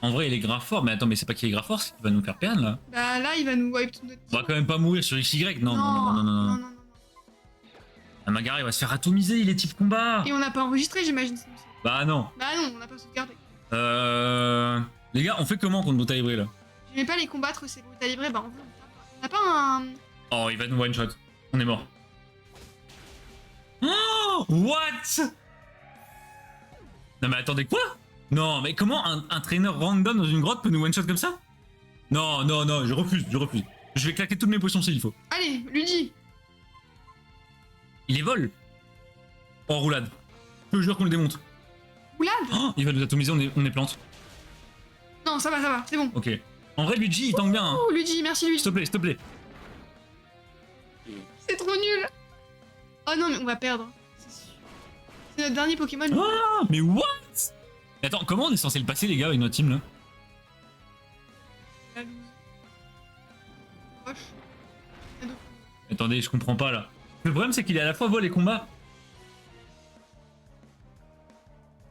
En vrai, il est grave fort, mais attends, mais c'est pas qu'il est grave fort, c'est qu'il va nous faire perdre là. Bah là, il va nous wipe tout notre On va quand même pas mourir sur XY. Non, non, non, non, non, non. Ah, Magara, il va se faire atomiser, il est type combat. Et on n'a pas enregistré, j'imagine. Bah non. Bah non, on n'a pas sauvegardé. Les gars, on fait comment contre Brutal Libré là? J'aimais pas les combattre, c'est Brutal Libré, bah on n'a pas un... Oh, il va nous one shot. On est mort. Oh, what? Non mais attendez, quoi? Non, mais comment un trainer random dans une grotte peut nous one shot comme ça? Non, non, non, je refuse, je refuse. Je vais claquer toutes mes potions s'il faut. Allez, Luigi. Il est vol. Oh, roulade. Je te jure qu'on le démonte. Roulade? Oh, il va nous atomiser, on est plante. Non, ça va, c'est bon. Ok. En vrai, Luigi, il tank bien. Hein. Oh, Luigi, merci Luigi. S'il te plaît, s'il te plaît. C'est trop nul. Oh non, mais on va perdre. C'est sûr. C'est notre dernier Pokémon. Ah, mais what? Attends, comment on est censé le passer, les gars, avec notre team là? La loose. Roche. Attendez, je comprends pas là. Le problème, c'est qu'il est à la fois vol et combat.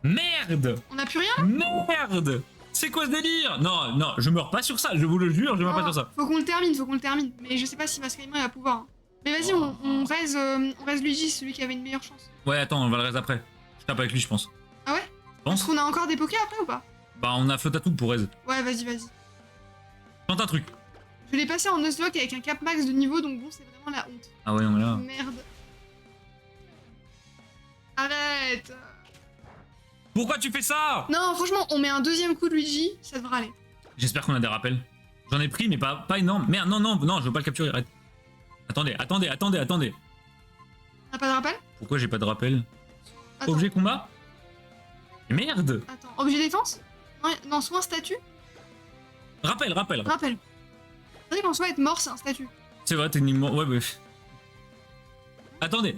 Merde! On a plus rien? Merde! C'est quoi ce délire? Non, non, je meurs pas sur ça, je vous le jure, je meurs pas sur ça. Faut qu'on le termine, Mais je sais pas si Masquerade va pouvoir. Hein. Mais vas-y, on raise Luigi, celui qui avait une meilleure chance. Ouais, attends, on va le raise après. Je tape avec lui, je pense. Ah ouais? Je pense. Est-ce qu'on a encore des Pokés après ou pas? Bah, on a Flotatou pour raise. Ouais, vas-y. Tente un truc. Je l'ai passé en Nuzlocke avec un cap max de niveau, donc bon, c'est vraiment la honte. Ah ouais, on est là. Merde. Arrête. Pourquoi tu fais ça? Non, franchement, on met un deuxième coup de Luigi, ça devrait aller. J'espère qu'on a des rappels. J'en ai pris, mais pas énorme. Merde, non, non, non, je veux pas le capturer, arrête. Attendez. On a pas de rappel? Pourquoi j'ai pas de rappel? Attends. Objet combat? Merde! Attends, objet défense? Non, soin statut? Rappel. Rappel. C'est vrai qu'en soi, être mort, c'est un statut. C'est vrai, techniquement, ouais, bref. Attendez.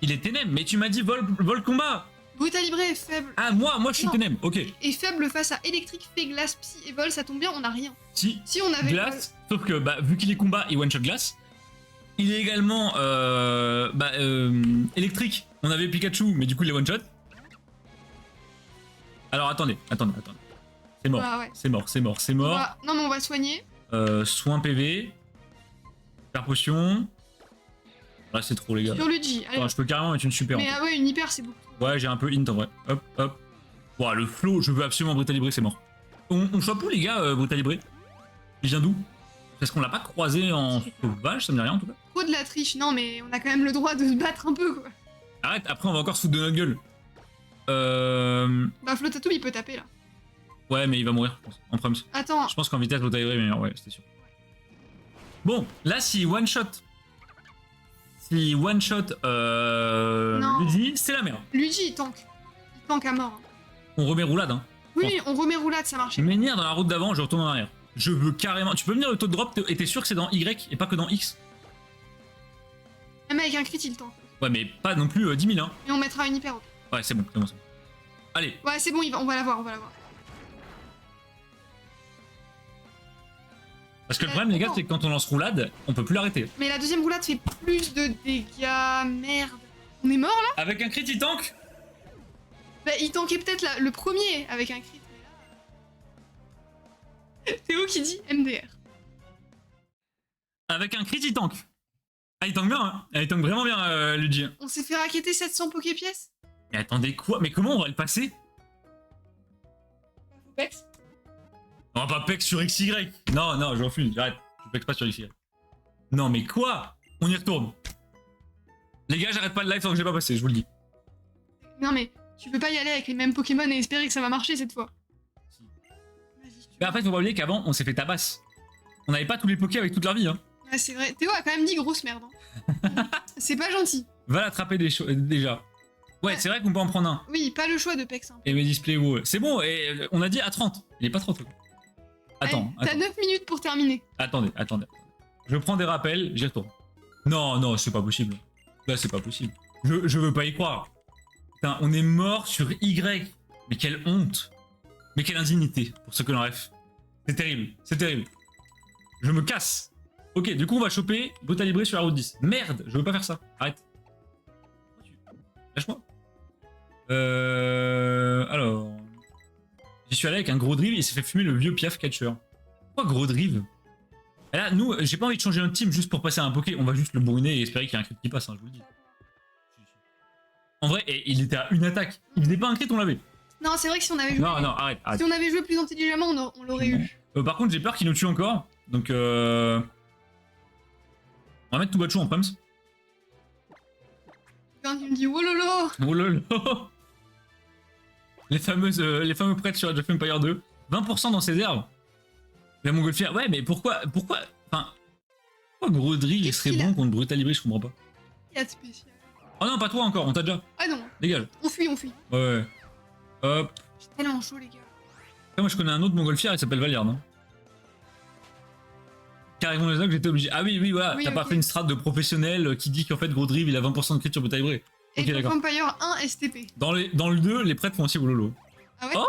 Il est ténèbres, mais tu m'as dit vol combat! Brutal Libré est faible. Ah, moi je suis Non. ténèbres, ok. Et faible face à électrique, fait glace, psy et vol, ça tombe bien, on a rien. Si, Si on avait. glace, sauf que bah, vu qu'il est combat, il one-shot glace. Il est également électrique. On avait Pikachu, mais du coup il est one-shot. Alors attendez. C'est mort, Bah, ouais. c'est mort. Non, mais on va soigner. Soin PV. Super potion. Là c'est trop les gars. Sur Luigi. Allez. Attends, je peux carrément mettre une super. Mais ah ouais, une hyper, c'est beaucoup. Ouais, j'ai un peu int en vrai. Hop. Ouah, le flow, je veux absolument Brutal Libré, c'est mort. On chope où les gars, Brutal Libré? Il vient d'où? Parce qu'on l'a pas croisé en sauvage, ça me dit rien en tout cas. Trop de la triche, non, mais on a quand même le droit de se battre un peu, quoi. Arrête, après on va encore se foutre de notre gueule. Bah, Flotatou, il peut taper là. Ouais, mais il va mourir, je pense, en proms. Attends, Je pense qu'en vitesse, Brutal Libré est meilleur, ouais, c'était sûr. Bon, là, si one shot. Non. Luigi, c'est la merde. Luigi, il tank. Il tank à mort. Hein. On remet roulade, hein. Oui, on remet roulade, ça marche. Menhir dans la route d'avant, je retourne en arrière. Je veux carrément. Tu peux me dire le taux de drop et t'es sûr que c'est dans Y et pas que dans X? Même avec un crit, il tank. Ouais, mais pas non plus 10 000, hein. Et on mettra une hyper. Ouais, c'est bon, c'est bon. Allez. Ouais, c'est bon, on va la voir. Parce que le problème, les gars, c'est que quand on lance roulade, on peut plus l'arrêter. Mais la deuxième roulade fait plus de dégâts. Merde. On est mort là? Avec un crit, il tank? Bah, il tankait peut-être le premier avec un crit. Théo qui dit MDR. Avec un crit, il tank. Ah, il tank bien, hein. Il tank vraiment bien, Luigi. On s'est fait racketter 700 Poképièces. Mais attendez, quoi? Mais comment on va le passer? Faut pex. On va pas pex sur XY. Non, je refuse, j'arrête. Je pex pas sur XY. Non, mais quoi? On y retourne. Les gars, j'arrête pas le live tant que j'ai pas passé, je vous le dis. Non, mais tu peux pas y aller avec les mêmes Pokémon et espérer que ça va marcher cette fois. Mais après, faut pas oublier qu'avant, on s'est fait tabasse. On avait pas tous les Pokés avec toute leur vie, hein. Ouais, c'est vrai. Théo a quand même dit grosse merde. Hein. C'est pas gentil. Va l'attraper déjà. Ouais, c'est vrai qu'on peut en prendre un. Oui, pas le choix de pex. Hein. Et mes displays, ouais. C'est bon, et on a dit à 30. Il est pas 30. Attends. T'as 9 minutes pour terminer. Attendez. Je prends des rappels, j'y retourne. Non, c'est pas possible. Là, c'est pas possible. Je veux pas y croire. Putain, on est mort sur Y. Mais quelle honte. Mais quelle indignité pour ceux que l'on ref. C'est terrible. Je me casse. Ok, du coup, on va choper Brutal Libré sur la route 10. Merde, je veux pas faire ça. Arrête. Lâche-moi. Alors... J'y suis allé avec un gros drive et il s'est fait fumer le vieux Piaf catcher. Pourquoi gros drive? Et là, nous, j'ai pas envie de changer notre team juste pour passer à un poké. On va juste le brûler et espérer qu'il y a un crit qui passe, hein, je vous le dis. En vrai, il était à une attaque. Il faisait pas un crit, on l'avait. Non, c'est vrai que si on avait joué... Non, arrête. Si on avait joué plus intelligemment, on l'aurait eu. Par contre, j'ai peur qu'il nous tue encore. Donc, on va mettre Tubachu en pumps. Quand tu me dis, oh lolo. Oh lolo. Les fameux prêtres sur Age of Empires 2. 20% dans ses herbes. La montgolfière. Ouais, mais pourquoi gros drill il serait bon contre Brutal Hybrid, je comprends pas. Il y a de spécial. Oh non, pas toi encore, on t'a déjà. Ah non. Dégage. On fuit. Ouais. Hop. J'ai tellement chaud, les gars. Après, moi, je connais un autre montgolfière, il s'appelle Valiard, non? Carrément les que j'étais obligé. Ah oui, voilà. Oui, T'as pas fait une strat de professionnel qui dit qu'en fait, gros drill, il a 20% de crit sur Brutal Hybrid. Et Ok, d'accord. Vampire 1 STP. Dans le 2, les prêtres font aussi Wololo. Ah ouais? Oh,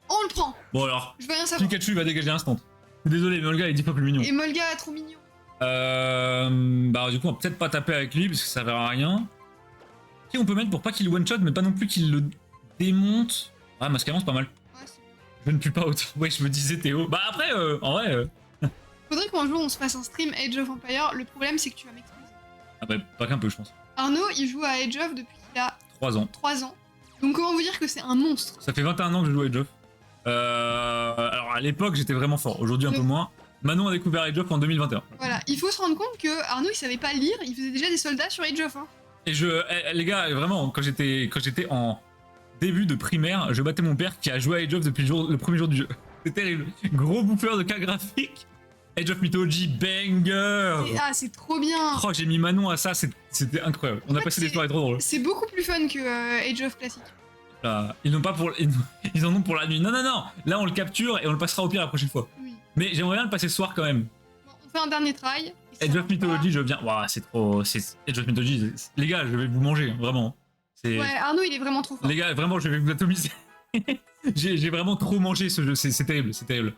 on le prend. bon alors, Je veux rien savoir. Pikachu va dégager instant. Désolé, mais Olga est 10 fois plus mignon. Et Molga, trop mignon. Bah du coup, on va peut-être pas taper avec lui parce que ça sert à rien. Qui on peut mettre pour pas qu'il one-shot, mais pas non plus qu'il le démonte. Ah, Mascaron, c'est pas mal. Ouais, c'est... Je ne pue pas autant. Ouais, je me disais Théo. Bah après, en vrai... Faudrait qu'un jour on se fasse un stream Age of Empire. Le problème, c'est que tu vas m'excuser. Ah bah, pas qu'un peu, je pense. Arnaud, il joue à Age of depuis qu'il a 3 ans. 3 ans. Donc comment vous dire que c'est un monstre? Ça fait 21 ans que je joue à Age of. Alors à l'époque, j'étais vraiment fort. Aujourd'hui, un peu moins. Manon a découvert Age of en 2021. Voilà, il faut se rendre compte que Arnaud, il savait pas lire, il faisait déjà des soldats sur Age of. Hein. Et les gars, vraiment, quand j'étais en début de primaire, je battais mon père qui a joué à Age of depuis le premier jour du jeu. C'est terrible. Gros bouffeur de cas graphiques. Age of Mythology, banger. Ah, c'est trop bien. Oh, j'ai mis Manon à ça, c'était incroyable. On a passé des soirées trop drôles. C'est beaucoup plus fun que Age of classique. Là, ils en ont pour la nuit. Non. Là, on le capture et on le passera au pire la prochaine fois. Oui. Mais j'aimerais bien le passer ce soir quand même. Bon, on fait un dernier try. Age of Mythology, je viens. Waouh, c'est trop. Age of Mythology, les gars, je vais vous manger, vraiment. Ouais, Arnaud, il est vraiment trop fort. Les gars, vraiment, je vais vous atomiser. j'ai vraiment trop mangé ce jeu, c'est terrible, c'est terrible.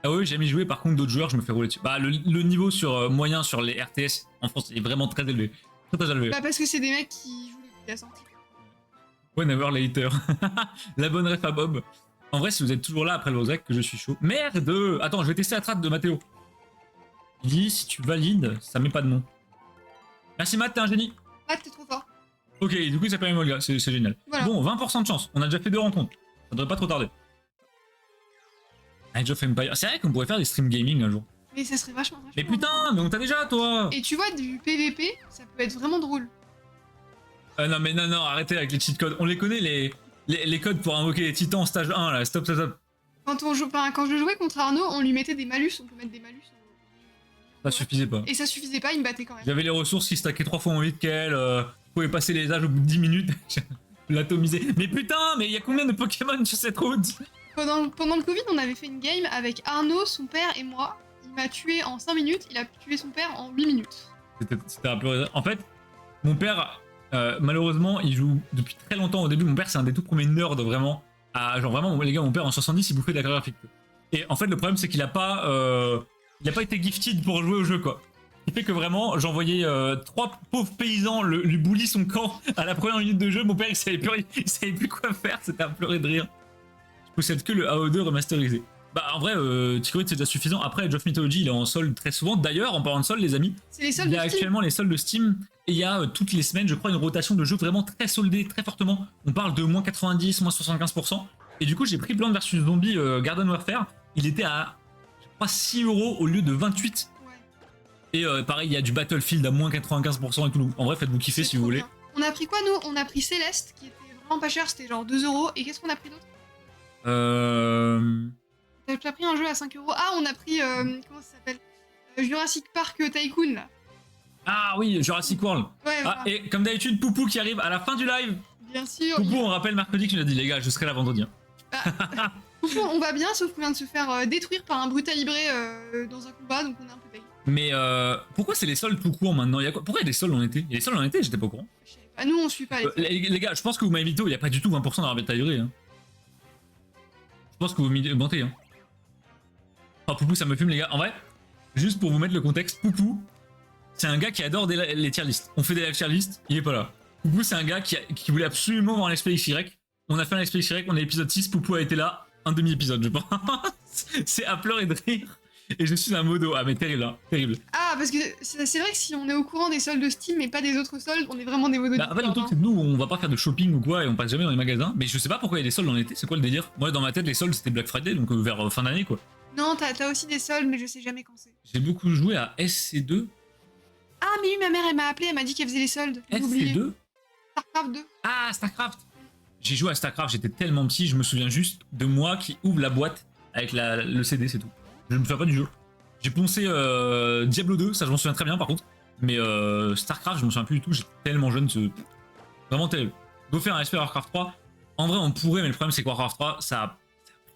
Ah oui, j'ai jamais joué, par contre, d'autres joueurs, je me fais rouler dessus. Bah, le niveau sur moyen sur les RTS en France est vraiment très élevé. Très élevé. Bah, parce que c'est des mecs qui jouent depuis la sortie. Ouais, never later. La bonne ref à Bob. En vrai, si vous êtes toujours là après le Rosec, que je suis chaud. Merde! Attends, je vais tester la strat de Mathéo. Il dit, si tu valides, ça met pas de nom. Merci Matt, t'es un génie. Ah, t'es trop fort. Ok, du coup, il s'appelle Molga, c'est génial. Voilà. Bon, 20% de chance, on a déjà fait 2 rencontres. Ça devrait pas trop tarder. Age of Empire. C'est vrai qu'on pourrait faire des stream gaming un jour. Mais ça serait vachement. Mais putain, mais on t'a déjà, toi! Et tu vois, du PVP, ça peut être vraiment drôle. Non, arrêtez avec les cheat codes. On les connaît, les codes pour invoquer les titans en stage 1, là. Stop. Quand je jouais contre Arnaud, on lui mettait des malus, on peut mettre des malus. Ça suffisait pas. Et ça suffisait pas, il me battait quand même. J'avais les ressources qui stackaient 3 fois moins vite qu'elle. Vous pouvez passer les âges au bout de 10 minutes. L'atomiser. Mais putain, mais il y a combien de Pokémon sur cette route? Pendant le Covid, on avait fait une game avec Arnaud, son père et moi. Il m'a tué en 5 minutes, il a tué son père en 8 minutes. C'était un peu... En fait, mon père, malheureusement, il joue depuis très longtemps. Au début, mon père, c'est un des tout premiers nerds, vraiment. Genre vraiment, les gars, mon père, en 70, il bouffait de la carte graphique. Et en fait, le problème, c'est qu'il a pas été gifted pour jouer au jeu, quoi. Ce qui fait que vraiment, j'envoyais 3 pauvres paysans lui bully son camp à la première minute de jeu. Mon père, il savait plus quoi faire, c'était à pleurer de rire. Je possède que le AO2 remasterisé. Bah en vrai, Ticoid c'est déjà suffisant. Après, Age of Mythology, il est en solde très souvent. D'ailleurs, en parlant de solde, les amis, c'est les soldes il y a actuellement les soldes de Steam. Et il y a toutes les semaines, je crois, une rotation de jeux vraiment très soldés, très fortement. On parle de moins 90, moins 75%. Et du coup, j'ai pris Plants vs Zombies Garden Warfare. Il était à, je crois, 6 € au lieu de 28. Ouais. Et pareil, il y a du Battlefield à moins 95% et tout. En vrai, faites-vous kiffer si vous voulez. On a pris quoi, nous? On a pris Céleste, qui était vraiment pas cher, c'était genre 2 €. Et qu'est-ce qu'on a pris d'autre? T'as pris un jeu à 5 €. Ah, on a pris, comment ça s'appelle, Jurassic Park Tycoon, là. Ah oui, Jurassic World. Ouais, voilà. Et comme d'habitude, Poupou qui arrive à la fin du live. Bien sûr. Poupou, on rappelle mercredi que tu l'as dit, les gars, je serai là vendredi. Bah, Poupou, on va bien, sauf qu'on vient de se faire détruire par un Brutal Hybrid dans un combat, donc on est un peu deg. Mais pourquoi c'est les soldes tout court maintenant? Pourquoi il y a des soldes en été? Il y a des soldes en été, j'étais pas au courant. Bah, nous, on suit pas les gars, je pense que vous m'avez mytho, il n'y a pas du tout 20% dans la Brutal Hybrid. Hein. Je pense que vous mentez. Hein. Oh, Poupou, ça me fume, les gars. En vrai, juste pour vous mettre le contexte, Poupou, c'est un gars qui adore les tier lists. On fait des live tier lists, il est pas là. Poupou, c'est un gars qui voulait absolument voir un XY. On a fait un Explique Shrek, on est épisode 6, Poupou a été là, un demi-épisode, je pense. C'est à pleurer de rire. Et je suis un modo. Ah, mais terrible, hein, terrible. Ah, parce que c'est vrai que si on est au courant des soldes de Steam et pas des autres soldes, on est vraiment des modos. Bah, en fait, le truc, c'est que nous, on va pas faire de shopping ou quoi, et on passe jamais dans les magasins. Mais je sais pas pourquoi il y a des soldes en été, c'est quoi le délire? Moi, dans ma tête, les soldes, c'était Black Friday, donc vers fin d'année, quoi. Non, t'as aussi des soldes, mais je sais jamais quand c'est. J'ai beaucoup joué à SC2. Ah, mais oui, ma mère, elle m'a appelé, elle m'a dit qu'elle faisait les soldes. J'ai oublié. SC2? StarCraft 2. Ah, StarCraft! J'ai joué à StarCraft, j'étais tellement petit, je me souviens juste de moi qui ouvre la boîte avec le CD, c'est tout. Je me souviens pas du jeu. J'ai poncé Diablo 2, ça je m'en souviens très bien par contre. Mais StarCraft, je me souviens plus du tout, j'étais tellement jeune, c'est vraiment terrible. Go faire un SP Warcraft 3. En vrai, on pourrait, mais le problème c'est que Warcraft 3, ça a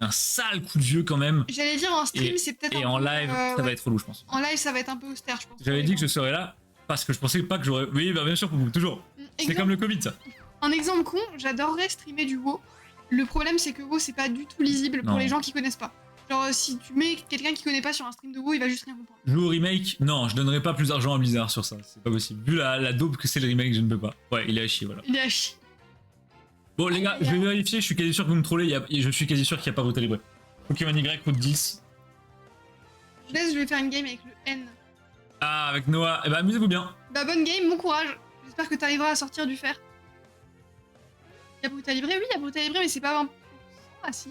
un sale coup de vieux quand même. J'allais dire en stream, c'est peut-être. Et en live, ça va être relou, je pense. En live, ça va être un peu austère, je pense. J'avais dit que je serais là parce que je pensais pas que j'aurais. Oui, bah bien sûr, pour vous, toujours. C'est comme le Covid, ça. Un exemple con, j'adorerais streamer du WoW. Le problème, c'est que WoW, c'est pas du tout lisible pour les gens qui connaissent pas. Genre, si tu mets quelqu'un qui connaît pas sur un stream de WoW, il va juste rien comprendre. Jouer au remake, non, je donnerai pas plus d'argent à Blizzard sur ça, c'est pas possible. Vu la daube que c'est le remake, je ne peux pas. Ouais, il est à chier, voilà. Il est à chier. Bon, les gars, je vais vérifier, je suis quasi sûr que vous me trollez, je suis quasi sûr qu'il n'y a pas Brutal Libre. Pokémon Y coûte 10. Je vais faire une game avec le N. Ah, avec Noah, eh ben amusez-vous bien. Bah, bonne game, bon courage. J'espère que t'arriveras à sortir du fer. Il y a Brutal Libre, oui, il y a Brutal Libre, mais c'est pas 20%. Ah, si.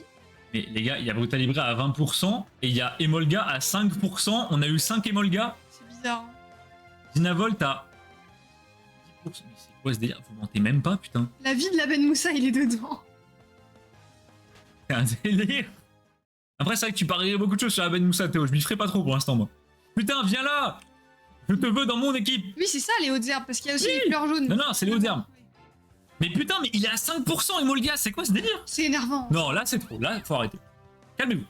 Mais les gars, il y a Brutal Libre à 20% et il y a Emolga à 5%. On a eu 5 Emolga. C'est bizarre. Hein. Dynavolt à 10%. Mais c'est quoi ce délire? Vous mentez même pas, putain. La vie de la Ben Moussa, il est dedans. C'est un délire. Après, c'est vrai que tu parierais beaucoup de choses sur la Ben Moussa, Théo. Je m'y ferai pas trop pour l'instant, moi. Putain, viens là! Je te veux dans mon équipe! Oui, c'est ça, les hautes herbes, parce qu'il y a aussi les fleurs jaunes. Non, non, c'est les hautes herbes. Mais putain, mais il est à 5% Emolga, c'est quoi ce délire? C'est énervant. Non, là c'est trop, là faut arrêter. Calmez-vous.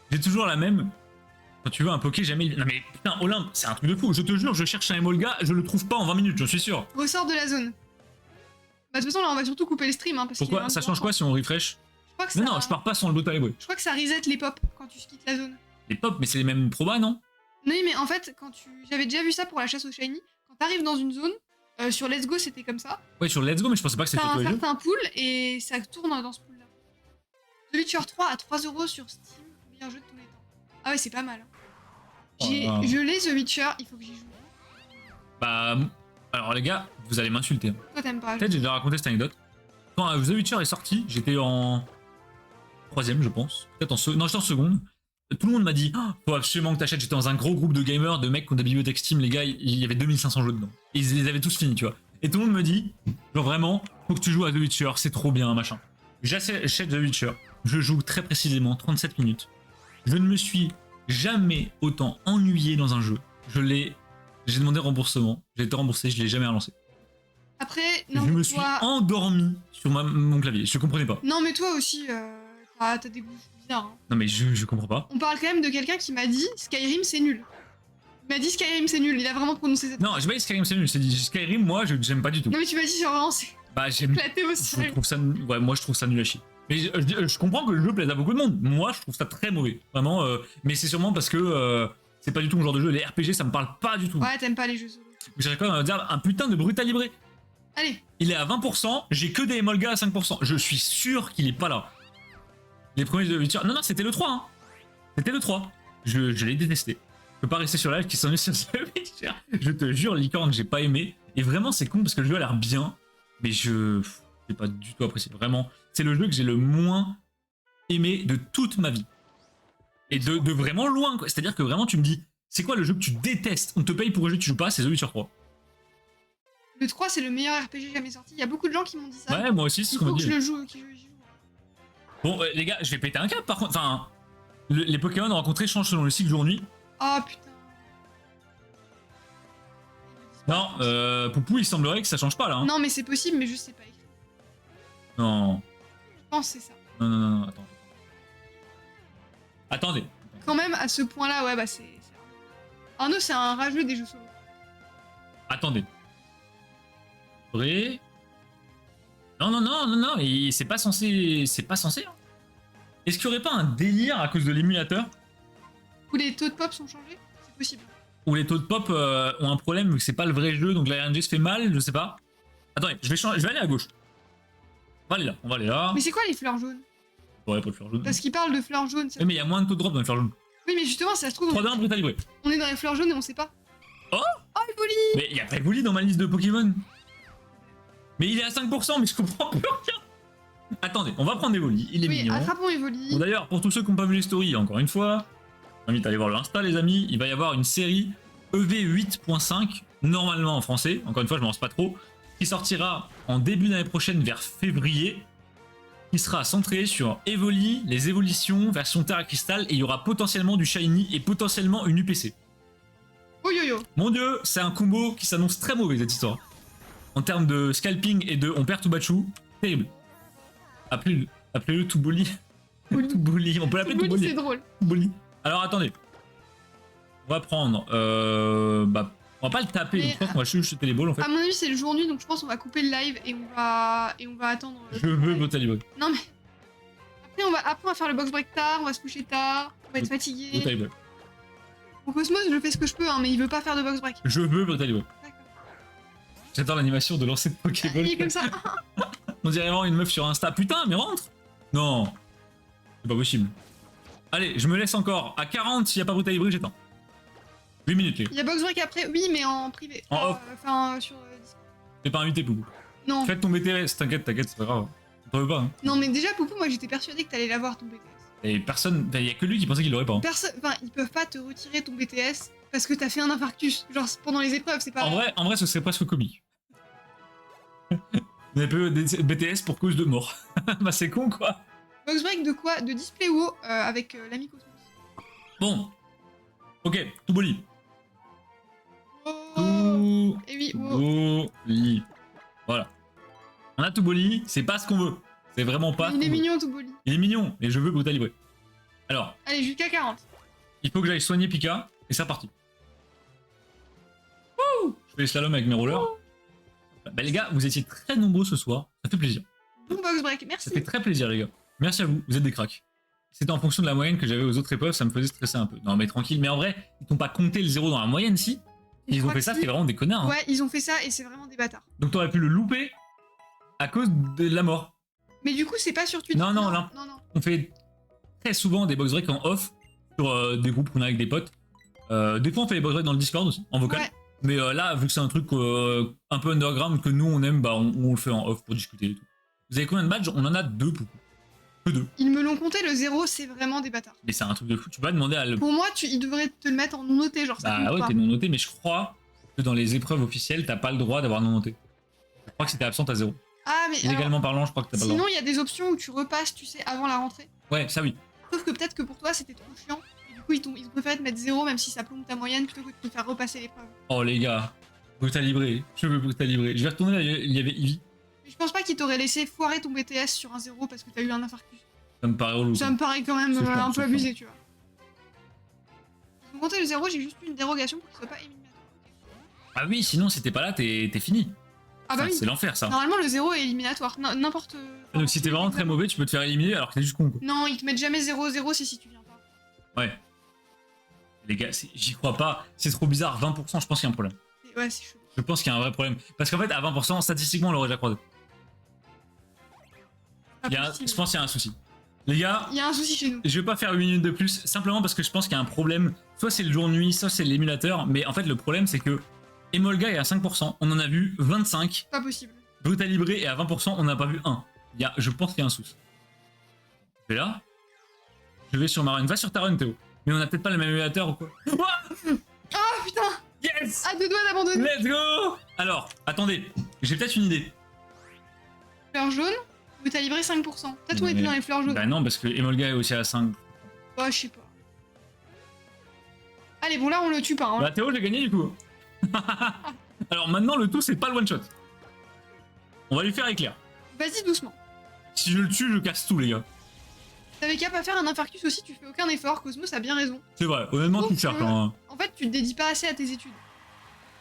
J'ai toujours la même. Quand tu veux un Poké, jamais. Non mais putain, Olympe, c'est un truc de fou. Je te jure, je cherche un Emolga, je le trouve pas en 20 minutes, je suis sûr. Ressort de la zone. Bah, de toute façon, là, on va surtout couper le stream. Hein, parce pourquoi? Ça change quoi si on refresh? Je crois que ça... Non, je pars pas sans le Brutal Libre. Je crois que ça reset les pop quand tu quittes la zone. Les pop, mais c'est les mêmes probas, non? Non, mais en fait, j'avais déjà vu ça pour la chasse au shiny. Quand t'arrives dans une zone, sur Let's Go, c'était comme ça. Ouais, sur Let's Go, mais je pensais pas que c'était tous les jeux. T'as un pool et ça tourne dans ce pool-là. The Witcher 3 à 3€ sur Steam, meilleur jeu de tous les temps. Ah ouais, c'est pas mal. Hein. Je l'ai The Witcher, il faut que j'y joue. Bah, alors les gars, vous allez m'insulter. Toi, t'aimes pas. Peut-être j'ai déjà raconté cette anecdote. Quand The Witcher est sorti, j'étais en 3ème, je pense. Peut-être en non, j'étais en seconde. Tout le monde m'a dit, oh, faut absolument que t'achètes. J'étais dans un gros groupe de gamers, de mecs qui ont de la bibliothèque Steam, les gars, il y avait 2500 jeux dedans. Et ils les avaient tous finis, tu vois. Et tout le monde me dit, genre vraiment, faut que tu joues à The Witcher, c'est trop bien, machin. J'achète The Witcher, je joue très précisément 37 minutes. Je ne me suis jamais autant ennuyé dans un jeu. J'ai demandé remboursement, j'ai été remboursé, je l'ai jamais relancé. Après, non, je me suis endormi sur mon clavier, je comprenais pas. Non, mais toi aussi, t'as des goûts bizarres. Hein. Non, mais je comprends pas. On parle quand même de quelqu'un qui m'a dit Skyrim c'est nul. Il m'a dit Skyrim c'est nul, il a vraiment prononcé cette. Non, j'ai pas dit Skyrim c'est nul, c'est dit Skyrim, moi j'aime pas du tout. Non, mais tu m'as dit sur vraiment c'est. Bah, j'aime. Aussi. Je trouve ça. Ouais, moi je trouve ça nul à chier. Mais je comprends que le jeu plaise à beaucoup de monde. Moi je trouve ça très mauvais. Vraiment. Mais c'est sûrement parce que c'est pas du tout mon genre de jeu. Les RPG ça me parle pas du tout. Ouais, t'aimes pas les jeux solo. J'arrive quand même à dire un putain de Brutal Libre. Allez. Il est à 20%, j'ai que des Emolga à 5%. Je suis sûr qu'il est pas là. Les premiers de Witcher. Non, non, c'était le 3. Hein. C'était le 3. Je l'ai détesté. Je peux pas rester sur live qui s'ennuie sur ce Witcher. Je te jure, Licorne, j'ai pas aimé. Et vraiment, c'est con parce que le jeu a l'air bien. Mais je n'ai pas du tout apprécié. Vraiment, c'est le jeu que j'ai le moins aimé de toute ma vie. Et de vraiment loin, quoi. C'est-à-dire que vraiment, tu me dis, c'est quoi le jeu que tu détestes? On te paye pour un jeu que tu joues pas, c'est The Witcher 3. Le 3, c'est le meilleur RPG jamais sorti. Il y a beaucoup de gens qui m'ont dit ça. Ouais, moi aussi, c'est ce qu'on m'a dit. Il faut que je le joue, Bon, les gars, je vais péter un câble par contre. Enfin, les Pokémon rencontrés changent selon le cycle jour-nuit. Ah putain. Non, Poupou, il semblerait que ça change pas là. Hein. Non, mais c'est possible, mais je sais pas écrit. Non. Je pense que c'est ça. Non, non, non, non, attends. Attendez. Quand même, à ce point-là, ouais, bah c'est. Arnaud, c'est un rageux des jeux solo. Attendez. Vrai. Non, non, non, non, non, et c'est pas censé. C'est pas censé. Hein. Est-ce qu'il y aurait pas un délire à cause de l'émulateur? Où les taux de pop sont changés? C'est possible. Où les taux de pop ont un problème vu que c'est pas le vrai jeu, donc la RNG se fait mal, je sais pas. Attendez, je vais aller à gauche. On va aller là, on va aller là. Mais c'est quoi les fleurs jaunes? Ouais, pas de fleurs jaunes. Parce qu'ils parlent de fleurs jaunes. Ça... Mais il y a moins de taux de drop dans les fleurs jaunes. Oui, mais justement, ça se trouve. 3-1, brutal livré. On est dans les fleurs jaunes et on sait pas. Oh Evoli. Mais il y a pas Evoli dans ma liste de Pokémon. Mais il est à 5%, mais je comprends plus rien. Attendez, on va prendre Evoli, il est Oui, mignon. attrapons Evoli. Bon, d'ailleurs, pour tous ceux qui n'ont pas vu les stories, encore une fois, j'invite à aller voir le Insta, les amis. Il va y avoir une série EV 8.5, normalement en français, encore une fois, je ne m'en lance pas trop, qui sortira en début d'année prochaine, vers février, qui sera centré sur Evoli, les évolutions, version Terra Crystal, et il y aura potentiellement du Shiny et potentiellement une UPC. Oh yo yo. Mon dieu, c'est un combo qui s'annonce très mauvais, cette histoire. En termes de scalping et de on perd Tubachu, terrible. Appelez-le Tuboli. Tuboli, on peut l'appeler Evoli, Tuboli. c'est drôle. Tuboli. Alors attendez. On va prendre. On va pas le taper, Mais, je pense qu'on va juste jeter les balles en fait. À mon avis, c'est le jour nuit, donc je pense qu'on va couper le live et on va attendre. Je veux Brutal Libre. Non mais. Après, on va faire le box break tard, on va se coucher tard, on va être fatigué. Brutal Libre. Mon Cosmos, je fais ce que je peux, hein, mais il veut pas faire de box break. Je veux Brutal Libre. D'accord. J'adore l'animation de lancer de Pokéball. Il est comme ça. On dirait vraiment une meuf sur Insta. Putain, mais rentre. Non. C'est pas possible. Allez, je me laisse encore. À 40, s'il n'y a pas Brutal Libre, j'éteins. 8 minutes, les gars. Il y a box break après, oui, mais en privé. En off. Enfin, sur Discord. T'es pas invité, Poupou. Non. Faites ton BTS, t'inquiète, c'est pas grave. T'en veux pas, hein. Non, mais déjà, Poupou, moi j'étais persuadée que t'allais l'avoir ton BTS. Et personne. Il y a que lui qui pensait qu'il l'aurait pas. Hein. Enfin, ils peuvent pas te retirer ton BTS parce que t'as fait un infarctus. Genre, pendant les épreuves, c'est pas. En vrai, ce serait presque comique. Vous avez peu des BTS pour cause de mort. Bah, c'est con, quoi. Box break de quoi? De Display WoW avec l'ami Cosmos. Bon. Ok, Tuboli. Oh. Et oui, WoW. Tuboli. Voilà. On a Tuboli, c'est pas ce qu'on veut. C'est vraiment pas. Il est mignon, tout Boli. Il est mignon, et je veux Brutal Libre. Alors, Allez, jusqu'à 40. il faut que j'aille soigner Pika, et c'est reparti. Wouh, je fais les slalom avec mes rollers. Bah les gars, vous étiez très nombreux ce soir, ça fait plaisir. Bon box break, merci. Ça fait très plaisir les gars. Merci à vous, vous êtes des cracks. C'était en fonction de la moyenne que j'avais aux autres épreuves, ça me faisait stresser un peu. Non mais tranquille, mais en vrai, ils t'ont pas compté le 0 dans la moyenne si. Ils ont fait ça, c'était vraiment des connards. Hein. Ouais, ils ont fait ça et c'est vraiment des bâtards. Donc t'aurais pu le louper à cause de la mort. Mais du coup, c'est pas sur Twitter. Non, non, non. On fait très souvent des box breaks en off sur des groupes qu'on a avec des potes. Des fois on fait des box breaks dans le Discord aussi, en vocal. Ouais. Mais là, vu que c'est un truc un peu underground que nous on aime, bah on le fait en off pour discuter et tout. Vous avez combien de badges? On en a 2 pour que 2. Ils me l'ont compté, le 0, c'est vraiment des bâtards. Mais c'est un truc de fou, tu peux pas demander à le... Pour moi, ils devraient te le mettre en non noté, genre ça. Bah compte ouais, pas. t'es non noté, mais je crois que dans les épreuves officielles, t'as pas le droit d'avoir non noté. Je crois que si t'es absent, t'as 0. Ah, mais. Légalement parlant, je crois que t'as pas le Sinon, droit. il y a des options où tu repasses, tu sais, avant la rentrée. Ouais, ça oui. Sauf que peut-être que pour toi, c'était trop chiant. Et du coup, ils ont préféré te mettre 0, même si ça plombe ta moyenne, plutôt que de te faire repasser l'épreuve. Oh les gars, Brutal Libre, je veux Brutal Libre. Je vais retourner là, il y avait Eevee. Mais je pense pas qu'ils t'auraient laissé foirer ton BTS sur un 0 parce que t'as eu un infarctus. Ça me paraît relou. Ça me paraît quand même C'est chiant, un peu c'est abusé, tu vois. Ils ont compté le 0, j'ai juste eu une dérogation pour qu'il soit pas éliminatoire. Ah oui, sinon si t'es pas là, t'es fini. Ah bah Enfin, oui. c'est l'enfer ça. Normalement, le 0 est éliminatoire. N'importe. Donc si t'es vraiment très mauvais, tu peux te faire éliminer alors que t'es juste con quoi. Non, ils te mettent jamais 0-0, c'est si tu viens pas. Ouais. Les gars, j'y crois pas. C'est trop bizarre. 20%, je pense qu'il y a un problème. Ouais, c'est chaud. Je pense qu'il y a un vrai problème. Parce qu'en fait, à 20%, statistiquement, on l'aurait déjà croisé. Je pense qu'il y a un souci. Les gars, Il y a un souci chez nous. je vais pas faire 8 minutes de plus, simplement parce que je pense qu'il y a un problème. Soit c'est le jour-nuit, soit c'est l'émulateur. Mais en fait, le problème, c'est que Emolga est à 5%. On en a vu 25. Pas possible. Brutal Libre est à 20%. On n'a pas vu 1. Je pense qu'il y a un souci. Je vais là. Je vais sur ma run. Va sur ta run, Théo. Mais on a peut-être pas le même émulateur ou quoi. Ah putain. Yes! À 2 doigts d'abandonner. Let's go! Alors, attendez, j'ai peut-être une idée. Fleur jaune, ou t'as livré 5%. Peut-être on était dans les fleurs jaunes. Bah non, parce que Emolga est aussi à 5. Bah, je sais pas. Allez, bon, là, on le tue pas. Hein. Bah Théo, j'ai gagné du coup. Alors maintenant, le tout, c'est pas le one shot. On va lui faire éclair. Vas-y doucement. Si je le tue, je casse tout, les gars. T'avais qu'à pas faire un infarctus aussi, tu fais aucun effort. Cosmos a bien raison. C'est vrai, honnêtement, tu te cherches. Hein. En fait, tu te dédies pas assez à tes études.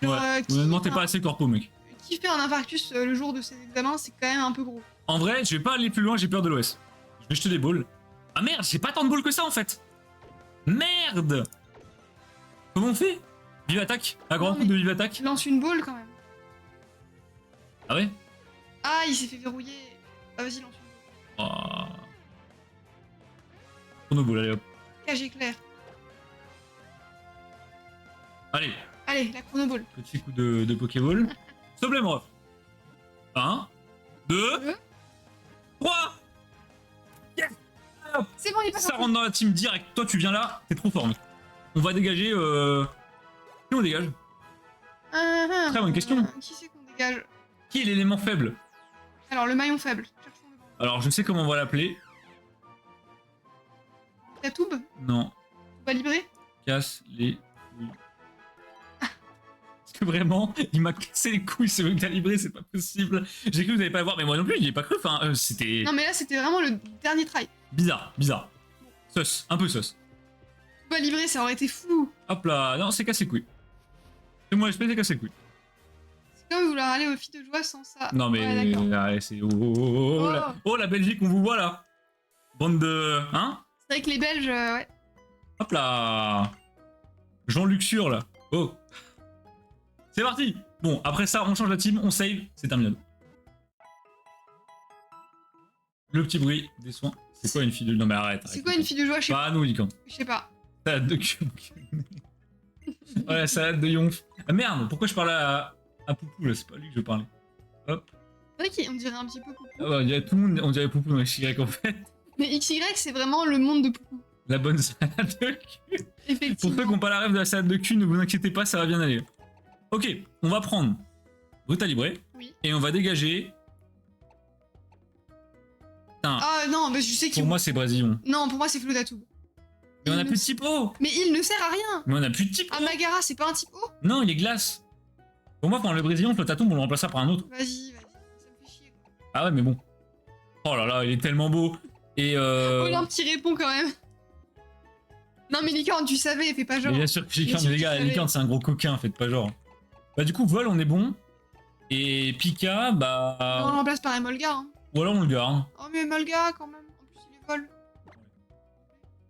Ouais, honnêtement, t'es fait pas assez corpo, mec. Qui fait un infarctus le jour de ses examens, c'est quand même un peu gros. En vrai, je vais pas aller plus loin, j'ai peur de l'OS. Je vais jeter des balls. Ah merde, j'ai pas tant de balls que ça en fait. Merde. Comment on fait? Vive attaque. Un grand coup de vive attaque. Lance une balle quand même. Ah ouais? Ah, il s'est fait verrouiller. Bah vas-y, lance une. Oh. Chronoboule, allez hop. Cage éclair. Allez, Allez, la chronoball. petit coup de Pokéball. S'il te plaît, mon ref. 1, 2, Deux. 3. C'est bon, il est pas Ça sorti. rentre dans la team direct. Toi, tu viens là, t'es trop fort, mec. On va dégager. Qui on dégage? Très bonne question. Qui c'est qu'on dégage? Qui est l'élément faible? Alors, le maillon faible. Cherchons le Alors, je sais comment on va l'appeler. La toube? Non, On va libérer? casse les couilles. Parce que vraiment, il m'a cassé les couilles ce calibré, c'est pas possible. J'ai cru que vous n'allez pas le voir, mais moi non plus, j'y ai pas cru. Enfin, c'était Non, mais là, c'était vraiment le dernier try. bizarre, bizarre. Sus, un peu sus. On va libérer, ça aurait été fou. Hop là, non, c'est cassé les couilles. C'est moi, l'espèce, c'est cassé les couilles. C'est comme vouloir aller aux filles de joie sans ça. Non, mais Ouais, d'accord. allez, c'est. Oh, Oh. La Belgique, on vous voit là. Bande de. Hein? C'est vrai que les Belges, ouais. Hop là. Jean-Luc Sur là. Oh. C'est parti. Bon, après ça, on change la team, on save, c'est terminé. Le petit bruit des soins. C'est quoi une fille de... Non mais arrête. C'est quoi une fille de joie? Je sais pas. Bah nous, Lican. Je sais pas. Salade de cul. Ouais, la salade de yonf. Ah merde, pourquoi je parlais à Poupou là? C'est pas lui que je parlais. Hop. C'est vrai qu'on dirait un petit peu Poupou. Ah bah, on dirait tout le monde, on dirait Poupou dans les XY en fait. Mais XY, c'est vraiment le monde de Poupou. La bonne salade de cul. Pour Effectivement. ceux qui n'ont pas la rêve de la salade de cul, ne vous inquiétez pas, ça va bien aller. Ok, on va prendre Brutalibré. Oui. Et on va dégager. Putain, Ah non, mais je sais qu'il. pour moi c'est Brésillon. Non, pour moi, c'est Flodatoub. Mais on a Il plus de ne- type O. Mais il ne sert à rien. Mais on a plus de type O. Amagara, c'est pas un type O? Non, il est glace. Pour moi, pendant le Brésillon, le Tatombe, on le remplaça par un autre. Vas-y, vas-y. Ça me fait chier, quoi. Ah ouais, mais bon. Oh là là, il est tellement beau. Et Olympe qui répond quand même. Non, mais Licorne, tu savais, fais pas genre. mais bien sûr que Licorne, Bien sûr les que gars, tu savais. Licorne c'est un gros coquin, faites pas genre. Bah du coup, Vol, on est bon. Et Pika, On le bah. remplace par Emolga. Hein. Ou alors on le garde. Oh, mais Emolga, quand même. En plus, il est vol.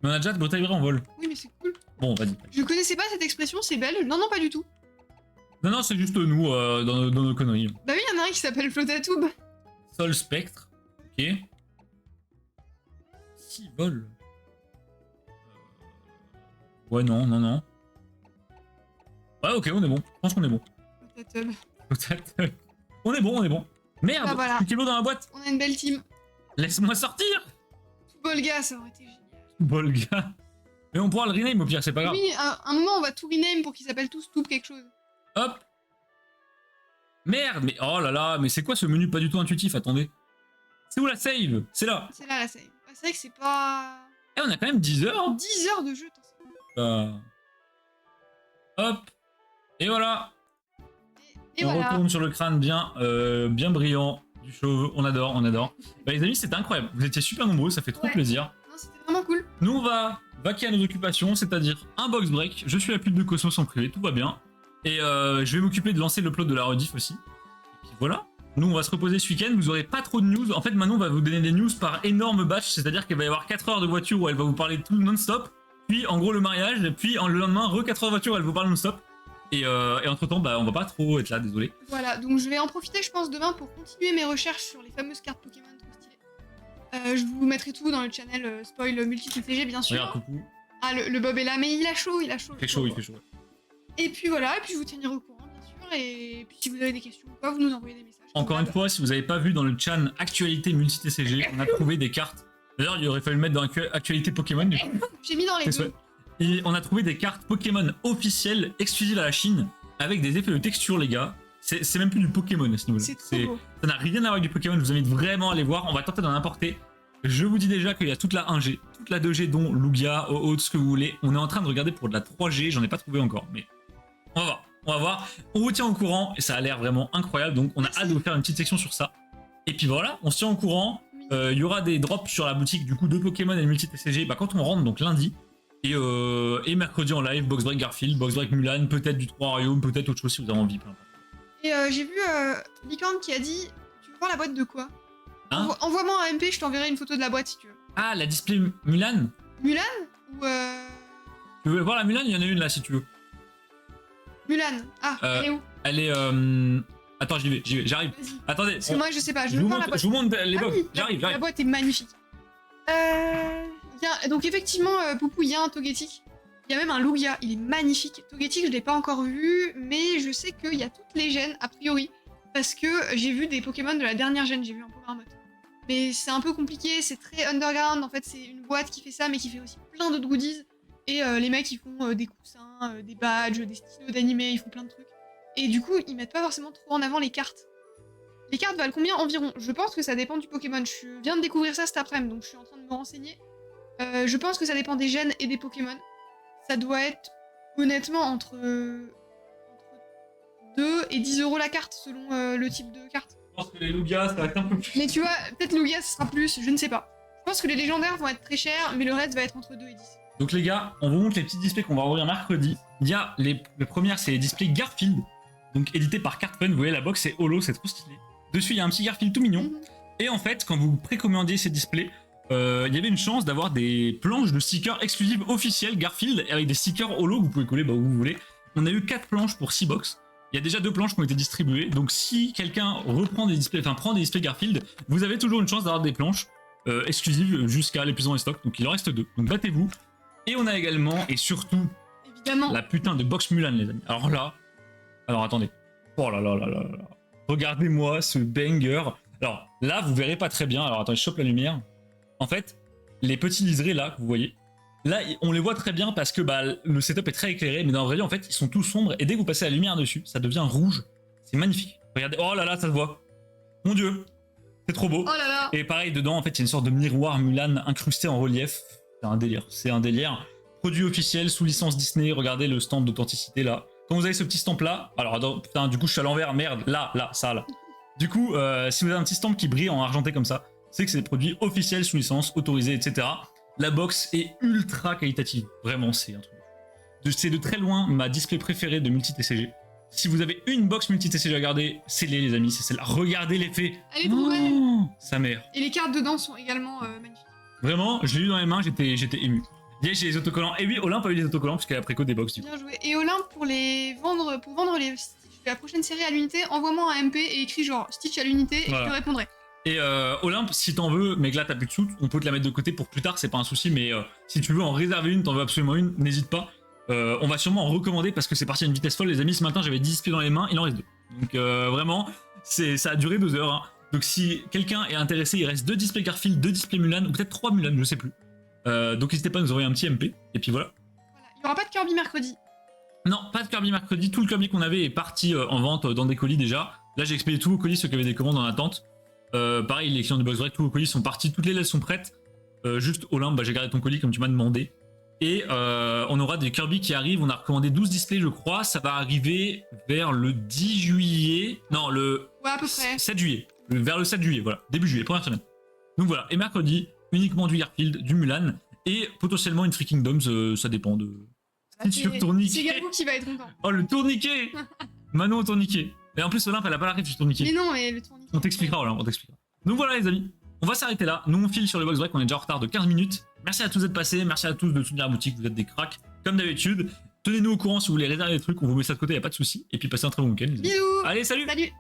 Mais on a déjà de Brutalibré en vol. Oui, mais c'est cool. Bon, vas-y. Je connaissais pas cette expression, c'est belge. Non, non, pas du tout. Non, non, c'est juste nous, dans nos conneries. Bah oui, il y en a un qui s'appelle Flotatoub. Sol Spectre. Ok. 6 vols. Ouais, non, non, non. Ouais, ok, on est bon. Je pense qu'on est bon. Flotatoub. Peut-être. On est bon, on est bon. Merde, Bah voilà. Kilo dans la boîte. On a une belle team. Laisse-moi sortir. Bolga, ça aurait été génial. Bolga. Mais on pourra le rename au pire, c'est pas grave. Oui, un moment, on va tout rename pour qu'ils s'appellent tous Toup quelque chose. Hop. Merde, mais oh là là, mais c'est quoi ce menu pas du tout intuitif? Attendez. C'est où la save? C'est là. C'est là la save. Ouais, c'est vrai que c'est pas. Eh, on a quand même 10 heures. 10 heures de jeu, attends, c'est bon. Hop. Et voilà. Et On voilà. retourne sur le crâne bien, bien brillant du chauve. On adore, on adore. Bah, les amis, c'était incroyable. Vous étiez super nombreux, ça fait trop Ouais. plaisir. Non, c'était vraiment cool. Nous, on va vaquer à nos occupations, c'est-à-dire un box break. Je suis la pute de Cosmos en privé, tout va bien. Et je vais m'occuper de lancer l'upload de la rediff aussi. Et puis voilà. Nous, on va se reposer ce week-end. Vous aurez pas trop de news. En fait, Manon va vous donner des news par énorme batch, c'est-à-dire qu'il va y avoir 4 heures de voiture où elle va vous parler tout non-stop. Puis, en gros, le mariage. Puis, le lendemain, 4 heures de voiture où elle vous parle non-stop. Et entre-temps, bah, on va pas trop être là, désolé. Voilà, donc je vais en profiter, je pense, demain pour continuer mes recherches sur les fameuses cartes Pokémon trop stylées. Je vous mettrai tout dans le channel spoil multi-TCG, bien sûr. Regarde, coucou. Ah, le Bob est là, mais il a chaud, il a chaud. Il fait chaud, il fait chaud. Et puis voilà, et puis je vous tiendrai au courant, bien sûr. Et puis si vous avez des questions ou quoi, vous nous envoyez des messages. Encore une fois, si vous n'avez pas vu dans le chan Actualité Multi-TCG, on a trouvé des cartes. D'ailleurs, il aurait fallu le mettre dans Actualité Pokémon, du coup. J'ai mis dans les C'est deux. Et on a trouvé des cartes Pokémon officielles, exclusives à la Chine, avec des effets de texture, les gars. C'est même plus du Pokémon à ce niveau-là. C'est trop beau. Ça n'a rien à voir avec du Pokémon, je vous invite vraiment à aller voir. On va tenter d'en importer. Je vous dis déjà qu'il y a toute la 1G, toute la 2G, dont Lugia, OO, tout ce que vous voulez. On est en train de regarder pour de la 3G, j'en ai pas trouvé encore, mais on va voir. On va voir. On vous tient au courant et ça a l'air vraiment incroyable. Donc on a hâte de vous faire une petite section sur ça. Et puis voilà, on se tient au courant. Il y aura des drops sur la boutique du coup de Pokémon et de multi-TCG bah, quand on rentre, donc lundi. Et mercredi en live, Box Break Garfield, Box Break Mulan, peut-être du 3 Royaume, peut-être autre chose si vous avez envie. Et j'ai vu Licorne qui a dit tu veux voir la boîte de quoi? Hein? Envoie-moi un MP, je t'enverrai une photo de la boîte si tu veux. Ah, la display Mulan? Mulan ou Tu veux voir la Mulan? Il y en a une là si tu veux. Mulan. Ah, elle est où? Elle est Attends, j'y vais, j'arrive. Vas-y. Attendez. Parce que moi, je sais pas, je Je veux vous voir la montre, boîte. je vous montre les Ah box. oui, J'arrive. la boîte est magnifique. Donc effectivement, Poupou, il y a un Togetic. Il y a même un Lugia, il est magnifique. Togetic, je l'ai pas encore vu, mais je sais qu'il y a toutes les gènes, a priori. Parce que j'ai vu des Pokémon de la dernière gène, j'ai vu un Pokémon. Mais c'est un peu compliqué, c'est très underground. En fait, c'est une boîte qui fait ça, mais qui fait aussi plein d'autres goodies. Et les mecs, ils font des coussins, des badges, des stylos d'animé, ils font plein de trucs. Et du coup, ils mettent pas forcément trop en avant les cartes. Les cartes valent combien environ? Je pense que ça dépend du Pokémon. Je viens de découvrir ça cet après-midi, donc je suis en train de me renseigner. Je pense que ça dépend des gènes et des Pokémon. Ça doit être honnêtement entre 2 et 10 € la carte, selon le type de carte. Je pense que les Lugia, ça va être un peu plus. Mais tu vois, peut-être Lugia, ce sera plus, je ne sais pas. Je pense que les légendaires vont être très chers, mais le reste va être entre 2 et 10. Donc les gars, on vous montre les petits displays qu'on va ouvrir mercredi. Il y a les premières, c'est les displays Garfield, donc édité par Cartfun. Vous voyez, la box c'est holo, c'est trop stylé. Dessus, il y a un petit Garfield tout mignon. Et en fait, quand vous précommandiez ces displays, il y avait une chance d'avoir des planches de stickers exclusives officielles Garfield avec des stickers holo que vous pouvez coller où vous voulez. On a eu 4 planches pour 6 box. Il y a déjà 2 planches qui ont été distribuées. Donc si quelqu'un reprend des displays, enfin prend des displays Garfield, vous avez toujours une chance d'avoir des planches exclusives jusqu'à l'épuisement des stocks. Donc il en reste 2. Donc battez-vous. Et on a également et surtout Évidemment. la putain de box Mulan, les amis. Alors là, alors attendez. Oh là là là là là. Regardez-moi ce banger. Alors là, vous verrez pas très bien. Alors attendez, je chope la lumière. En fait, les petits liserés là, que vous voyez, là, on les voit très bien parce que bah, le setup est très éclairé, mais dans la vraie vie, en fait, ils sont tous sombres et dès que vous passez la lumière dessus, ça devient rouge. C'est magnifique. Regardez, oh là là, ça se voit. Mon dieu, c'est trop beau. Oh là là. Et pareil, dedans, en fait, il y a une sorte de miroir Mulan incrusté en relief. C'est un délire, c'est un délire. Produit officiel sous licence Disney. Regardez le stamp d'authenticité là. Quand vous avez ce petit stamp là, alors attends, putain, du coup, je suis à l'envers, merde, là, ça là. Du coup, si vous avez un petit stamp qui brille en argenté comme ça, c'est que c'est des produits officiels sous licence, autorisés, etc. La box est ultra qualitative. Vraiment, c'est un truc. C'est de très loin ma display préférée de multi-TCG. Si vous avez une box multi-TCG à garder, c'est les amis, c'est celle-là. Regardez l'effet. Elle est trop belle. Sa mère. Et les cartes dedans sont également magnifiques. Vraiment, je l'ai eu dans les mains, j'étais ému. J'ai les autocollants. Et oui, Olympe a eu les autocollants puisqu'elle a préco des box du coup. Bien joué. Et Olympe, pour vendre les Stitch de la prochaine série à l'unité, envoie-moi un MP et écris genre Stitch à l'unité et Voilà. je te répondrai. Et Olympe, si t'en veux, mais que là t'as plus de sous, on peut te la mettre de côté pour plus tard, c'est pas un souci, mais si tu veux en réserver une, t'en veux absolument une, n'hésite pas. On va sûrement en recommander parce que c'est parti à une vitesse folle, les amis. Ce matin j'avais 10 displays dans les mains, il en reste 2. Donc vraiment, ça a duré 2 heures. Hein. Donc si quelqu'un est intéressé, il reste 2 displays Garfield, 2 displays Mulan, ou peut-être 3 Mulan, je sais plus. Donc n'hésitez pas à nous envoyer un petit MP, et puis voilà. Voilà. Il n'y aura pas de Kirby mercredi. Non, pas de Kirby mercredi, tout le Kirby qu'on avait est parti en vente dans des colis déjà. Là j'ai expédié tous vos colis, ceux qui avaient des commandes en attente. Pareil, les clients du Box Break, tous vos colis sont partis, toutes les lettres sont prêtes. Juste Olympe, bah, j'ai gardé ton colis comme tu m'as demandé. Et on aura des Kirby qui arrivent, on a recommandé 12 displays je crois, ça va arriver vers le 10 juillet, non le Ouais, à peu près. 7 juillet, vers le 7 juillet, voilà, début juillet, première semaine. Donc voilà, et mercredi, uniquement du Garfield, du Mulan, et potentiellement une Freaking Doms, ça dépend de... Sur C'est tourniquet. Galbou qui va être content. Oh le tourniquet. Manon au tourniquet. Et en plus Olympe elle a pas la rêve du tourniquet. Mais non, mais le tourniquet. On t'expliquera, Olympe, on t'expliquera. Donc voilà les amis, on va s'arrêter là. Nous on file sur le Box Break, on est déjà en retard de 15 minutes. Merci à tous d'être passés, merci à tous de soutenir la boutique, vous êtes des cracks, comme d'habitude. Tenez-nous au courant si vous voulez réserver des trucs, on vous met ça de côté, y a pas de souci. Et puis passez un très bon week-end. Bisous. Allez, salut. Salut.